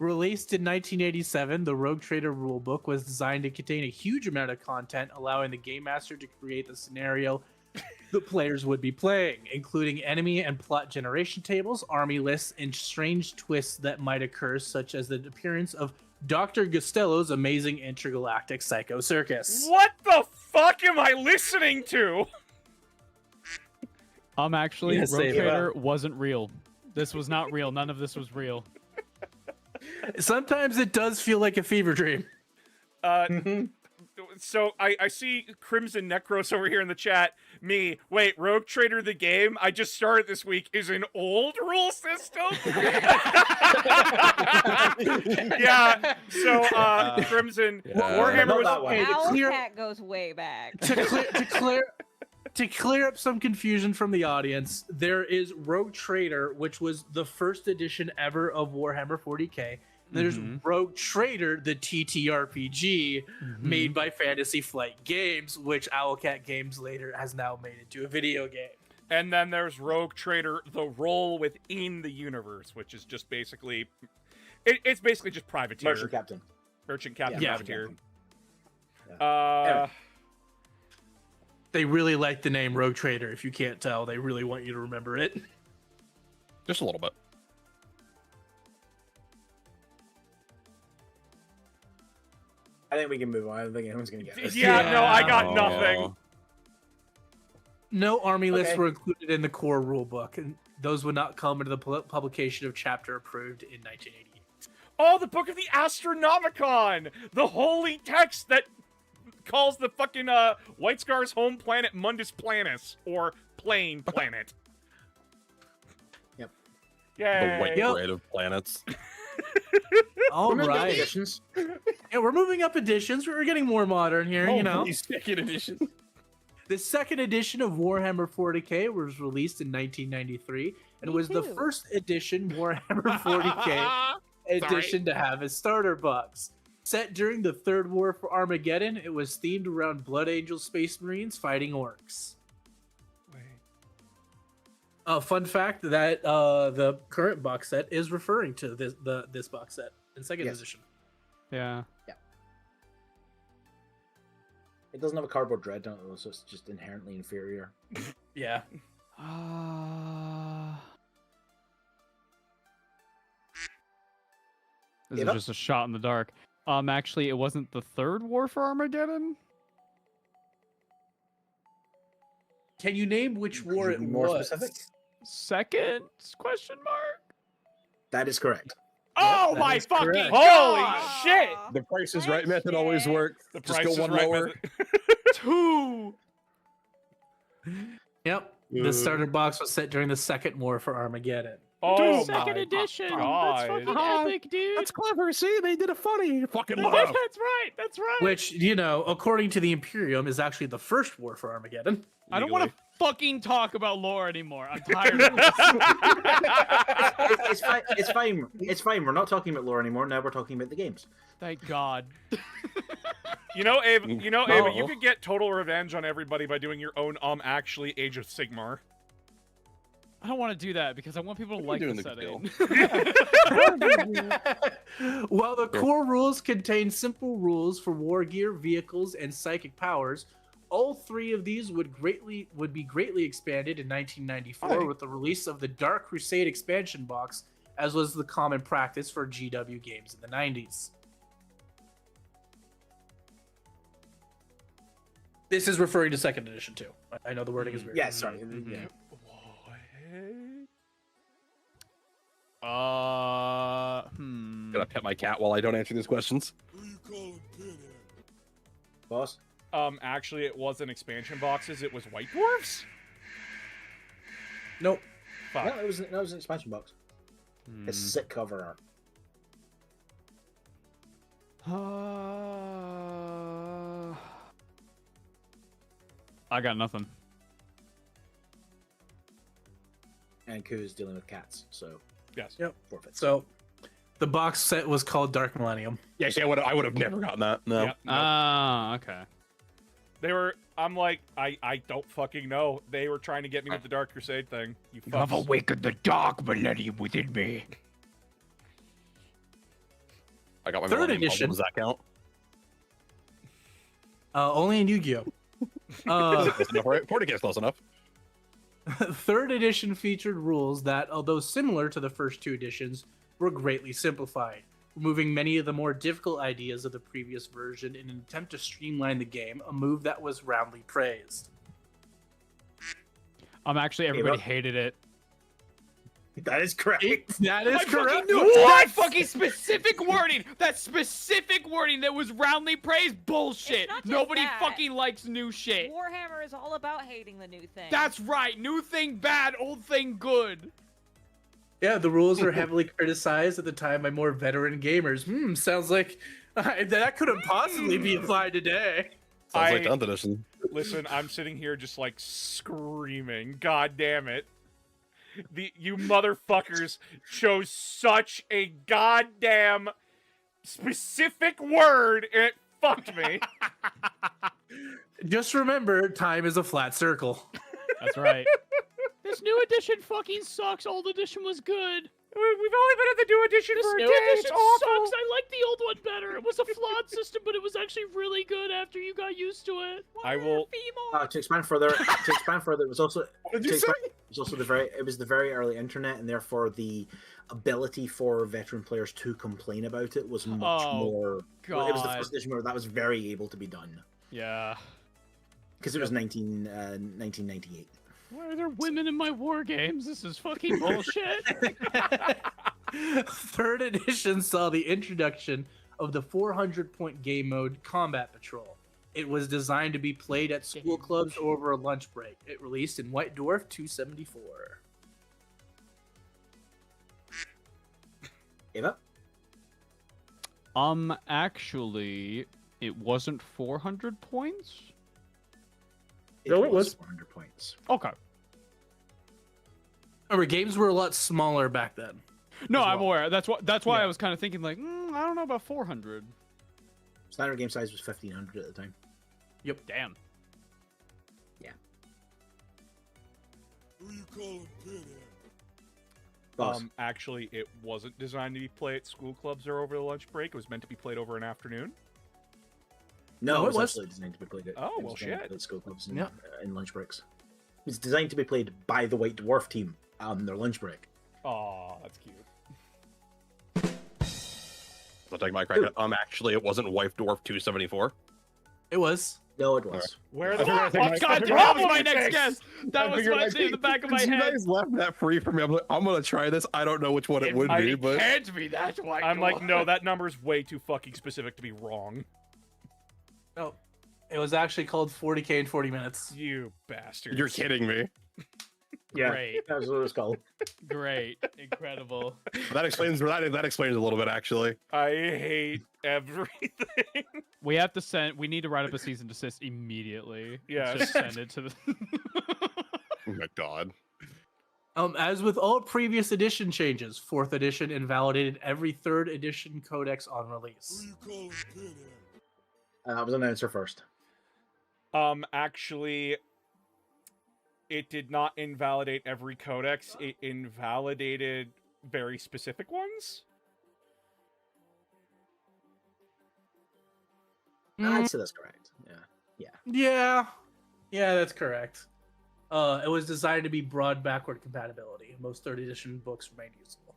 Released in 1987, the Rogue Trader rulebook was designed to contain a huge amount of content, allowing the game master to create the scenario the players would be playing, including enemy and plot generation tables, army lists, and strange twists that might occur, such as the appearance of Dr. Gustello's Amazing Intergalactic Psycho Circus. What the fuck am I listening to? Actually, Yes, Rogue save it. Trader wasn't real. This was not real. None of this was real. Sometimes it does feel like a fever dream. So I see Crimson Necros over here in the chat. Wait, Rogue Trader the game I just started this week is an old rule system? Yeah, so Crimson, Warhammer not was... that one. Hey, to clear- Owlcat goes way back. To clear up some confusion from the audience, there is Rogue Trader, which was the first edition ever of Warhammer 40k. There's Rogue Trader, the TTRPG made by Fantasy Flight Games, which Owlcat Games later has now made into a video game. And then there's Rogue Trader, the role within the universe, which is just basically... It's basically just privateer. Merchant Captain. Merchant Captain, Yeah. privateer. Yeah. They really like the name Rogue Trader. If you can't tell, they really want you to remember it. Just a little bit. I think we can move on. I don't think anyone's going to get this. Yeah, no, I got Oh. nothing. No army lists Okay. were included in the core rulebook, and those would not come into the publication of chapter approved in 1988. Oh, the Book of the Astronomicon! The holy text that calls the fucking White Scar's home planet Mundus Planus, or Plane Planet. Yep. The Yay! white Yep. bread of planets. All Remember the right. editions? Yeah, we're moving up editions. We're getting more modern here, you know. Second edition. The second edition of Warhammer 40k was released in 1993 and was the too. first edition Warhammer 40k edition to have a starter box. Set during the Third War for Armageddon, it was themed around Blood Angel Space Marines fighting orcs. Fun fact that the current box set is referring to this box set in second Yes. edition. Yeah. It doesn't have a cardboard dreadnought, though, so it's just inherently inferior. Yeah. This Give is up? just a shot in the dark. Actually, it wasn't the third war for Armageddon. Can you name which war it Be more was? specific? Second? Question mark. That is correct. Oh that my is fucking correct. holy God. shit! The Price is Right method always works. The Just Price go is one Right lower. method. Two! Yep. The starter box was set during the Second War for Armageddon. Oh second my edition. God. That's fucking Ah, epic, dude. That's clever. See, they did a funny fucking That's love. right. That's right. Which, you know, according to the Imperium, is actually the first war for Armageddon. I don't want to fucking talk about lore anymore. I'm tired of this. It's fine. It's fine. It's fine. We're not talking about lore anymore. Now we're talking about the games. Thank God. You know, Ava, No. you could get total revenge on everybody by doing your own actually Age of Sigmar. I don't want to do that because I want people to What are like you the doing, setting. While the core rules contain simple rules for war gear, vehicles, and psychic powers, all three of these would be greatly expanded in 1994 with the release of the Dark Crusade expansion box, as was the common practice for GW games in the 90s. This is referring to second edition too. I know the wording is weird. Yeah, sorry. Mm-hmm. Yeah. Gonna pet my cat while I don't answer these questions. Who you calling pinhead? Boss? Actually, it wasn't expansion boxes, it was White Dwarfs? Nope. Fuck. No, it was an expansion box. It's sick cover art. I got nothing. And Koo is dealing with cats, so Yes. Yep. forfeit. So, the box set was called Dark Millennium. Yeah, see, I would have never gotten that. No. Yep, no. Okay. They were. I'm like, I don't fucking know. They were trying to get me with the Dark Crusade thing. You fucks. awakened the dark millennium within me. I got my Third Millennium edition. Puzzle. Does that count? Only in Yu-Gi-Oh! Close enough, right? 40K is close enough. Third edition featured rules that, although similar to the first two editions, were greatly simplified. removing many of the more difficult ideas of the previous version in an attempt to streamline the game, a move that was roundly praised. Actually, everybody Ava? hated it. That is correct. That is I correct. fucking knew it. That fucking specific wording. That specific wording that was roundly praised. Bullshit. It's not just Nobody that. fucking likes new shit. Warhammer is all about hating the new thing. That's right. New thing bad, old thing good. Yeah, the rules were heavily criticized at the time by more veteran gamers. Sounds like that couldn't possibly be applied today. Sounds I- like 10th edition. Listen, I'm sitting here just like screaming. God damn it. You motherfuckers chose such a goddamn specific word and it fucked me. Just remember, time is a flat circle. That's right. This new edition fucking sucks. Old edition was good. We've only been at the new edition This for a new day. edition It's awful. sucks. I like the old one better. It was a flawed system, but it was actually really good after you got used to it. I will. To expand further, it was also What did you to say? expand- it was also the very early internet, and therefore the ability for veteran players to complain about it was much Oh, more. It was the God. first edition where that was very able to be done Yeah. because it was 1998. Why are there women in my war games? This is fucking bullshit. Third edition saw the introduction of the 400-point game mode Combat Patrol. It was designed to be played at school clubs or over a lunch break. It released in White Dwarf 274. Ava? Actually, it wasn't 400 points? No, it was. 400 points. Okay. Remember, games were a lot smaller back then. No, As I'm well. aware. That's why Yeah. I was kind of thinking like, I don't know about 400. Standard game size was 1500 at the time. Yep. Damn. Who you calling pinhead? Boss. Actually, it wasn't designed to be played at school clubs or over the lunch break. It was meant to be played over an afternoon. No, No, it it was was. absolutely designed to be played at, Oh, it was well, designed to shit. play at school clubs and, Yeah. in lunch breaks. It was designed to be played by the White Dwarf team on their lunch break. Aw, that's cute. I'll take my crack. Actually, it wasn't Wife Dwarf 274. It was. No, it was. Where I the figured I'd take Oh my- God, I that figured was I'd my take next my- guess. That I was figured my I'd in the take- back of my since you head. guys left that free for me. I'm gonna try this. I don't know which one it would might- be, but Can't be that white. I'm like, dwarf. no, that number's way too fucking specific to be wrong. No. It was actually called 40K in 40 minutes. You bastard. you're kidding me. Yeah, Great. that was what it was called. Great, incredible. That explains that explains a little bit actually. I hate everything. We have to send. We need to write up a cease and desist immediately. Yes. Just send it to the. Oh my god. As with all previous edition changes, 4th edition invalidated every 3rd edition codex on Who release. you calling pinhead? That was an answer first. Actually, it did not invalidate every codex. It invalidated very specific ones. I'd say that's correct. Yeah. Yeah, that's correct. It was designed to be broad backward compatibility. Most 3rd edition books remained usable.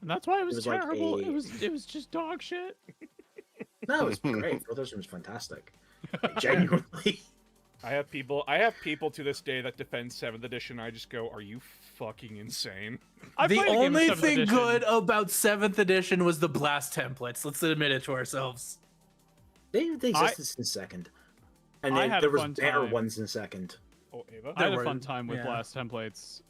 And that's why it was, was like terrible. a- It was just dog shit. No, it was great. Fourth edition was fantastic. Like, genuinely. I have people to this day that defend 7th edition. I just go, are you fucking insane? I The played a game of only 7th thing edition. good about 7th edition was the blast templates. Let's admit it to ourselves. They existed since second. And I then had a there was fun better time. ones in second. Oh, Ava? I had There a fun were- time with yeah. blast templates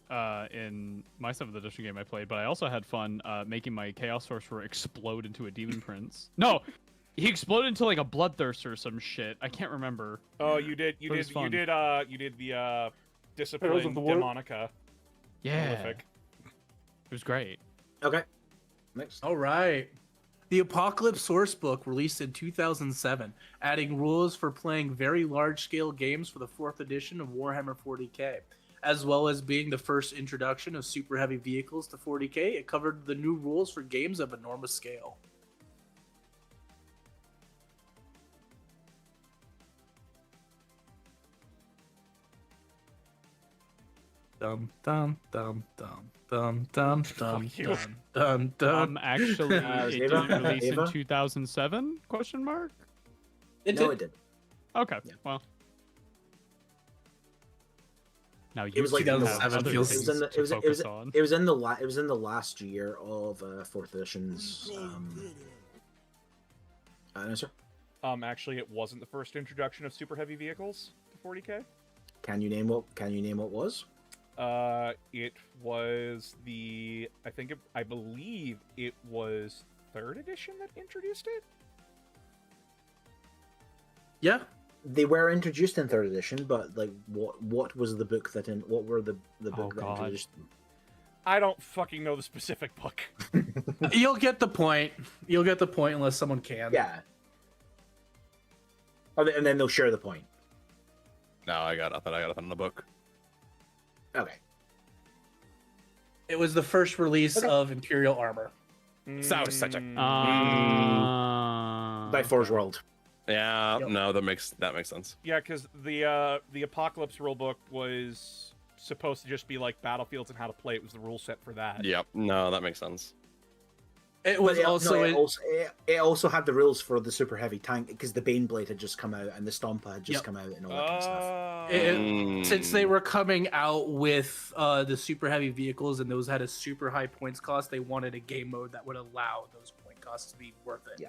in my 7th edition game I played, but I also had fun making my Chaos Sorcerer explode into a Demon Prince. No, he exploded into like a Bloodthirster or some shit. I can't remember. Oh, you did It was fun. you did the discipline the War- Demonica. Yeah, Prolific. it was great. Okay. Next. All right. The Apocalypse Sourcebook released in 2007, adding rules for playing very large-scale games for the 4th edition of Warhammer 40k. As well as being the first introduction of super heavy vehicles to 40k, it covered the new rules for games of enormous scale. dum dum dum dum dum dum dum Fuck you. dum dum. Actually, was it Ava? didn't release Ava? in 2007? Question mark. No, it did. Okay. Yeah. Well. Now you It was like two have 2007 other feels- things it was in the- to it was- it focus was- on. It was in the last year of fourth edition's answer. Actually, it wasn't the first introduction of super heavy vehicles to 40k. Can you name what it was? It was the I believe it was third edition that introduced it. Yeah. They were introduced in third edition, but like what was the book that what were the Oh, book that God. introduced them? I don't fucking know the specific book. You'll get the point. You'll get the point unless someone can. Yeah. Oh, and then they'll share the point. No, I got nothing. I got nothing in the book. Okay. It was the first release Okay. of Imperial armor. That was such a- By Forge World. Yeah, Yep. no, that makes sense. Yeah, because the Apocalypse rulebook was supposed to just be like battlefields and how to play. It was the rule set for that. Yep, no, that makes sense. It was also it also had the rules for the super heavy tank because the Baneblade had just come out and the Stompa had just Yep. come out and all that kind of stuff. Since they were coming out with the super heavy vehicles and those had a super high points cost, they wanted a game mode that would allow those point costs to be worth it. Yeah.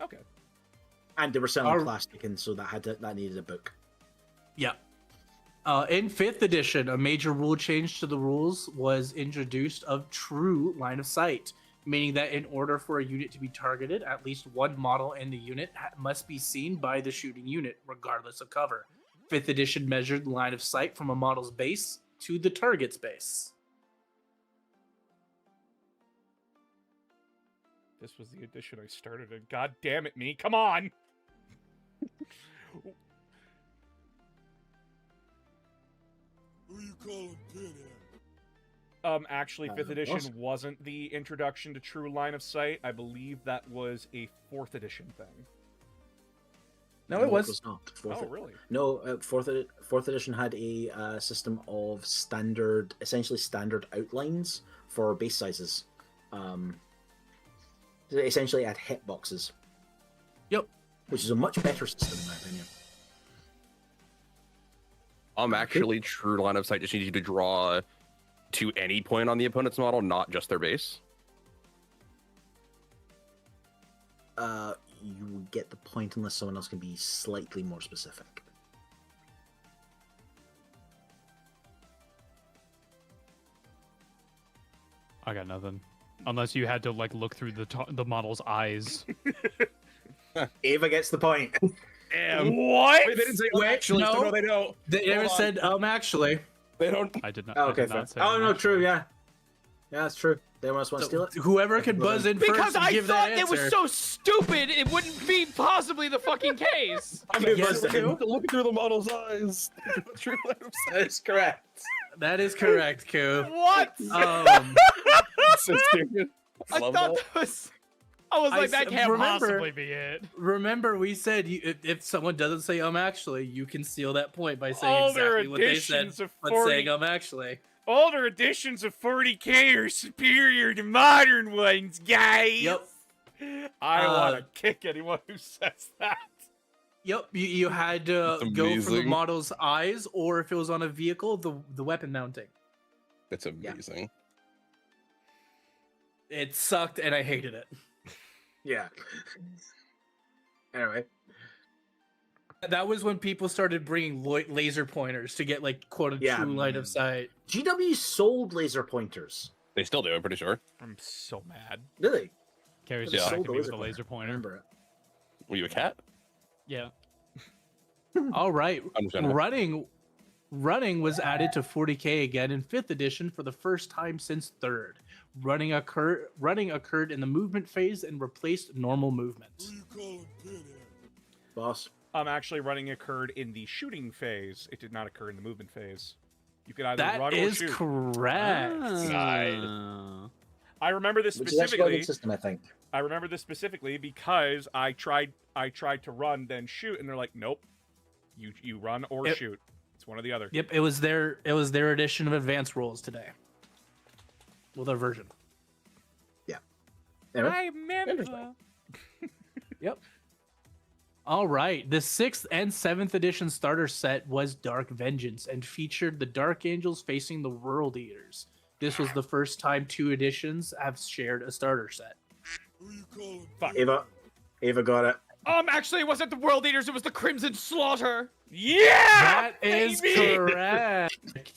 Okay. And they were selling Our- plastic, and so that needed a book. Yeah. In 5th edition, a major rule change to the rules was introduced of true line of sight, meaning that in order for a unit to be targeted, at least one model in the unit must be seen by the shooting unit, regardless of cover. 5th edition measured line of sight from a model's base to the target's base. This was the edition I started in. God damn it, me! Come on. Who you calling Pinhead? Actually, 5th edition awesome. wasn't the introduction to true line of sight. I believe that was a 4th edition thing. No, it was. not. Oh, really? No, fourth edition had a system of essentially standard outlines for base sizes. They essentially had hitboxes. Yep. Which is a much better system in my opinion. Actually, true line of sight just needs you to draw to any point on the opponent's model, not just their base. You will get the point unless someone else can be slightly more specific. I got nothing. Unless you had to like look through the model's eyes. Ava gets the point. Damn. What? Wait, they didn't say Wait, actually, so no. no, they don't. They never Hold on. said, actually. They don't. I did not. Oh, I okay, did fair. not say Oh no, actually. true, yeah. Yeah, that's true. Anyone else want to steal it? Whoever can buzz in Because first and I give thought that it was answer. so stupid, it wouldn't be possibly the fucking case. Okay, Yes, buzz in. Look through the model's eyes. True line of sight. That's correct. That is correct, Koo. What? So stupid. I Love thought that. that was. I was like, that can't remember- possibly be it. Remember, we said if someone doesn't say actually, you can steal that point by saying Older exactly what they said, editions of but 40 saying actually. Older editions of 40k are superior to modern ones, guys. Yep. I want Uh, to kick anyone who says that. Yep, you had to That's go for the amazing. model's eyes, or if it was on a vehicle, the weapon mounting. That's amazing. It sucked, and I hated it. Yeah. Anyway. That was when people started bringing laser pointers to get like quote Yeah. true line of sight. GW sold laser pointers. They still do, I'm pretty sure. I'm so mad. Really? Carries They just back sold to the me with a laser I pointer. remember it. Were you a cat? Yeah. All right, Understandable. running was added to 40k again in 5th edition for the first time since 3rd. Running occurred in the movement phase and replaced normal movement. Who you calling Pinhead? Boss. Actually, running occurred in the shooting phase. It did not occur in the movement phase. You could either That run or is shoot. correct. Ah. I remember this Which is actually a specifically. good system, I think. I remember this specifically because I tried to run then shoot, and they're like, nope. You run or It- shoot. It's one or the other. Yep, it was their edition of Advanced Rules today. Well, their version. Anyway, I remember. Interesting. Yep. All right. The 6th and 7th edition starter set was Dark Vengeance and featured the Dark Angels facing the World Eaters. This was the first time 2 editions have shared a starter set. Who you calling Fuck. Penny? Ava got it. Actually, it wasn't the World Eaters. It was the Crimson Slaughter. Yeah. That is baby! correct. It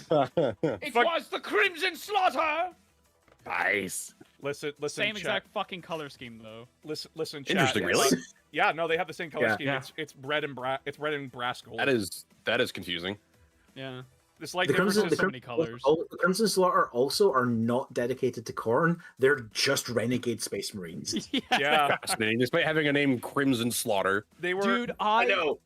Fuck. was the Crimson Slaughter. Nice. Listen, Same chat. exact fucking color scheme, though. Listen, chat. Interesting, really? Yeah, no, they have the same color Yeah. scheme. Yeah. It's red and brass gold. That is confusing. Yeah. It's like The there was Crimson, there's the, so many Crimson, colors. the Crimson Slaughter also are not dedicated to Khorne. They're just renegade Space Marines. yeah, Fascinating, despite having a name Crimson Slaughter. they were. Dude, I know.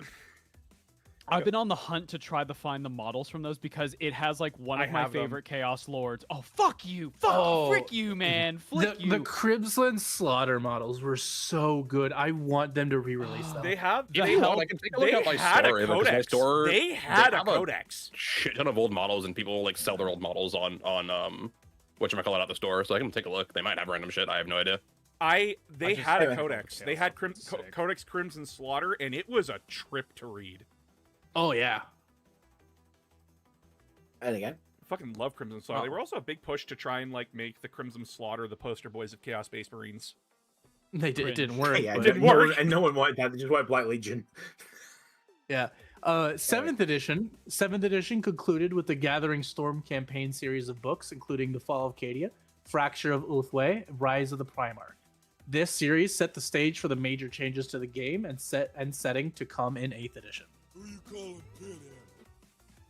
I've been on the hunt to try to find the models from those because it has like one I of my have them. favorite Chaos Lords. Oh, fuck you. Fuck Oh, frick you, man. Flick The, you. the Crimson Slaughter models were so good. I want them to re-release them. They have. The They, hell- I can take a look they at my had store. a Because my codex. store, They had a have a codex. shit ton of old models, and people like sell their old models on whatchamacallit at the store. So I can take a look. They might have random shit. I have no idea. They just- had a Anyway. codex. They had Sick. Codex Crimson Slaughter, and it was a trip to read. Oh yeah. And again, Fucking love Crimson Slaughter. They Oh. were also a big push to try and like make the Crimson Slaughter the poster boys of Chaos Space Marines. It Cringe. didn't work. yeah, but- didn't no one- work. and no one wanted that. They just wanted Black Legion. Yeah. Seventh edition concluded with the Gathering Storm campaign series of books, including The Fall of Cadia, Fracture of Ulthwé, Rise of the Primarch. This series set the stage for the major changes to the game and setting to come in 8th edition. Who you calling Penny?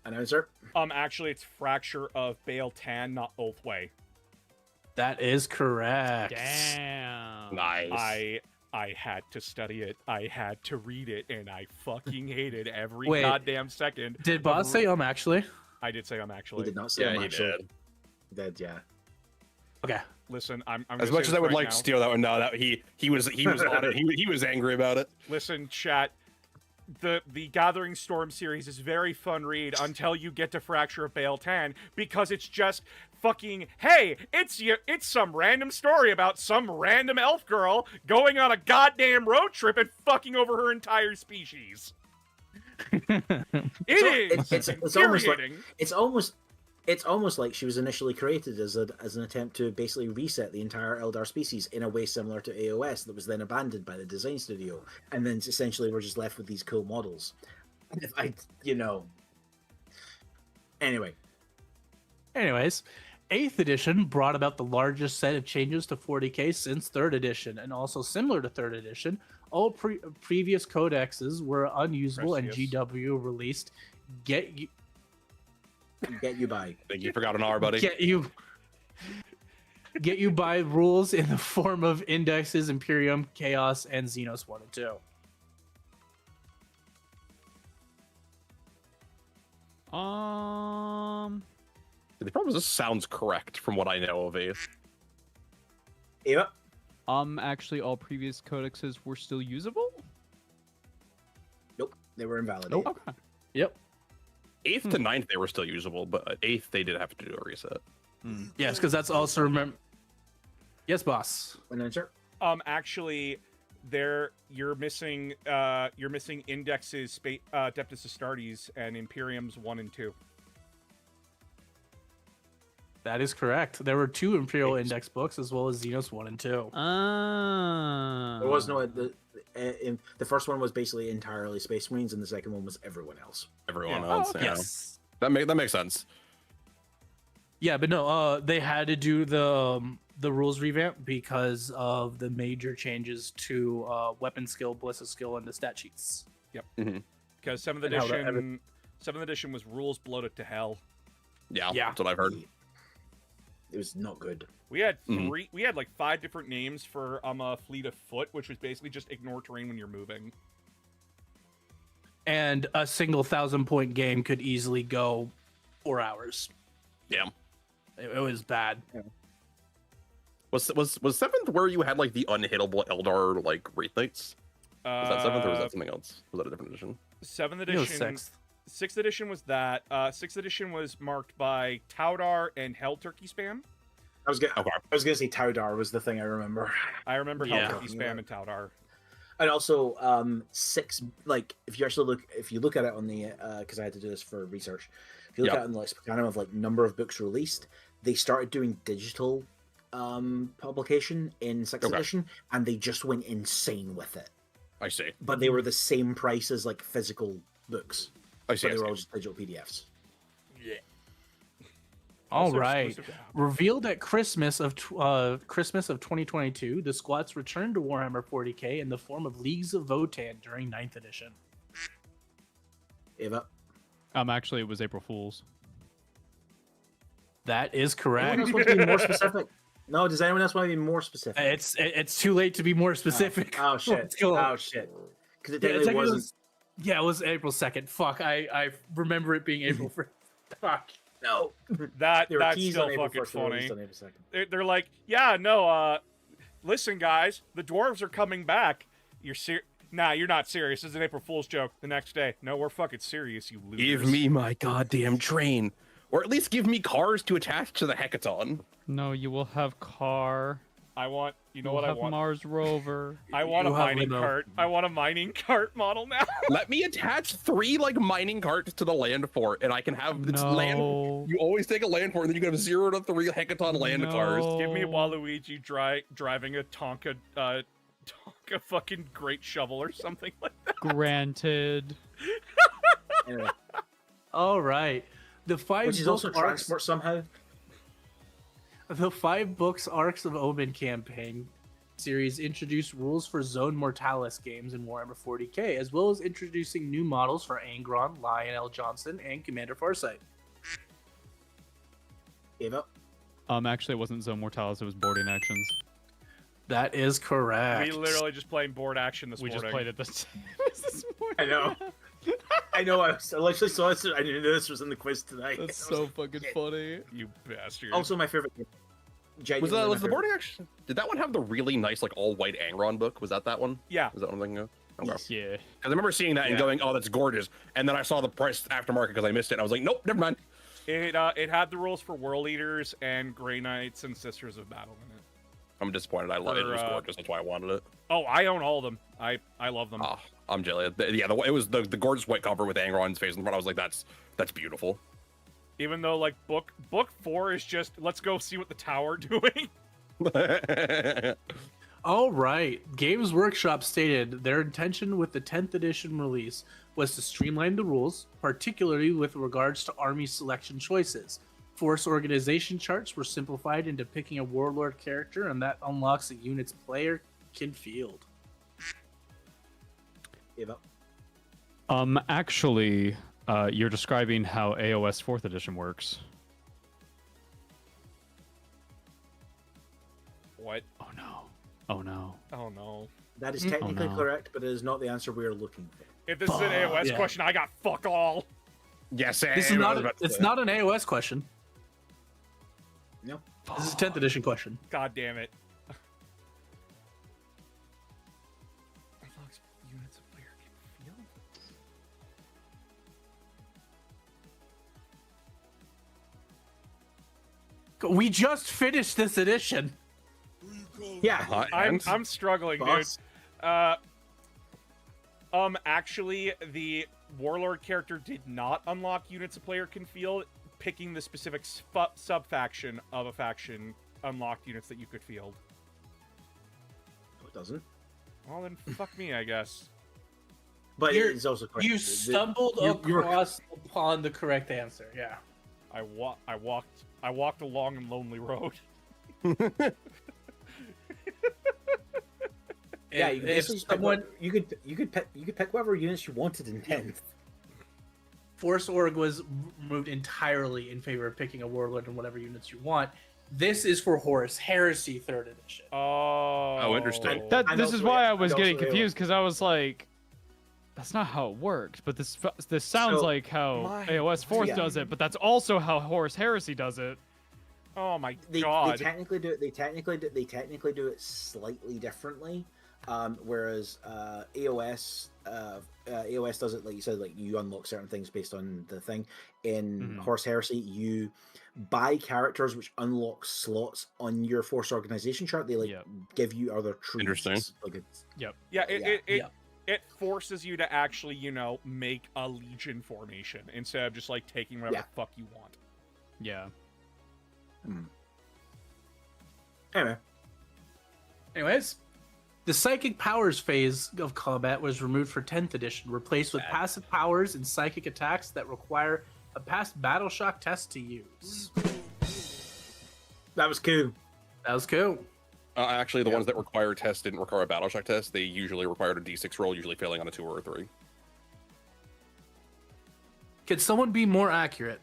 Announcer. Actually, it's Fracture of Baal Tan, not Ulthwé. That is correct. Damn. Nice. I had to study it. I had to read it, and I fucking hated every Wait. goddamn second. Did Boss say actually? I did say He actually. did not say Yeah, him, he actually. did. He did, yeah. Okay. Listen, I'm As gonna much say as I this would right like now. to steal that one, no, that he was on it. He was angry about it. Listen, chat. The Gathering Storm series is very fun read until you get to Fracture of Baal Tan, because it's just fucking, hey, it's some random story about some random elf girl going on a goddamn road trip and fucking over her entire species. It is It's almost like infuriating. it's almost like she was initially created as an attempt to basically reset the entire Eldar species in a way similar to AOS that was then abandoned by the design studio, and then essentially we're just left with these cool models. Anyway, Anyways, 8th edition brought about the largest set of changes to 40k since 3rd edition, and also similar to 3rd edition, all previous codexes were unusable, and Precious. GW released get you by. I think you forgot an R, buddy. get you by rules in the form of indexes, Imperium, Chaos, and Xenos 1 and 2. The problem is this sounds correct from what I know of it. Ava? Actually, all previous codexes were still usable? Nope, they were invalidated. Okay. Yep. 8th to 9th they were still usable, but 8th they did have to do a reset. Yes, because that's also remember. Yes, boss. Announcer? Actually, you're missing indexes, Deptus Astartes, and Imperiums 1 and 2. That is correct. There were 2 Imperial Index books as well as Xenos 1 and 2. There was no the first one was basically entirely Space Marines, and the second one was everyone else. Everyone Yeah. else. Oh, yeah. yes. That makes sense. Yeah, but no, they had to do the rules revamp because of the major changes to weapon skill, ballistic skill, and the stat sheets. Because 7th And how that edition, 7th edition was rules bloated to hell. Yeah, Yeah. that's what I've heard. It was not good. We had Mhm. we had like 5 different names for a fleet of foot, which was basically just ignore terrain when you're moving. And a single 1,000-point game could easily go 4 hours. Yeah. It was bad. Was 7th where you had like the unhittable Eldar like Wraith Knights? Was that 7th or was that something else? Was that a different edition? 7th I think it was edition? 6th. 6th edition was that. 6th edition was marked by Taudar and Hell Turkey Spam. I was gonna say Taudar was the thing I remember. I remember Yeah. Hell Turkey Spam and Taudar. And also, 6, like, if you look at it on the, because I had to do this for research, if you look at it on the lexicon of like number of books released, they started doing digital publication in 6th edition, and they just went insane with it. I see. But they were the same price as like physical books. I see. But they were all just digital PDFs. Yeah. All Also right. exclusive to Apple. Revealed at Christmas of 2022, the squats returned to Warhammer 40k in the form of Leagues of Votann during 9th edition. Ava. Actually, it was April Fool's. That is Anyone correct. else want to be more specific? No, does anyone else want to be more specific? It's too late to be more specific. Oh shit! Let's go. Oh shit! Because it Yeah, technically technically wasn't. it was April 2nd. Fuck, I remember it being April 1st. Fuck. No. That's They were still on April fucking 1st, they were funny. released on April 2nd. They're like, yeah, no, listen, guys, the dwarves are coming back. Nah, you're not serious. This is an April Fool's joke. The next day, no, we're fucking serious, you losers. Give me my goddamn train, or at least give me cars to attach to the Hecaton. No, you will have car. I want, you know You'll what I have want? Mars rover. I want a You'll have mining limo. cart. I want a mining cart model now. Let me attach 3 like mining carts to the land fort, and I can have this land. No. You always take a land fort, and then you can have 0 to 3 Hecaton land cars. Give me No. Waluigi driving a Tonka fucking great shovel or something like that. Granted. Anyway, All right. The 5 which is book also arcs, transport somehow. the 5 books Arcs of Omen campaign series introduced rules for Zone Mortalis games in Warhammer 40k, as well as introducing new models for Angron, Lionel Johnson, and Commander Farsight. Ava. Actually, it wasn't Zone Mortalis. It was boarding actions. That is correct. We literally just playing board action this We morning. just played it this morning. I know. I know. I literally saw this. I didn't know this was in the quiz tonight. That's I was so like, fucking shit. funny. You bastard. Also, my favorite game. Was Genuinely my the favorite. boarding action? Did that one have the really nice like all white Angron book? Was that one? yeah. Was that one I'm thinking of? Okay. Yes. Yeah. Because I remember seeing that and Yeah. going, "Oh, that's gorgeous," and then I saw the price aftermarket because I missed it. And I was like, "Nope, never mind." It had the rules for World Eaters and Grey Knights and Sisters of Battle in it. I'm disappointed. I love it. It was For, gorgeous. That's why I wanted it. Oh, I own all of them. I love them. Ah, I'm jelly. It was the gorgeous white cover with Angron's face in front. I was like, that's beautiful. Even though like book 4 is just let's go see what the tower doing. All right. Games Workshop stated their intention with the 10th edition release was to streamline the rules, particularly with regards to army selection choices. Force organization charts were simplified into picking a warlord character, and that unlocks a unit's player can field. Ava. Actually, you're describing how AOS 4th edition works. What? Oh no. Oh no. Oh no. That is technically no. correct, but it is not the answer we are looking for. If this is an AOS Yeah. question, I got fuck all. Yes, This is not. It's not an AOS question. No. This is a 10th edition question. God damn it. Unlocks units of player can feel. We just finished this edition. Who you calling? Yeah. I'm struggling, Boss. dude. Actually, the warlord character did not unlock units a player can field. Picking the specific sub-faction of a faction unlocked units that you could field. No, it doesn't. Well, then fuck me, I guess. But You're- it's also correct. You stumbled you were- across upon the correct answer. Yeah. I walked a long and lonely road. Yeah, If- you could, if basically pick someone what- you could pick whatever units you wanted in 10th. Force Org was removed entirely in favor of picking a warlord and whatever units you want. This is for Horus Heresy 3rd edition. Oh, interesting. This And is also- why I and was also getting AOS. confused because I was like, that's not how it works. But this sounds So, like how my- AOS 4th yeah. does it, but that's also how Horus Heresy does it. Oh my They god. technically do it. They technically do it slightly differently. Whereas AOS does it like you said, like you unlock certain things based on the thing. In Horse Heresy, you buy characters which unlock slots on your Force organization chart. They give you other trees. Interesting. Like it's, It forces you to actually, make a legion formation instead of just like taking whatever the fuck you want. Yeah. Anyways, the psychic powers phase of combat was removed for 10th edition, replaced with passive powers and psychic attacks that require a past battle shock test to use. That was cool. That was cool. Actually, the ones that require tests didn't require a battle shock test. They usually required a d6 roll, usually failing on a 2 or a 3. Could someone be more accurate?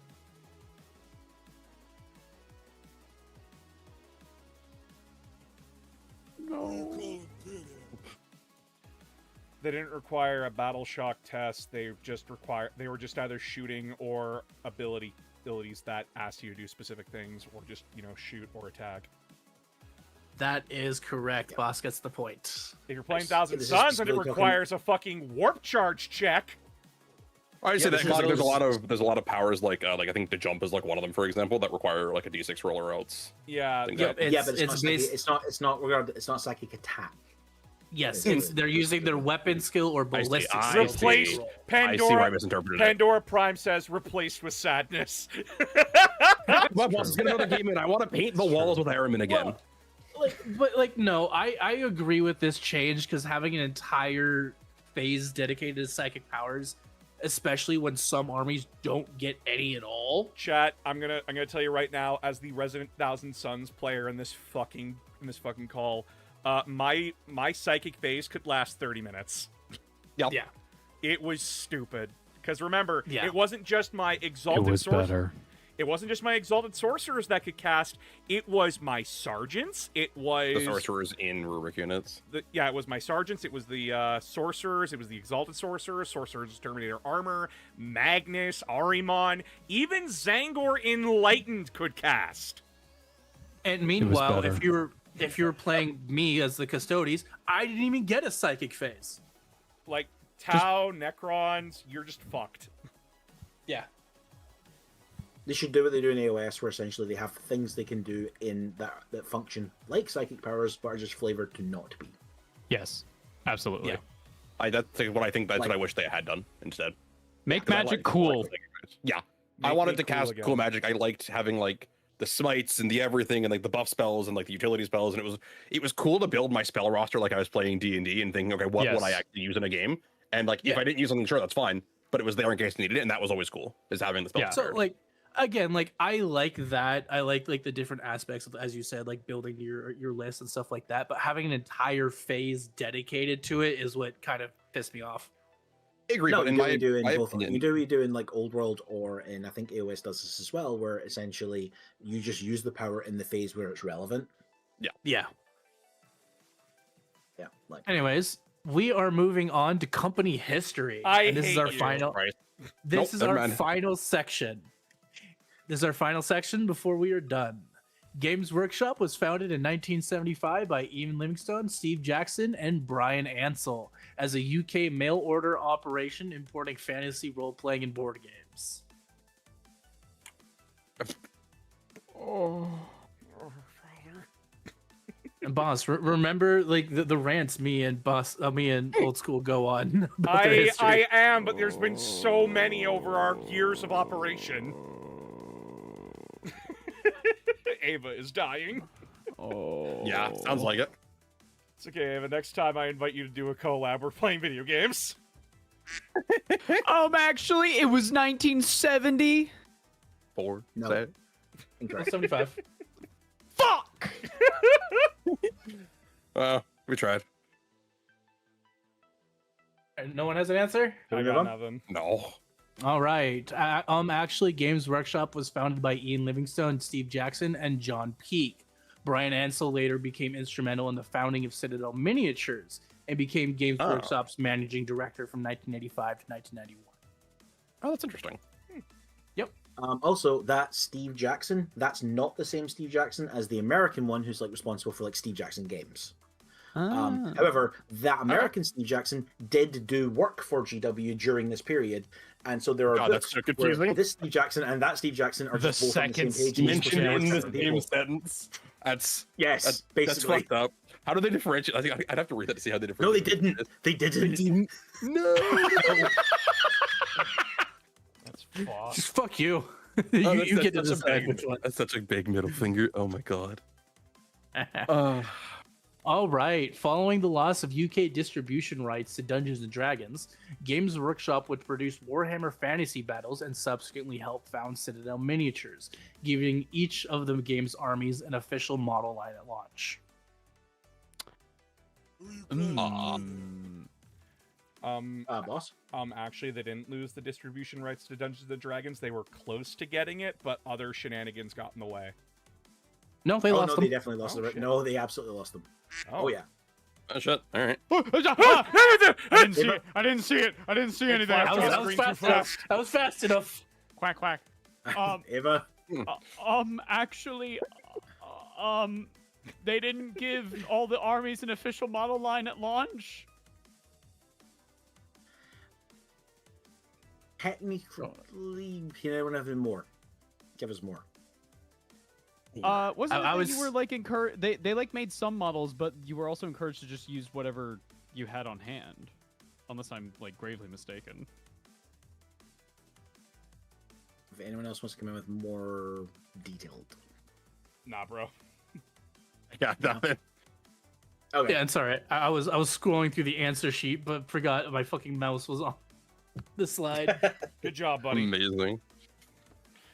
They didn't require a battle shock test. They were just either shooting or abilities that asked you to do specific things, or just shoot or attack. That is correct. Boss gets the point. If you're playing Thousand Suns and it requires a fucking warp charge check. I say that because there's a lot of powers like I think the jump is like one of them, for example, that require like a d6 roll or else. Yeah. But it's not psychic attack. Yes, they're using their weapon skill or ballistic skill. Replaced Pandora. I see why I misinterpreted Pandora Prime says replaced with sadness. My boss is gonna go to game in. I want to paint the walls with Harriman again. No, I agree with this change because having an entire phase dedicated to psychic powers, especially when some armies don't get any at all. Chat, I'm gonna tell you right now, as the resident Thousand Suns player in this fucking call, my psychic phase could last 30 minutes. Yep. Yeah. It was stupid. Because remember, Yeah. it wasn't just my exalted better. It wasn't just my exalted sorcerers that could cast. It was my sergeants. It was The sorcerers in rubric units. it was my sergeants. It was the sorcerers. It was the exalted sorcerers. Sorcerers Terminator armor. Magnus, Arimon, even Zangor Enlightened could cast. And meanwhile, if you were playing me as the Custodes, I didn't even get a psychic phase. Like Tau, Necrons, you're just fucked. Yeah. They should do what they do in AOS, where essentially they have things they can do in that function like psychic powers, but are just flavored to not be. Yes, absolutely. Yeah. That's what I think. That's what I wish they had done instead. Make magic cool. I wanted to cool cast again. cool magic. I liked having like the smites and the everything and like the buff spells and like the utility spells, and it was cool to build my spell roster like I was playing D&D and thinking, okay, what would I actually use in a game? And like if I didn't use something, sure, that's fine, but it was there in case I needed it, and that was always cool. Is having the spell. Yeah. So like again, like I like that. I like the different aspects of, as you said, like building your list and stuff like that. But having an entire phase dedicated to it is what kind of pissed me off. I agree, No, but in you my do in both. opinion, You do in like Old World, or in I think AOS does this as well, where essentially you just use the power in the phase where it's relevant. Yeah. Like Anyways, we are moving on to company history. And this is our final. Right. This Nope, is never our mind. final section. This is our final section before we are done. Games Workshop was founded in 1975 by Ian Livingstone, Steve Jackson, and Brian Ansell as a UK mail order operation importing fantasy role-playing and board games. And boss, remember like the rants me and Old School go on about their history. I am, but there's been so many over our years of operation. Ava is dying. Oh. Yeah, sounds like it. It's okay, Ava. Next time I invite you to do a collab, we're playing video games. Actually, it was 1970. No. Incorrect. 75. Fuck! We tried. No one has an answer? I got nothing. No. All right. Actually, Games Workshop was founded by Ian Livingstone, Steve Jackson, and John Peake. Brian Ansell later became instrumental in the founding of Citadel Miniatures and became Games Workshop's managing director from 1985 to 1991. Oh, that's interesting. Also, that Steve Jackson, that's not the same Steve Jackson as the American one who's like responsible for like Steve Jackson Games. However, that American Steve Jackson did do work for GW during this period, and so there are God, that's books so where confusing. this Steve Jackson and that Steve Jackson are The just both on the same second page. Steve Steve Mentioned in the Jackson. same sentence. That's Yes, that's basically. fucked up. How do they differentiate? I think I'd have to read that to see how they No, they differentiate. didn't. They didn't. No. That's fucked. Just fuck you. Oh, you get to that's such a decide big- which one. That's such a big middle finger. Oh my god. All right. Following the loss of UK distribution rights to Dungeons and Dragons, Games Workshop would produce Warhammer Fantasy Battles and subsequently help found Citadel Miniatures, giving each of the game's armies an official model line at launch. Who you calling? Boss. Actually, they didn't lose the distribution rights to Dungeons and Dragons. They were close to getting it, but other shenanigans got in the way. No, they Oh lost no, them. they definitely lost Oh, the. shit. No, they absolutely lost them. Oh yeah. Oh shit. All right. I didn't see it. I didn't see it. I didn't see anything. flashed I on was the That was screen too fast enough. That was fast enough. quack quack. Ava. Actually, they didn't give all the armies an official model line at launch. Technically, can anyone have more? Give us more. Wasn't it I that was- you were like encouraged? They like made some models, but you were also encouraged to just use whatever you had on hand, unless I'm like gravely mistaken. If anyone else wants to come in with more detailed. Nah, bro. Yeah, nothing. Okay. Yeah, it's all right. I was scrolling through the answer sheet, but forgot my fucking mouse was on the slide. Good job, buddy. Amazing.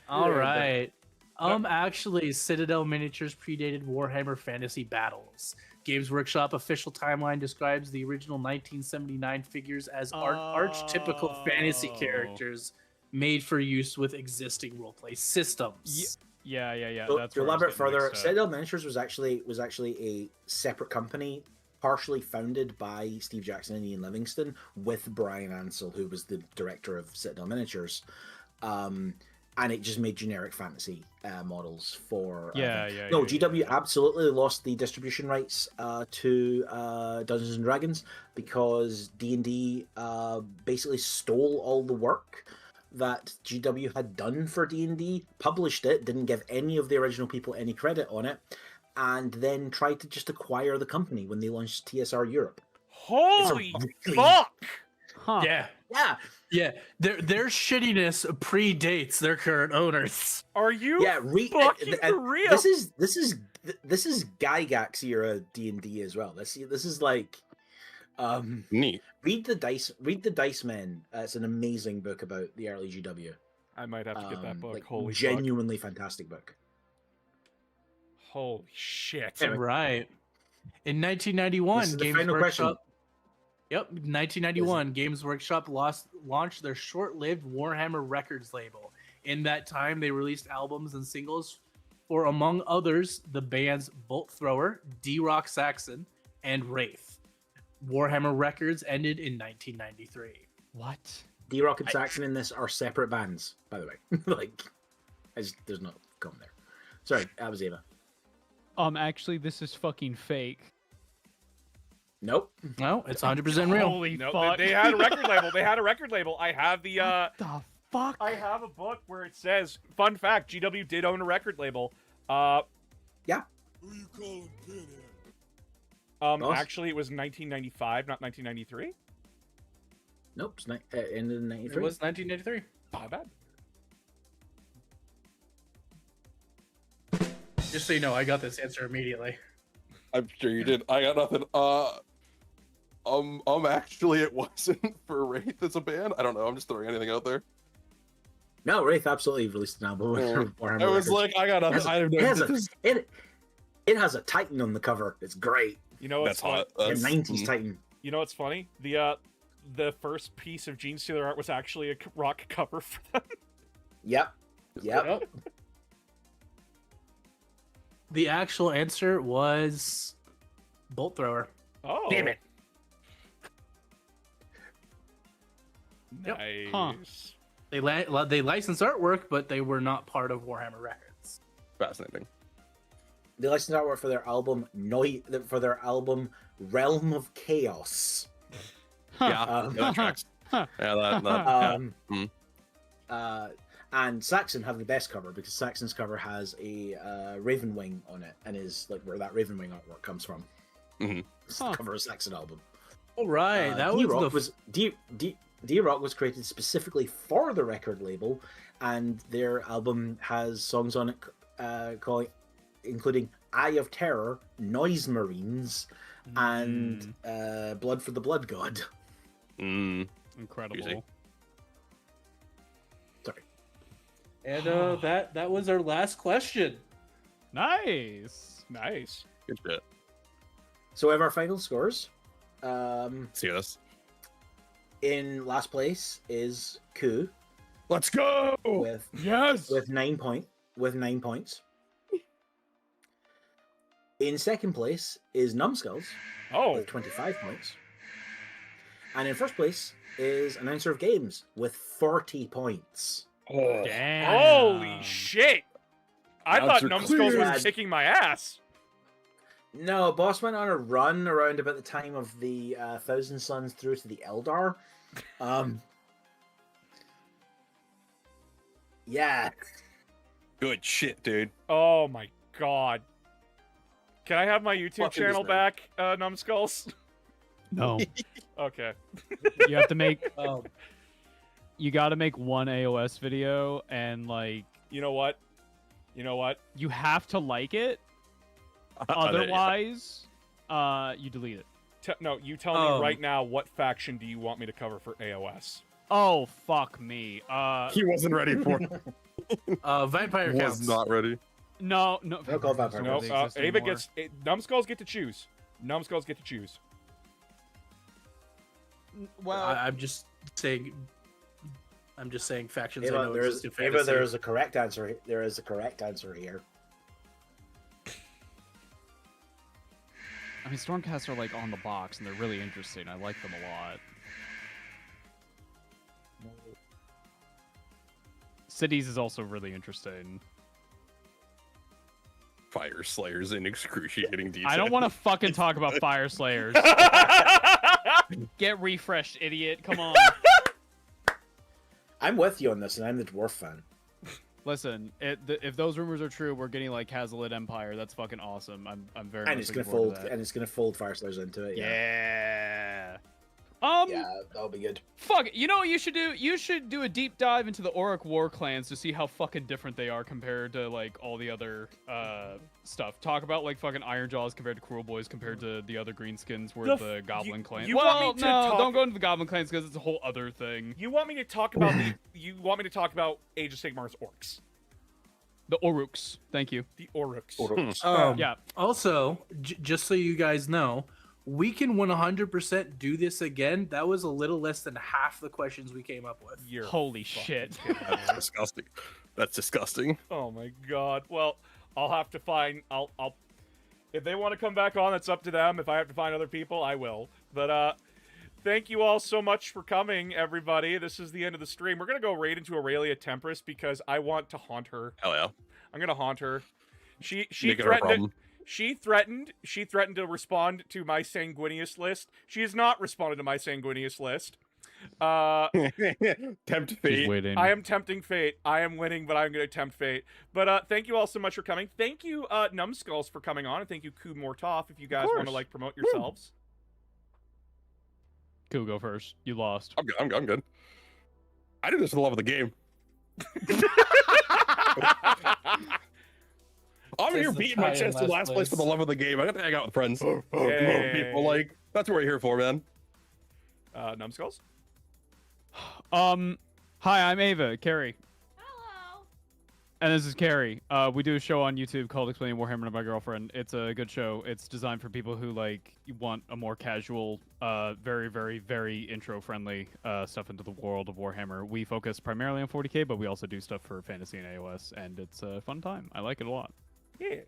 All Yeah, right. Actually, Citadel Miniatures predated Warhammer Fantasy Battles. Games Workshop official timeline describes the original 1979 figures as archetypical fantasy characters made for use with existing roleplay systems. Yeah. So, That's to where I was elaborate getting further, mixed up. Citadel Miniatures was actually a separate company, partially founded by Steve Jackson and Ian Livingston, with Brian Ansell, who was the director of Citadel Miniatures. And it just made generic fantasy models for. Yeah. GW absolutely lost the distribution rights to Dungeons and Dragons because D&D basically stole all the work that GW had done for D&D, published it, didn't give any of the original people any credit on it, and then tried to just acquire the company when they launched TSR Europe. Holy really- fuck! Huh. Yeah. Their shittiness predates their current owners. Are you Yeah, fucking for real? This is Gygax era D&D as well. This is like Neat. read the Dice Men. It's an amazing book about the early GW. I might have to get that book. Like, Holy fuck. genuinely fantastic book. Holy shit. Anyway. Right. In This 1991, is the Games final question. Workshop. Yep, 1991, Games Workshop launched their short-lived Warhammer Records label. In that time, they released albums and singles for, among others, the bands Bolt Thrower, D-Rock Saxon, and Wraith. Warhammer Records ended in 1993. What? D-Rock and Saxon in this are separate bands, by the way. There's no comment there. Sorry, that was Ava. Actually, this is fucking fake. Nope. No, it's 100% real. Holy No, fuck. they had a record label. They had a record label. I have the the fuck? I have a book where it says, fun fact, GW did own a record label. Who you calling pinhead? Boss? Actually it was 1995, not 1993. Nope. It's ended in It 93. was 1993. My bad. Just so you know, I got this answer immediately. I'm sure you did. I got nothing. Actually, it wasn't for Wraith as a band. I don't know. I'm just throwing anything out there. No, Wraith absolutely released an album. with Warhammer I was Records. like, I got nothing. I have no. It has a Titan on the cover. It's great. You know what's That's hot. A That's, 90s Titan. You know what's funny? The first piece of Gene Stealer art was actually a rock cover for them. Yep. Yep. The actual answer was Bolt Thrower. Oh. Damn it. Yep. Nice. Huh. They licensed artwork, but they were not part of Warhammer Records. fascinating. they licensed artwork for their album Realm of Chaos. Yeah, that tracks. Huh. Yeah, that And Saxon have the best cover because Saxon's cover has a raven wing on it and is like where that raven wing artwork comes from. Mhm. It's the cover of Saxon album. All right, that was D-Rock was created specifically for the record label, and their album has songs on it including Eye of Terror, Noise Marines, and Blood for the Blood God. Incredible. Easy. Sorry. And that was our last question. Nice. Nice. Good shit. So we have our final scores. See this. In last place is Ku Let's go. with Yes. with 9 points. In second place is Numbskulls Oh, with 25 points. And in first place is Announcer of Games with 40 points. Oh, Damn. holy shit! I thought Announcer Numbskulls was cleared. kicking my ass. No, Boss went on a run around about the time of the Thousand Suns through to the Eldar. Yeah. good shit, dude. Oh my god. Can I have my YouTube Fucking channel this back, Numbskulls? No. Okay. You have to make. Um, You got to make one AOS video, and like You know what? You know what? you have to like it. Otherwise, you delete it. No, you tell me right now what faction do you want me to cover for AOS? Oh fuck me. He wasn't ready for it. Vampire counts. Was not ready. No. Don't call Vampire No, They Counts. exist Ava anymore. gets Numbskulls get to choose. Numbskulls get to choose. Well, I'm just saying factions I Ava, know there exist is, in Ava, fantasy. there is a correct answer. There is a correct answer here. I mean, Stormcast are like on the box, and they're really interesting. I like them a lot. Cities is also really interesting. Fire Slayers in excruciating detail. I don't want to fucking talk about Fire Slayers. Get refreshed, idiot. Come on. I'm with you on this, and I'm the dwarf fan. Listen, if those rumors are true, we're getting like Hazelit Empire. That's fucking awesome. I'm very. And much it's gonna looking forward fold, to and it's gonna fold Fire Slayers into it. Yeah. Yeah, that'll be good. Fuck. You know what you should do? You should do a deep dive into the Auric War clans to see how fucking different they are compared to like all the other stuff. Talk about like fucking Ironjaws compared to Cruel Boys compared to the other greenskins where the Goblin clan. you want Well, me to no, talk- don't go into the Goblin clans because it's a whole other thing. You want me to talk about you want me to talk about Age of Sigmar's orcs? The Oruks. Thank you. The Oruks. Yeah. Also, just so you guys know, we can 100% do this again. That was a little less than half the questions we came up with. You're Holy fucking shit. kidding me. That's disgusting. That's disgusting. Oh my god. Well, I'll have to find. I'll. If they want to come back on, that's up to them. If I have to find other people, I will. But thank you all so much for coming, everybody. This is the end of the stream. We're gonna go right into Aurelia Tempest because I want to haunt her. Hell yeah. I'm gonna haunt her. She Make it our threatened. problem. She threatened to respond to my sanguineous list. She has not responded to my sanguineous list. Tempt She's fate. waiting. I am tempting fate. I am winning, but I'm going to tempt fate. But thank you all so much for coming. Thank you, Numbskulls, for coming on, and thank you, Ku Mortoff, if you guys want to course. like promote yourselves. Cool, go first. You lost. I'm good. I'm good. I did this for the love of the game. I'm Says here the beating my guy in chest in last last place for the place. love of the game. I got to hang out with friends. Yay. People like that's what we're here for, man. Numbskulls? Hi, I'm Ava, Carrie. Hello. And this is Carrie. We do a show on YouTube called Explaining Warhammer to My Girlfriend. It's a good show. It's designed for people who like want a more casual, very, very, very intro-friendly stuff into the world of Warhammer. We focus primarily on 40k, but we also do stuff for fantasy and AOS, and it's a fun time. I like it a lot. Yeah.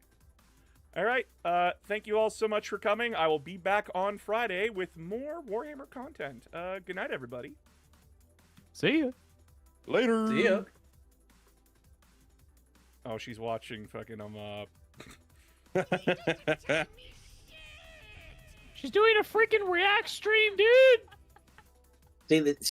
All right. Thank you all so much for coming. I will be back on Friday with more Warhammer content. Good night, everybody. See ya. Later. See ya. Oh, she's watching fucking She's doing a freaking React stream, dude. See,